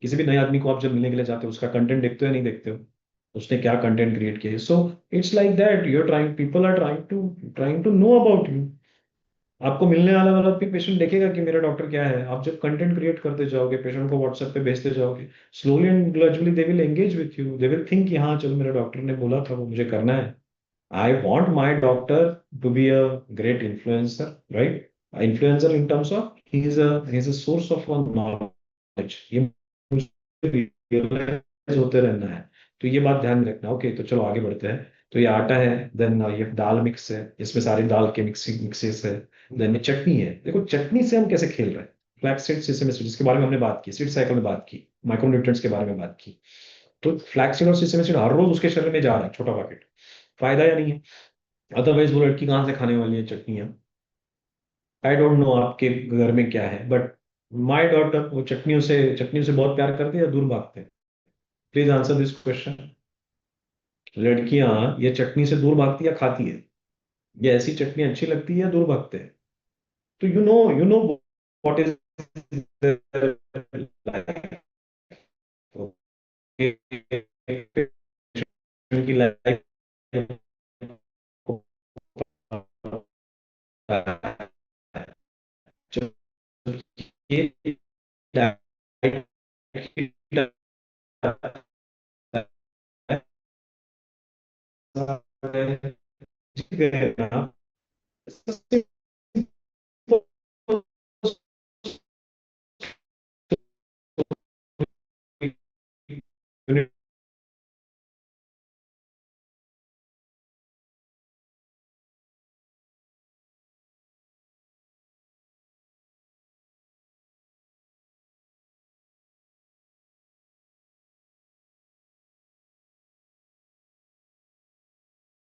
किसी भी नए आदमी को आप जब मिलने के लिए जाते हो, उसका कंटेंट देखते हो या नहीं देखते हो, उसने क्या कंटेंट क्रिएट किया है? So it's like that, you're trying, people are trying to know about you. आपको मिलने वाला वाला भी पेशेंट देखेगा कि मेरा डॉक्टर क्या है, आप जब कंटेंट क्रिएट करते जाओगे, पेशेंट को व्हाट्सएप पे भेजते जाओगे, slowly and gradually they will engage with you, they will think कि हाँ चलो, मेरे डॉक्टर ने बोला था, वो मुझे करना है। I want my doctor to be a great influencer, right? Influencer in terms of he's a source of knowledge. ये मुझे realize होते रहना है। तो ये बात ध्यान में रखना। ओके, तो चलो आगे बढ़ते हैं। तो ये आटा है, देन ये दाल मिक्स है, इसमें सारी दाल के मिक्सेस है। देन ये चटनी है। देखो चटनी से हम कैसे खेल रहे हैं। फ्लैक्स सीड, सिसम सीड, जिसके बारे में हमने बात की, सीड साइकिल में बात की, माइक्रोन्यूट्रिएंट्स के बारे में बात की। तो फ्लैक्स सीड और सिसम सीड हर रोज उसके शरीर में जा रहा है, छोटा पैकेट, फायदा या नहीं है? अदरवाइज वो लड़की कहाँ से खाने वाली है चटनियाँ? आई डोंट नो आपके घर में क्या है, बट माई डॉटर वो चटनियों से बहुत प्यार करती है या दूर भागते हैं? Please answer this question. लड़कियां ये चटनी से दूर भागती या खाती है? ये ऐसी चटनी अच्छी लगती है या दूर भागते हैं? तो यू नो व्हाट इज की लाइफ ये डाइट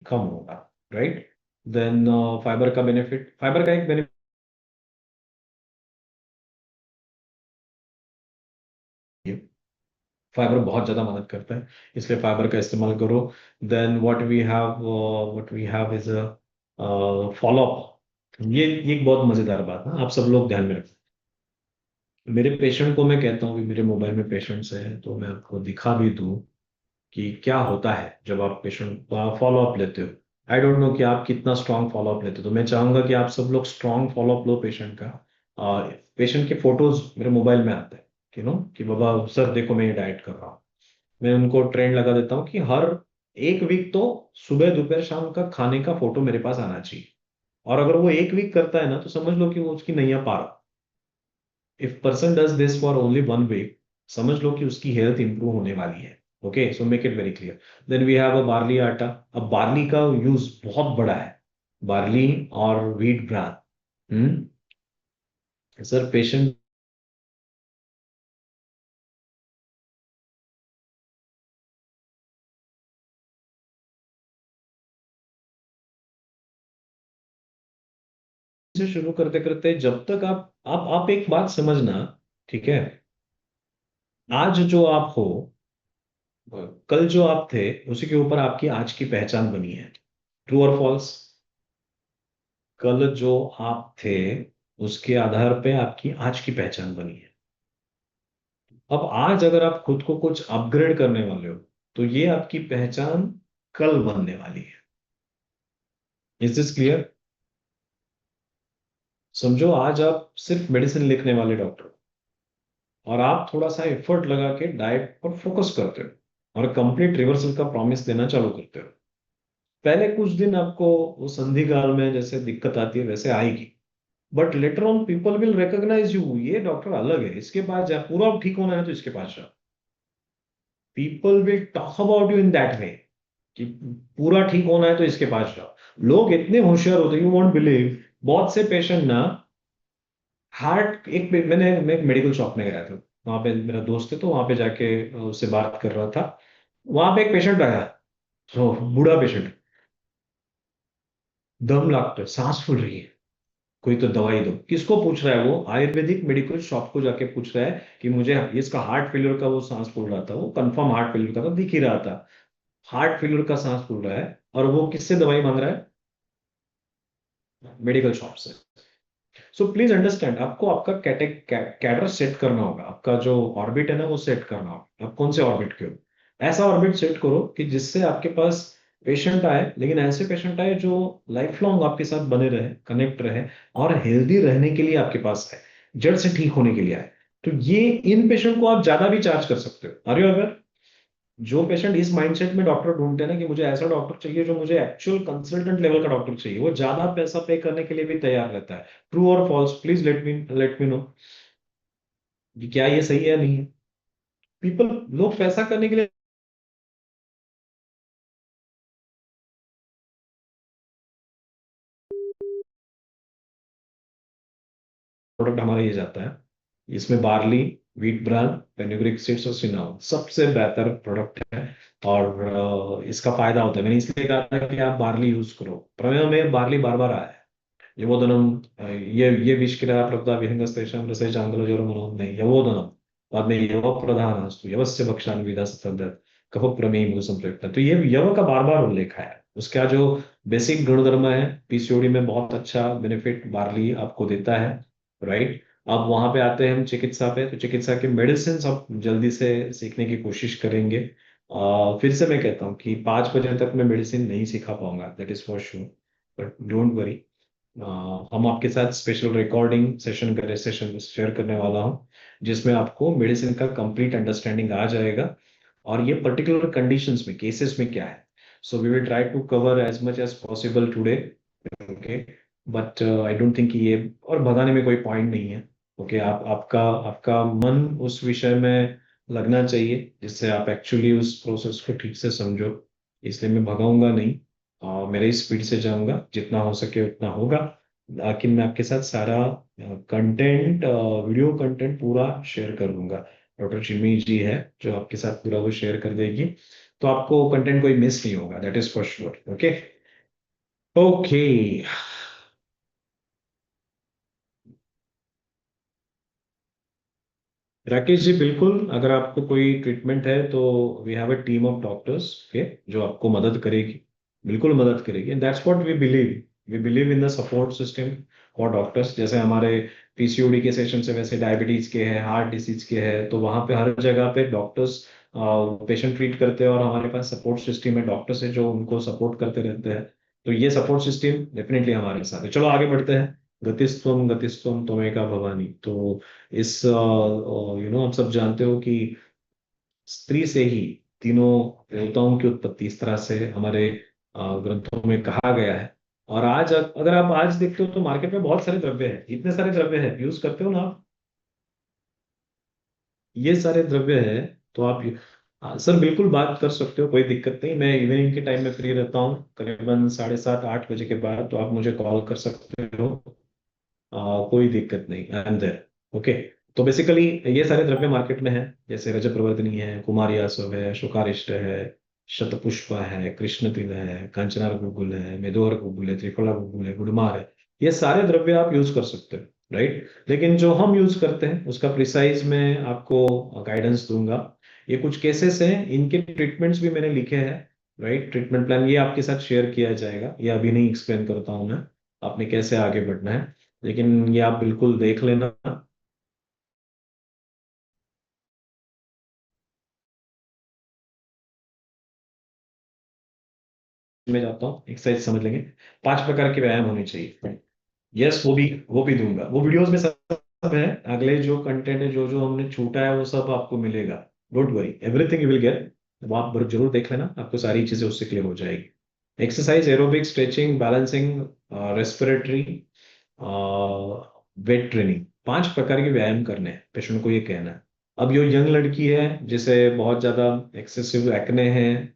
कम होगा, राइट? देन फाइबर का बेनिफिट, फाइबर का एक बेनिफिट, फाइबर बहुत ज्यादा मदद करता है, इसलिए फाइबर का इस्तेमाल करो। Then what we have is a follow up. ये एक बहुत मजेदार बात है, आप सब लोग ध्यान में रखें। मेरे पेशेंट को मैं कहता हूँ कि मेरे मोबाइल में पेशेंट्स हैं, तो मैं आपको दिखा भी दूं कि क्या होता है जब आप पेशेंट का फॉलो अप लेते हो। आई डोंट नो कि आप कितना स्ट्रांग फॉलो अप लेते हो, तो मैं चाहूंगा कि आप सब लोग स्ट्रांग फॉलो अप लो पेशेंट का। पेशेंट के फोटोज मेरे मोबाइल में आते हैं कि बाबा सर देखो मैं ये डाइट कर रहा हूँ। मैं उनको ट्रेंड लगा देता हूँ कि हर एक वीक तो सुबह दोपहर शाम का खाने का फोटो मेरे पास आना चाहिए। और अगर वो एक वीक करता है ना, तो समझ लो कि वो उसकी नैया पार। If person does this for only one week, समझ लो कि उसकी हेल्थ इंप्रूव होने वाली है। Okay, so make it very clear. Then we have a barley आटा। अब बार्ली का यूज बहुत बड़ा है, बार्ली और व्हीट ब्रान। सर पेशेंट से शुरू करते करते जब तक आप एक बात समझना, ठीक है? आज जो आप हो, कल जो आप थे, उसी के ऊपर आपकी आज की पहचान बनी है। ट्रू और फॉल्स? कल जो आप थे उसके आधार पे आपकी आज की पहचान बनी है। अब आज अगर आप खुद को कुछ अपग्रेड करने वाले हो, तो ये आपकी पहचान कल बनने वाली है। Is this clear? समझो आज आप सिर्फ मेडिसिन लिखने वाले डॉक्टर हो, और आप थोड़ा सा एफर्ट लगा के डाइट पर फोकस करते हो और कंप्लीट रिवर्सल का प्रॉमिस देना चालू करते हो। पहले कुछ दिन आपको वो संधि काल में जैसे दिक्कत आती है वैसे आएगी, but later on people will recognise you, ये डॉक्टर अलग है, इसके पास जा, पूरा ठीक होना है तो इसके पास जा। People will talk about you in that way कि पूरा ठीक होना है तो इसके पास जाओ। लोग इतने होशियार होते हैं, यू वॉन्ट बिलीव। बहुत से पेशेंट ना, हार्ट एक मैं एक मेडिकल शॉप में गया था, वहां पे मेरा दोस्त है, तो वहां पे जाके उससे बात कर रहा था। वहां पे एक पेशेंट आया, तो बूढ़ा पेशेंट, दम लागता है, सांस फूल रही है, कोई तो दवाई दो। किसको पूछ रहा है? वो आयुर्वेदिक मेडिकल शॉप को जाके पूछ रहा है कि मुझे इसका हार्ट फेलियर का, वो सांस फूल रहा था, वो कंफर्म हार्ट फेलियर का था, दिख ही रहा था। हार्ट फेलियर का सांस फूल रहा है, और वो किससे दवाई मांग रहा है? मेडिकल शॉप से। सो प्लीज अंडरस्टैंड, आपको आपका कैडर सेट करना होगा, आपका जो ऑर्बिट है ना वो सेट करना होगा। आप कौन से ऑर्बिट के हो? ऐसा ऑर्बिट सेट करो कि जिससे आपके पास पेशेंट आए, लेकिन ऐसे पेशेंट आए जो लाइफ लॉन्ग आपके साथ बने रहे, कनेक्ट रहे, और हेल्दी रहने के लिए आपके पास आए, जड़ से ठीक होने के लिए आए। तो ये इन पेशेंट को आप ज्यादा भी चार्ज कर सकते हो। Are you aware? जो पेशेंट इस माइंडसेट में डॉक्टर ढूंढते हैं ना कि मुझे ऐसा डॉक्टर चाहिए जो मुझे एक्चुअल कंसल्टेंट लेवल का डॉक्टर चाहिए, वो ज्यादा पैसा पे करने के लिए भी तैयार रहता है। ट्रू और false? Please let me know कि क्या ये सही है या नहीं है। पीपल, लोग पैसा करने के लिए, प्रोडक्ट हमारा ये जाता है, इसमें barley wheat bran, fenugreek seeds और सिनामोन सबसे बेहतर प्रोडक्ट है। और इसका फायदा होता है, मैंने इसलिए कहा था कि आप बार्ली यूज करो। प्रमेय में बार्ली बार बार आया है। यवोदनम, ये विष्किरा प्रपदा विहंगस्तेषां रसे चांगलजोरमनोहम नहीं यवोदनम, बाद में यव प्रधानास्तु यवस्य भक्षान विदा सतत कफ प्रमेय मूल संप्रयुक्त। तो ये यव का बार बार उल्लेख है। उसका जो बेसिक गुणधर्म है, पीसीओडी में बहुत अच्छा बेनिफिट बार्ली आपको देता है, राइट। अब वहां पे आते हैं हम चिकित्सा पे। तो चिकित्सा के मेडिसिन अब जल्दी से सीखने की कोशिश करेंगे। फिर से मैं कहता हूँ कि 5 बजे तक मैं मेडिसिन नहीं सिखा पाऊंगा, that is for sure, but don't worry. हम आपके साथ स्पेशल रिकॉर्डिंग सेशन शेयर करने वाला हूँ, जिसमें आपको मेडिसिन का कंप्लीट अंडरस्टैंडिंग आ जाएगा और ये पर्टिकुलर कंडीशंस में, केसेस में क्या है। So we will try to cover as much as possible today, okay. But I don't think ये और भगाने में कोई पॉइंट नहीं है। ओके, आप आपका आपका मन उस विषय में लगना चाहिए जिससे आप एक्चुअली उस प्रोसेस को ठीक से समझो। इसलिए मैं भगाऊंगा नहीं, मेरे स्पीड से जाऊंगा, जितना हो सके उतना होगा। लेकिन मैं आपके साथ सारा कंटेंट, वीडियो कंटेंट पूरा शेयर कर दूंगा। डॉक्टर चिमी जी है जो आपके साथ पूरा वो शेयर कर देगी, तो आपको कंटेंट कोई मिस नहीं होगा, that is for sure. Okay, okay. Rakesh ji, बिल्कुल, अगर आपको कोई ट्रीटमेंट है तो we have a team of doctors, okay, जो आपको मदद करेगी, बिल्कुल मदद करेगी। And that's what we believe in the support system for doctors. जैसे हमारे पीसीओडी के सेशन से वैसे डायबिटीज के हैं, हार्ट डिसीज के हैं, तो वहां पे हर जगह पे डॉक्टर्स पेशेंट ट्रीट करते हैं और हमारे पास सपोर्ट सिस्टम है, डॉक्टर्स है जो उनको सपोर्ट करते रहते हैं। तो ये सपोर्ट सिस्टम डेफिनेटली हमारे साथ है। चलो आगे बढ़ते हैं। गतिस्त्वम त्वमेका भवानी। तो इस आप सब जानते हो कि स्त्री से ही तीनों देवताओं की उत्पत्ति इस तरह से हमारे ग्रंथों में कहा गया है। और आज अगर आप आज देखते हो तो मार्केट में बहुत सारे द्रव्य हैं, इतने सारे द्रव्य हैं, यूज करते हो ना आप, ये सारे द्रव्य है। तो आप सर बिल्कुल बात कर सकते हो, कोई दिक्कत नहीं। मैं इवनिंग के टाइम में फ्री रहता हूँ करीबन 7:30 8 बजे के बाद, तो आप मुझे कॉल कर सकते हो। कोई दिक्कत नहीं, आई एम देयर। ओके। तो बेसिकली ये सारे द्रव्य मार्केट में है, जैसे रजत प्रवर्तनी है, कुमारियासव है, शुकारिष्ट है, शतपुष्प है, कृष्ण तिल है, कांचनार गुगुल है, मेदोहर गुगुल है, त्रिफला गुगुल है, गुड़मार है। ये सारे द्रव्य आप यूज कर सकते हो, राइट। लेकिन जो हम यूज करते हैं उसका प्रिसाइज मैं आपको गाइडेंस दूंगा। ये कुछ केसेस हैं, इनके ट्रीटमेंट्स भी मैंने लिखे हैं, राइट। ट्रीटमेंट प्लान ये आपके साथ शेयर किया जाएगा, ये अभी नहीं एक्सप्लेन करता हूँ मैं, आपने कैसे आगे बढ़ना है। लेकिन ये आप बिल्कुल देख लेना। मैं जाता हूँ, एक्सरसाइज समझ लेंगे। 5 प्रकार के व्यायाम होने चाहिए। यस, वो भी दूंगा, वो वीडियोस में सब है। अगले जो कंटेंट है, जो जो हमने छूटा है, वो सब आपको मिलेगा। Don't worry, everything you will get. वो आप जरूर देख लेना, आपको सारी चीजें उससे क्लियर हो जाएगी। Exercise, aerobic, stretching, balancing, respiratory, weight training, 5 प्रकार के व्यायाम करने हैं पेशेंट को, ये कहना है। अब जो यंग लड़की है जिसे बहुत ज्यादा एक्सेसिव एक्ने है,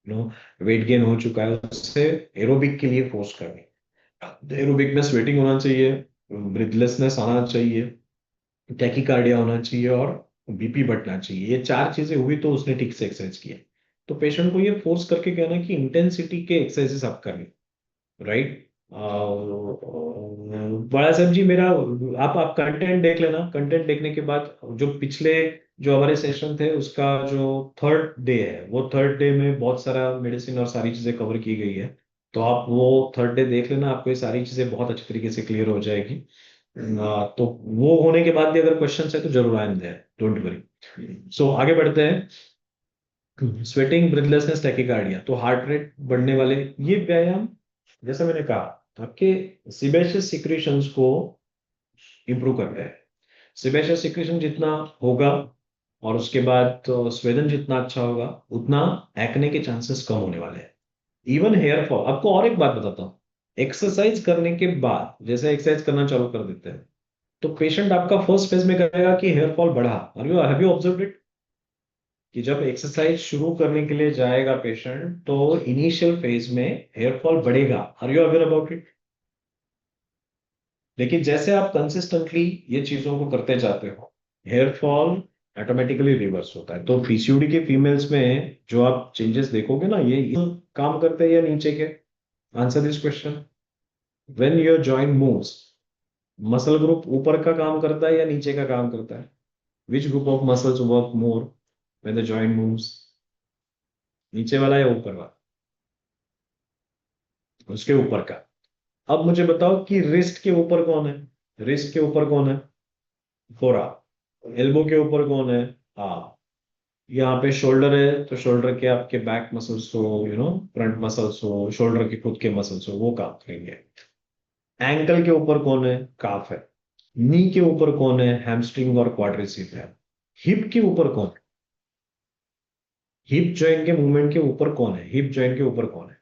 वेट गेन हो चुका है, उससे एरोबिक के लिए फोर्स करनी। एरोबिक में स्वेटिंग होना चाहिए, ब्रीथलेसनेस आना चाहिए, टैकीकार्डिया होना चाहिए और बीपी बढ़ना चाहिए। ये 4 चीजें हुई तो उसने ठीक से एक्सरसाइज किया। तो पेशेंट को ये फोर्स करके कहना कि इंटेंसिटी के एक्सरसाइजेस आप करें, राइट। बड़ा साहब जी, मेरा आप कंटेंट देख लेना। कंटेंट देखने के बाद जो पिछले जो हमारे सेशन थे उसका जो थर्ड डे है, वो थर्ड डे में बहुत सारा मेडिसिन और सारी चीजें कवर की गई है। तो आप वो थर्ड डे देख लेना, आपको ये सारी चीजें बहुत अच्छी तरीके से क्लियर हो जाएगी। तो वो होने के बाद भी अगर क्वेश्चन है तो जरूर आए देयर, डोंट वरी। सो आगे बढ़ते हैं। स्वेटिंग, ब्रेथलेसनेस, टैकीकार्डिया, तो हार्ट रेट बढ़ने वाले ये व्यायाम, जैसा मैंने कहा, आपके सीबेशियस सिक्रीशंस को इंप्रूव करते हैं। सीबेशियस सिक्रीशन जितना होगा और उसके बाद तो स्वेदन जितना अच्छा होगा, उतना एक्ने के चांसेस कम होने वाले हैं। Even hair fall. आपको और एक बात बताता हूँ, एक्सरसाइज करने के बाद जैसे एक्सरसाइज करना चालू कर देते हैं तो पेशेंट आपका फर्स्ट फेज में कहेगा कि हेयर फॉल बढ़ा। हैव यू ऑब्जर्व इट कि जब एक्सरसाइज शुरू करने के लिए जाएगा पेशेंट तो इनिशियल फेज में हेयर फॉल बढ़ेगा। Are you aware about it? लेकिन जैसे आप कंसिस्टेंटली ये चीजों को करते जाते हो, हेयर फॉल ऑटोमेटिकली रिवर्स होता है। तो पीसीओडी के फीमेल्स में जो आप चेंजेस देखोगे ना, ये काम करते हैं या नीचे के? Answer this question. When your joint moves, muscle group ऊपर का काम करता है या नीचे का काम करता है? Which group of muscles work more when the joint moves? नीचे वाला या ऊपर वाला? उसके ऊपर का। अब मुझे बताओ कि रिस्ट के ऊपर कौन है? रिस्ट के ऊपर कौन है? फोरा। एल्बो के ऊपर कौन है? आर्म। यहाँ पे शोल्डर है तो शोल्डर के आपके बैक मसल्स हो, फ्रंट मसल्स हो, शोल्डर के खुद के मसल्स हो, वो काम करेंगे। एंकल के ऊपर कौन है? काफ है। नी के ऊपर कौन है? हैमस्ट्रिंग और क्वाड्रिसेप है। हिप के ऊपर कौन है? हिप जॉइंट के मूवमेंट के ऊपर कौन है? हिप जॉइंट के ऊपर कौन है?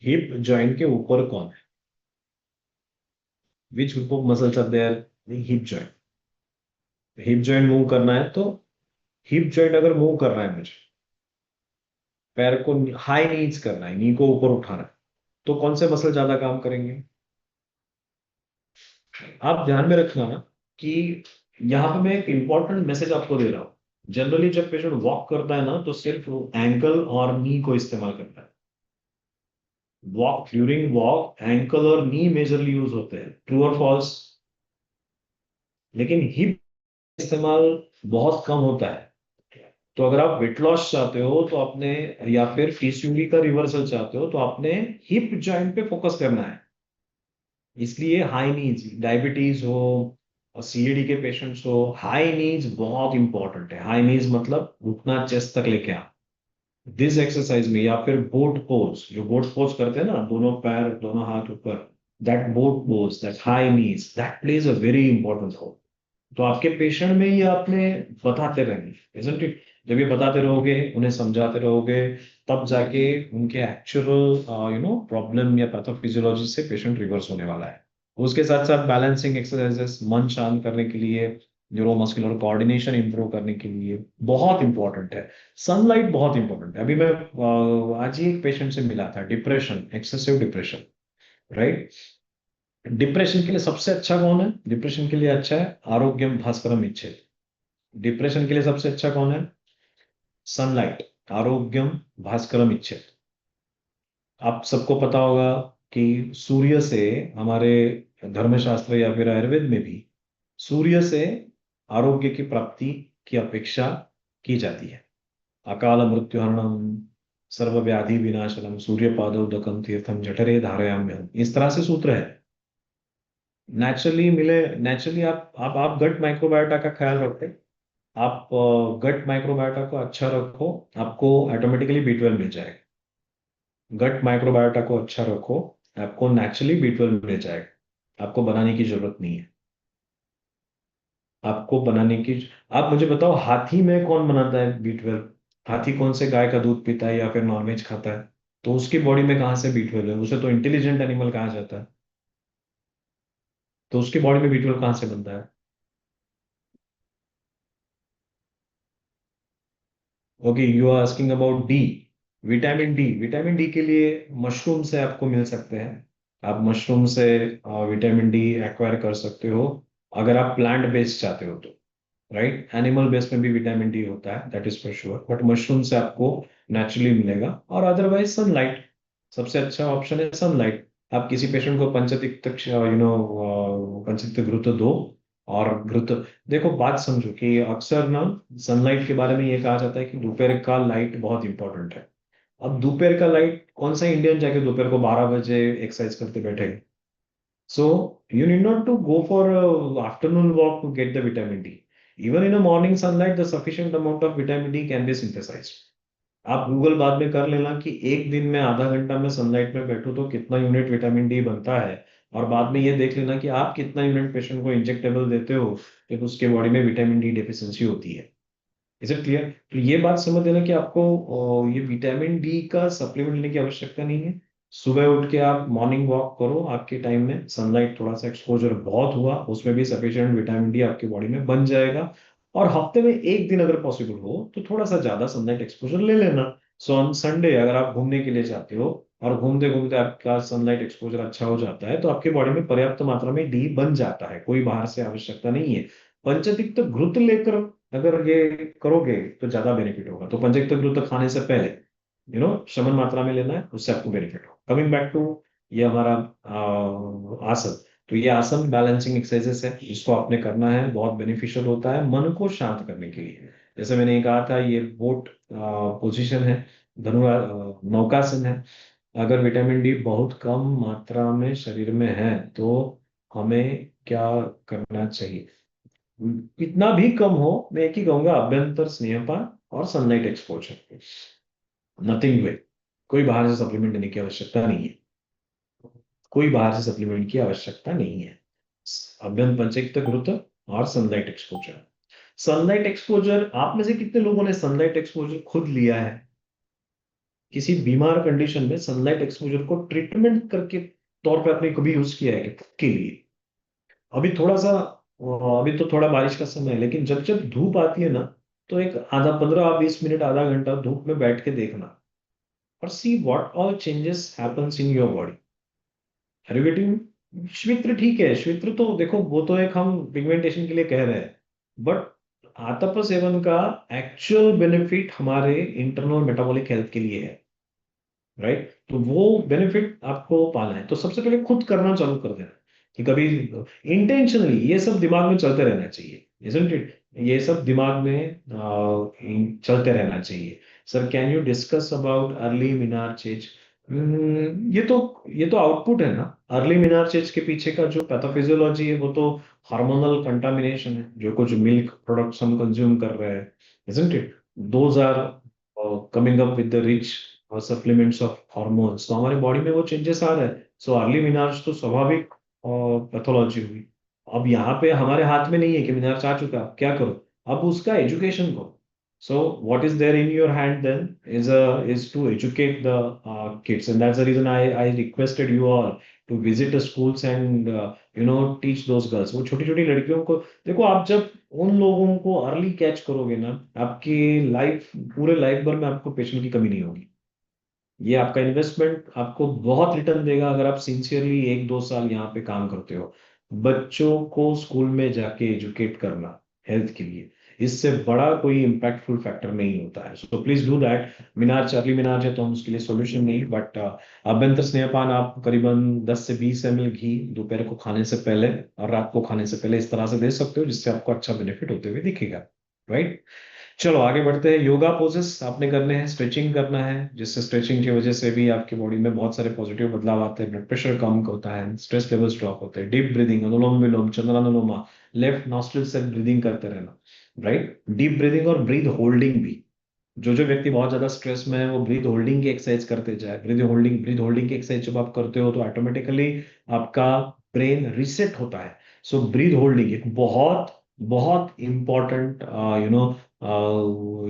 हिप जॉइंट के ऊपर कौन है? Which group of muscles are there? Hip joint. Hip joint move करना है तो, हिप जॉइंट अगर मूव कर रहा है मुझे, पैर को हाई नीज करना है, नी को ऊपर उठाना है, तो कौन से मसल ज्यादा काम करेंगे? आप ध्यान में रखना ना कि यहाँ पे मैं एक इंपॉर्टेंट मैसेज आपको दे रहा हूँ। जनरली जब पेशेंट वॉक करता है ना, तो सिर्फ एंकल और नी को इस्तेमाल करता है। वॉक, ड्यूरिंग वॉक एंकल और नी मेजरली यूज होते हैं, ट्रू और फॉल्स? लेकिन हिप इस्तेमाल बहुत कम होता है। तो अगर आप वेट लॉस चाहते हो तो अपने, या फिर पीसीओडी का रिवर्सल चाहते हो तो आपने हिप जॉइंट पे फोकस करना है। इसलिए हाई नीज, डायबिटीज हो और सीएडी के पेशेंट्स हो, हाई नीज बहुत इंपॉर्टेंट है। हाई नीज मतलब घुटना चेस्ट तक लेके आ। दिस एक्सरसाइज में, या फिर बोट पोज, जो बोट पोज करते हैं ना, दोनों पैर दोनों हाथ ऊपर, that boat pose, that high knees, that plays a very important role. तो आपके पेशेंट में ये आपने बताते रहेंगे, isn't it? जब ये बताते रहोगे, उन्हें समझाते रहोगे, तब जाके उनके एक्चुअल प्रॉब्लम या पैथोफिजियोलॉजी से पेशेंट रिवर्स होने वाला है। उसके साथ साथ बैलेंसिंग एक्सरसाइजेस, मन शांत करने के लिए, न्यूरोमस्कुलर कोऑर्डिनेशन इंप्रूव करने के लिए बहुत इंपॉर्टेंट है। सनलाइट बहुत इंपॉर्टेंट है। अभी मैं आज ही एक पेशेंट से मिला था, depression, excessive depression, right? Depression के लिए सबसे अच्छा कौन है? डिप्रेशन के लिए अच्छा है आरोग्यम भास्करम इच्छेद। डिप्रेशन के लिए सबसे अच्छा कौन है? सनलाइट, आरोग्यम भास्करम इच्छेद। आप सबको पता होगा कि सूर्य से, हमारे धर्मशास्त्र या फिर आयुर्वेद में भी सूर्य से आरोग्य की प्राप्ति की अपेक्षा की जाती है। अकाल मृत्युहरणम, सर्व व्याधि विनाशनम, सूर्य पादोदकम तीर्थम जठरे धारयाम्यहम, इस तरह से सूत्र है। नेचुरली मिले, नेचुरली आप गट माइक्रोबायोटा का ख्याल रखें। आप गट माइक्रोबायोटा को अच्छा रखो, आपको ऑटोमेटिकली बी12 मिल जाएगा। गट माइक्रोबायोटा को अच्छा रखो, आपको नेचुरली बी12 मिल जाएगा। आपको बनाने की जरूरत नहीं है। आपको बनाने की, आप मुझे बताओ, हाथी में कौन बनाता है बी12? हाथी कौन से गाय का दूध पीता है या फिर नॉनवेज खाता है? तो उसकी बॉडी में कहाँ से बी12 है? उसे तो इंटेलिजेंट एनिमल कहा जाता है। तो उसकी बॉडी में बी12 कहाँ से बनता है? Okay, you are asking about D. Vitamin D, vitamin D के लिए मशरूम से आपको मिल सकते हैं। आप मशरूम से विटामिन डी एक्वायर कर सकते हो, अगर आप प्लांट बेस्ड चाहते हो तो। राइट, एनिमल बेस्ड में भी विटामिन डी होता है, that is for sure, but mushroom से आपको नेचुरली मिलेगा। और अदरवाइज सनलाइट सबसे अच्छा ऑप्शन है, सनलाइट। आप किसी पेशेंट को पंचतिक पंचतिक घृत दो, और घृत, देखो बात समझो कि अक्सर ना सनलाइट के बारे में ये कहा जाता है कि दोपहर का लाइट बहुत इंपॉर्टेंट है। अब दोपहर का लाइट, कौन सा इंडियन जाके दोपहर को 12 बजे एक्सरसाइज करते बैठेगा? So you need not to go for a afternoon walk to get the vitamin D. Even in a morning sunlight, the sufficient amount of vitamin D can be synthesized. आप Google बाद में कर लेना कि एक दिन में आधा घंटा में सनलाइट में बैठो तो कितना यूनिट विटामिन डी बनता है, और बाद में ये देख लेना कि आप कितना यूनिट पेशेंट को इंजेक्टेबल देते हो जब उसके बॉडी में विटामिन डी डेफिशिएंसी होती है। Is it clear? तो ये बात समझ लेना कि आपको ये विटामिन डी का सप्लीमेंट लेने की आवश्यकता नहीं है। सुबह उठ के आप मॉर्निंग वॉक करो, आपके टाइम में सनलाइट थोड़ा सा एक्सपोजर बहुत हुआ, उसमें भी सफिशिएंट विटामिन डी आपकी बॉडी में बन जाएगा। और हफ्ते में एक दिन अगर पॉसिबल हो तो थोड़ा सा ज्यादा सनलाइट एक्सपोजर ले लेना। सो ऑन संडे अगर आप घूमने के लिए जाते हो और घूमते घूमते आपका सनलाइट एक्सपोजर अच्छा हो जाता है, तो आपकी बॉडी में पर्याप्त मात्रा में डी बन जाता है, कोई बाहर से आवश्यकता नहीं है। पंचतिक्त घृत लेकर अगर ये करोगे तो ज्यादा बेनिफिट होगा। तो पंचतिक्त घृत खाने से पहले समान मात्रा में लेना है, उससे आपको बेनिफिट हो। कमिंग बैक टू ये हमारा आसन। तो ये आसन बैलेंसिंग एक्सरसाइजेस है, इसको आपने करना है, बहुत बेनिफिशियल होता है मन को शांत करने के लिए। जैसे मैंने ये कहा था, ये बोट पोजीशन है, नौकासन है। अगर विटामिन डी बहुत कम मात्रा में शरीर में है तो हमें क्या करना चाहिए? कितना भी कम हो, मैं एक ही कहूंगा, अभ्यंतर स्नेहपान और सनलाइट एक्सपोजर, नथिंग वे। कोई बाहर से सप्लीमेंट लेने की आवश्यकता नहीं है, कोई बाहर से सप्लीमेंट की आवश्यकता नहीं है। अभ्यंतर पंचक्त घृत और सनलाइट एक्सपोजर। सनलाइट एक्सपोजर, आप में से कितने लोगों ने सनलाइट एक्सपोजर खुद लिया है? किसी बीमार कंडीशन में सनलाइट एक्सपोजर को ट्रीटमेंट करके तौर पे आपने कभी यूज किया है कि खुद के लिए? अभी थोड़ा सा, अभी तो थोड़ा बारिश का समय है, लेकिन जब जब धूप आती है ना, तो एक आधा 15-20 मिनट, आधा घंटा धूप में बैठ के देखना और see what all changes happens in your body. Are you getting? श्वेत्र ठीक है, श्वेत्र तो देखो वो तो एक हम पिगमेंटेशन के लिए कह रहे हैं, बट आतप सेवन का एक्चुअल बेनिफिट हमारे इंटरनल मेटाबॉलिक हेल्थ के लिए है, राइट? तो वो बेनिफिट आपको पाना है, तो सबसे पहले खुद करना चालू कर देना। कि कभी इंटेंशनली ये सब दिमाग में चलते रहना चाहिए, isn't it? ये सब दिमाग में चलते रहना चाहिए। Sir, can you discuss about early Minar chase? ये तो आउटपुट है ना। अर्ली मिनार चेज के पीछे का जो पैथोफिजियोलॉजी है वो तो हार्मोनल कंटामिनेशन है, जो कुछ मिल्क प्रोडक्ट्स हम कंज्यूम कर रहे हैं, isn't it? Those are coming up with the rich supplements of hormones, तो हमारे बॉडी में वो चेंजेस आ रहे हैं। सो अर्ली मिनार्स तो स्वाभाविक पैथोलॉजी हुई। अब यहाँ पे हमारे हाथ में नहीं है कि मिनार्स आ चुका, अब क्या करो? अब उसका एजुकेशन करो। So what is there in your hand then is to educate the kids, and that's the reason I requested you all to visit the schools and teach those girls। वो छोटी छोटी लड़कियों को देखो, आप जब उन लोगों को अर्ली कैच करोगे ना, आपकी लाइफ, पूरे लाइफ भर में आपको पेशेंट की कमी नहीं होगी। ये आपका इन्वेस्टमेंट आपको बहुत रिटर्न देगा अगर आप सिंसियरली 1-2 साल यहाँ पे काम करते हो। बच्चों को स्कूल में जाके एजुकेट करना हेल्थ के लिए, इससे बड़ा कोई इम्पैक्टफुल फैक्टर नहीं होता है। So please do that. मीनार चार्ली मीनार है तो हम उसके लिए सॉल्यूशन नहीं, बट अभ्यंतर स्नेहपान आप करीबन 10 से 20 ml घी दोपहर को खाने से पहले और रात को खाने से पहले इस तरह से दे सकते हो, जिससे आपको अच्छा बेनिफिट होते हुए दिखेगा, राइट? चलो आगे बढ़ते हैं। योगा पोजेस आपने करने हैं, स्ट्रेचिंग करना है, जिससे स्ट्रेचिंग की वजह से भी आपकी बॉडी में बहुत सारे पॉजिटिव बदलाव आते हैं। ब्लड प्रेशर कम होता है, स्ट्रेस लेवल्स ड्रॉप होते हैं। डीप ब्रीदिंग, अनुलोम विलोम, चंद्रानुलोमा, लेफ्ट नॉस्ट्रिल से ब्रीदिंग करते रहना, राइट? डीप ब्रीदिंग और ब्रीद होल्डिंग भी। जो जो व्यक्ति बहुत ज्यादा स्ट्रेस में है वो ब्रीद होल्डिंग की एक्सरसाइज करते जाए। ब्रीद होल्डिंग की एक्सरसाइज जब आप करते हो तो ऑटोमेटिकली आपका ब्रेन रिसेट होता है। सो ब्रीद होल्डिंग एक बहुत बहुत इंपॉर्टेंट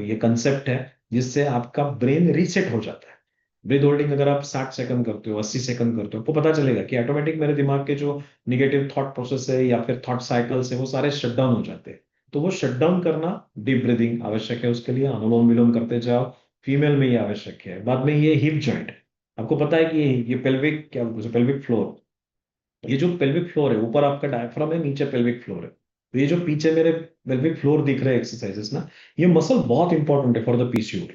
ये कंसेप्ट है, जिससे आपका ब्रेन रीसेट हो जाता है। ब्रीथ होल्डिंग अगर आप 60 सेकंड करते हो, 80 सेकंड करते हो, आपको पता चलेगा कि ऑटोमेटिक मेरे दिमाग के जो निगेटिव थॉट प्रोसेस है या फिर थॉट साइकिल्स है वो सारे शट डाउन हो जाते हैं। तो वो शट डाउन करना, डीप ब्रीदिंग आवश्यक है उसके लिए, अनुलोम विलोम करते जाओ। फीमेल में ये आवश्यक है। बाद में ये हिप जॉइंट, आपको पता है कि ये पेल्विक, क्या बोलते हैं, पेल्विक फ्लोर। ये जो पेल्विक फ्लोर है, ऊपर आपका डायफ्राम है, नीचे पेल्विक फ्लोर है। तो ये जो पीछे मेरे पेल्विक फ्लोर दिख रहे हैं एक्सरसाइजेस ना, ये मसल बहुत इंपॉर्टेंट है फॉर द पीसीओडी।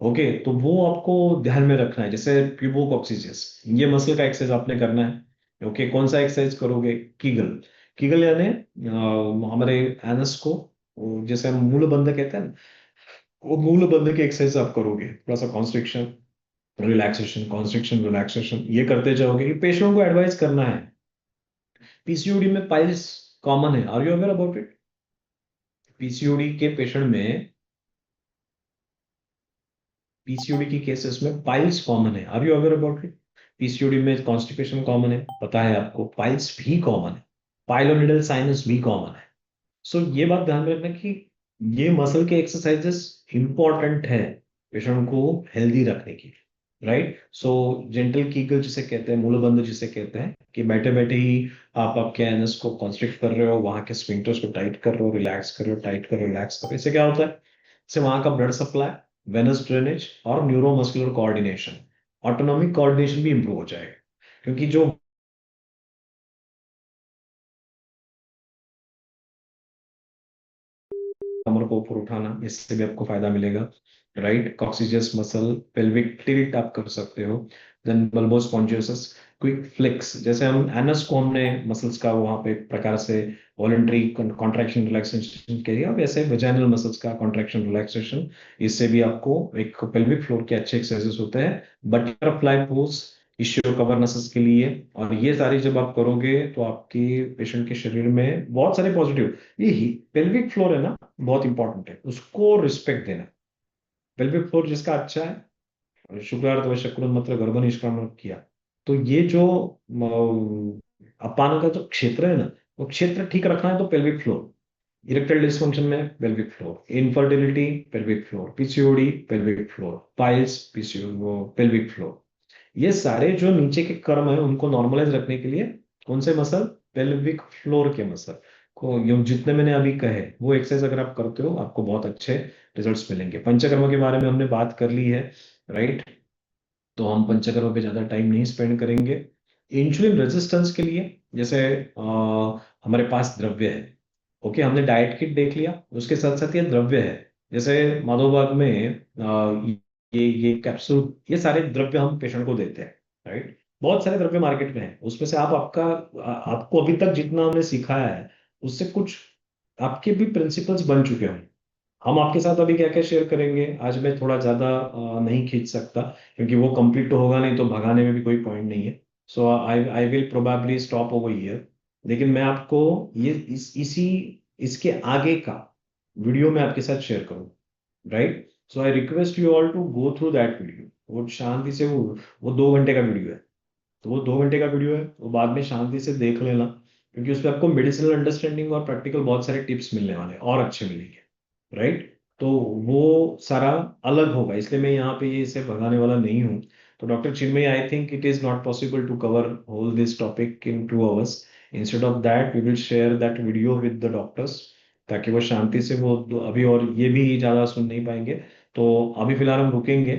ओके, तो वो आपको ध्यान में रखना है। जैसे प्यूबोकॉक्सिस, ये मसल का एक्सरसाइज आपने करना है। ओके, कौन सा एक्सरसाइज करोगे? कीगल। कीगल यानी हमारे एनस को, जैसे हम मूल बंध कहते हैं ना, वो मूल बंध की एक्सरसाइज आप करोगे। थोड़ा सा कॉन्स्ट्रिक्शन, रिलैक्सेशन, कॉन्स्ट्रिक्शन, रिलैक्सेशन, ये करते जाओगे। ये पेशेंट को एडवाइस करना है। पीसीओडी में पाइल्स कॉमन है, are you aware about it? PCOD के पेशेंट में, पीसीओडी की केसेस में पाइल्स कॉमन है, are you aware about it? PCOD में कॉन्स्टिपेशन कॉमन है, पता है आपको, पाइल्स भी कॉमन है, पाइलोनिडल साइनस भी कॉमन है। सो ये बात ध्यान में रखना कि ये मसल के एक्सरसाइजेस इंपॉर्टेंट है पेशेंट को हेल्दी रखने के लिए, राइट? सो जेंटल कीगल जिसे कहते हैं, मूलबंध जिसे कहते हैं, कि बैठे बैठे ही आप आपके एनस को कॉन्स्ट्रिक्ट कर रहे हो, वहां के स्फिंक्टर्स को टाइट कर रहे हो, रिलैक्स कर रहे हो, टाइट कर रहे हो, रिलैक्स कर रहे हो। इससे क्या होता है? इससे वहां का ब्लड सप्लाई, वेनस ड्रेनेज और न्यूरोमस्कुलर कोऑर्डिनेशन, ऑटोनॉमिक कोऑर्डिनेशन भी इंप्रूव हो जाएगा, क्योंकि जो कमर को ऊपर उठाना, इससे भी आपको फायदा मिलेगा, राइट। कॉक्सिजियस मसल, पेल्विक टिल्ट आप कर सकते हो, देन बल्बो स्पॉन्जियोसस, क्विक फ्लेक्स, जैसे हम एनस को हमने मसल्स का वहां पे एक प्रकार से वॉलंटरी कॉन्ट्रैक्शन रिलैक्सेशन किया, वैसे वेजाइनल मसल्स का कॉन्ट्रैक्शन रिलैक्सेशन, इससे भी आपको एक पेल्विक फ्लोर के अच्छे एक्सरसाइजेस होते हैं। बटरफ्लाई पोज इश्यू कवर्नेसेस के लिए, और ये सारी जब आप करोगे तो आपकी पेशेंट के शरीर में बहुत सारे पॉजिटिव, ये पेल्विक फ्लोर है ना, बहुत इंपॉर्टेंट है, उसको रिस्पेक्ट देना। पेल्विक फ्लोर जिसका अच्छा है, शुक्रार्थ व शक्रमत्र गर्भ निष्क्रमण किया, तो ये जो अपान का जो क्षेत्र है ना, वो क्षेत्र ठीक रखना है तो पेल्विक फ्लोर, इरेक्टाइल डिस्फंक्शन में pelvic floor, infertility pelvic floor, PCOD pelvic floor, piles PCO pelvic floor, ये सारे जो नीचे के कर्म है उनको नॉर्मलाइज रखने के लिए कौन से मसल, पेल्विक फ्लोर के मसल को, ये जितने मैंने अभी कहे वो एक्सरसाइज अगर आप करते हो आपको बहुत अच्छे रिजल्ट्स मिलेंगे। पंचकर्म के बारे में हमने बात कर ली है, राइट, तो हम पंचकर्म पे ज्यादा टाइम नहीं स्पेंड करेंगे। इंसुलिन रेजिस्टेंस के लिए जैसे हमारे पास द्रव्य है, ओके, हमने डाइट किट देख लिया, उसके साथ साथ ये द्रव्य है, जैसे माधोबाग में ये कैप्सूल, ये सारे द्रव्य हम पेशेंट को देते हैं, राइट। बहुत सारे द्रव्य मार्केट में है, उसमें से आप आपको अभी तक जितना हमने सिखाया है उससे कुछ आपके भी प्रिंसिपल्स बन चुके हैं। हम आपके साथ अभी क्या क्या शेयर करेंगे, आज मैं थोड़ा ज्यादा नहीं खींच सकता, क्योंकि वो कंप्लीट तो होगा नहीं तो भगाने में भी कोई पॉइंट नहीं है। So I I will probably stop over here, लेकिन मैं आपको ये इसी इसके आगे का वीडियो में आपके साथ शेयर करूँ, right. So I request you all to go through that video, वो शांति से वो 2 घंटे का वीडियो है, तो वो 2 घंटे का वीडियो है, वो बाद में शांति से देख लेना, क्योंकि उसमें आपको मेडिसिनल अंडरस्टैंडिंग और प्रैक्टिकल बहुत सारे टिप्स मिलने वाले हैं और अच्छे मिलेंगे, राइट। तो वो सारा अलग होगा, इसलिए मैं यहाँ पे ये इसे भगाने वाला नहीं हूँ। तो doctor Chinmay, I think it is not possible to cover whole this topic in 2 hours। Instead of that we will share that video with the doctors, ताकि वो शांति से वो अभी और ये भी ज्यादा सुन नहीं पाएंगे। तो अभी फिलहाल हम रुकेंगे,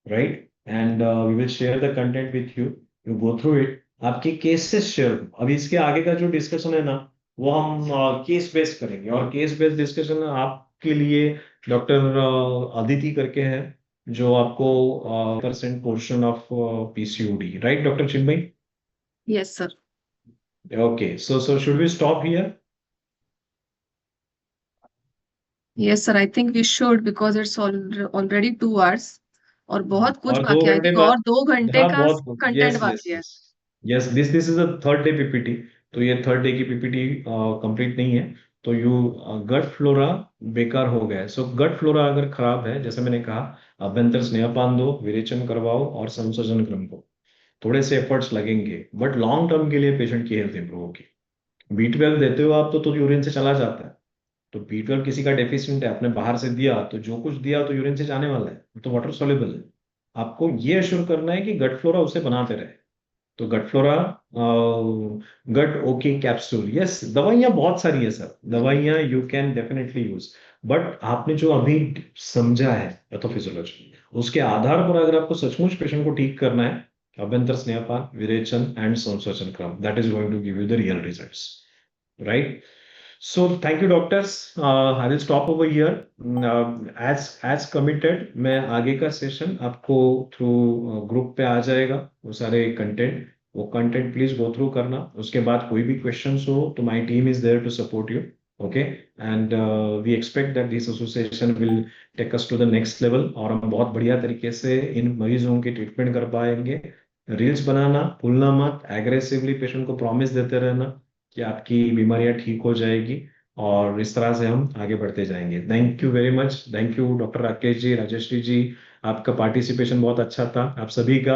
right, and we will share the content with you, you go through it, आपके केसेस शेयर। अभी इसके आगे का जो डिस्कशन है ना, वो हम केस बेस्ड करेंगे, और केस बेस्ड डिस्कशन आपके लिए डॉक्टर अदिति करके है, जो आपको percent portion of PCOD, right doctor Chinmay? Yes, sir. Okay, so should we stop here? Yes, sir. I think we should because it's already 2 hours और बहुत कुछ और दो बाकी है। I घंटे think बाद, और 2 घंटे हाँ का बहुत, कंटेंट यस यस बाकी है। Yes yes, this is the third day PPT, तो ये थर्ड डे की पीपीटी कंप्लीट नहीं है, तो यू गट फ्लोरा बेकार हो गया है। सो गट फ्लोरा अगर खराब है, जैसे मैंने कहा, अभ्यंतर स्नेहपान दो, विरेचन करवाओ और संसर्जन क्रम को, थोड़े से एफर्ट्स लगेंगे, बट लॉन्ग टर्म के लिए पेशेंट की हेल्थ इंप्रूव होगी। B12 देते हो आप तो यूरिन से चला जाता है, तो B12 किसी का डेफिशिएंट है, आपने बाहर से दिया तो जो कुछ दिया तो यूरिन से जाने वाला है, तो वाटर सॉल्युबल है। आपको ये अश्योर करना है कि गट फ्लोरा उसे बनाते रहे। तो गट फ्लोरा, गट ओके कैप्सूल, यस, दवाइयां बहुत सारी है सर, दवाइयां you can definitely use, but आपने जो अभी समझा है पैथोफिजियोलॉजी, उसके आधार पर अगर आपको सचमुच पेशेंट को ठीक करना है, अभ्यंतर स्नेहपान, विरेचन एंड संसर्जन क्रम, that is going to give you the real results, right. So thank you doctors. I will stop over here. As committed, मैं आगे का सेशन आपको थ्रू ग्रुप पे आ जाएगा, वो सारे कंटेंट, वो कंटेंट प्लीज गो थ्रू करना। उसके बाद कोई भी क्वेश्चंस हो तो my team is there to support you, okay. And we expect that this association will take us to the next level, और हम बहुत बढ़िया तरीके से इन मरीजों की ट्रीटमेंट कर पाएंगे। रील्स बनाना भूलना मत, एग्रेसिवली पेशेंट को प्रॉमिस देते रहना कि आपकी बीमारियां ठीक हो जाएगी, और इस तरह से हम आगे बढ़ते जाएंगे। Thank you very much, thank you doctor Rakesh ji, Rajeshri ji, आपका पार्टिसिपेशन बहुत अच्छा था आप सभी का,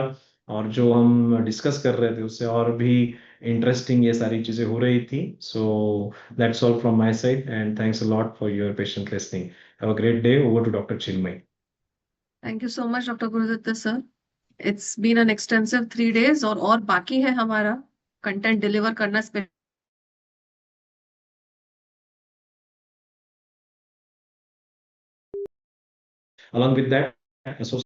और जो हम डिस्कस कर रहे थे उससे और भी इंटरेस्टिंग ये सारी चीजें हो रही थी। So that's all from my side, and thanks a lot for your patient listening. Have a great day. Over to doctor Chinmay. Thank you so much, Dr. Gurudatta sir. It's been an extensive 3 days और बाकी है हमारा content deliver करना। Along with that, associate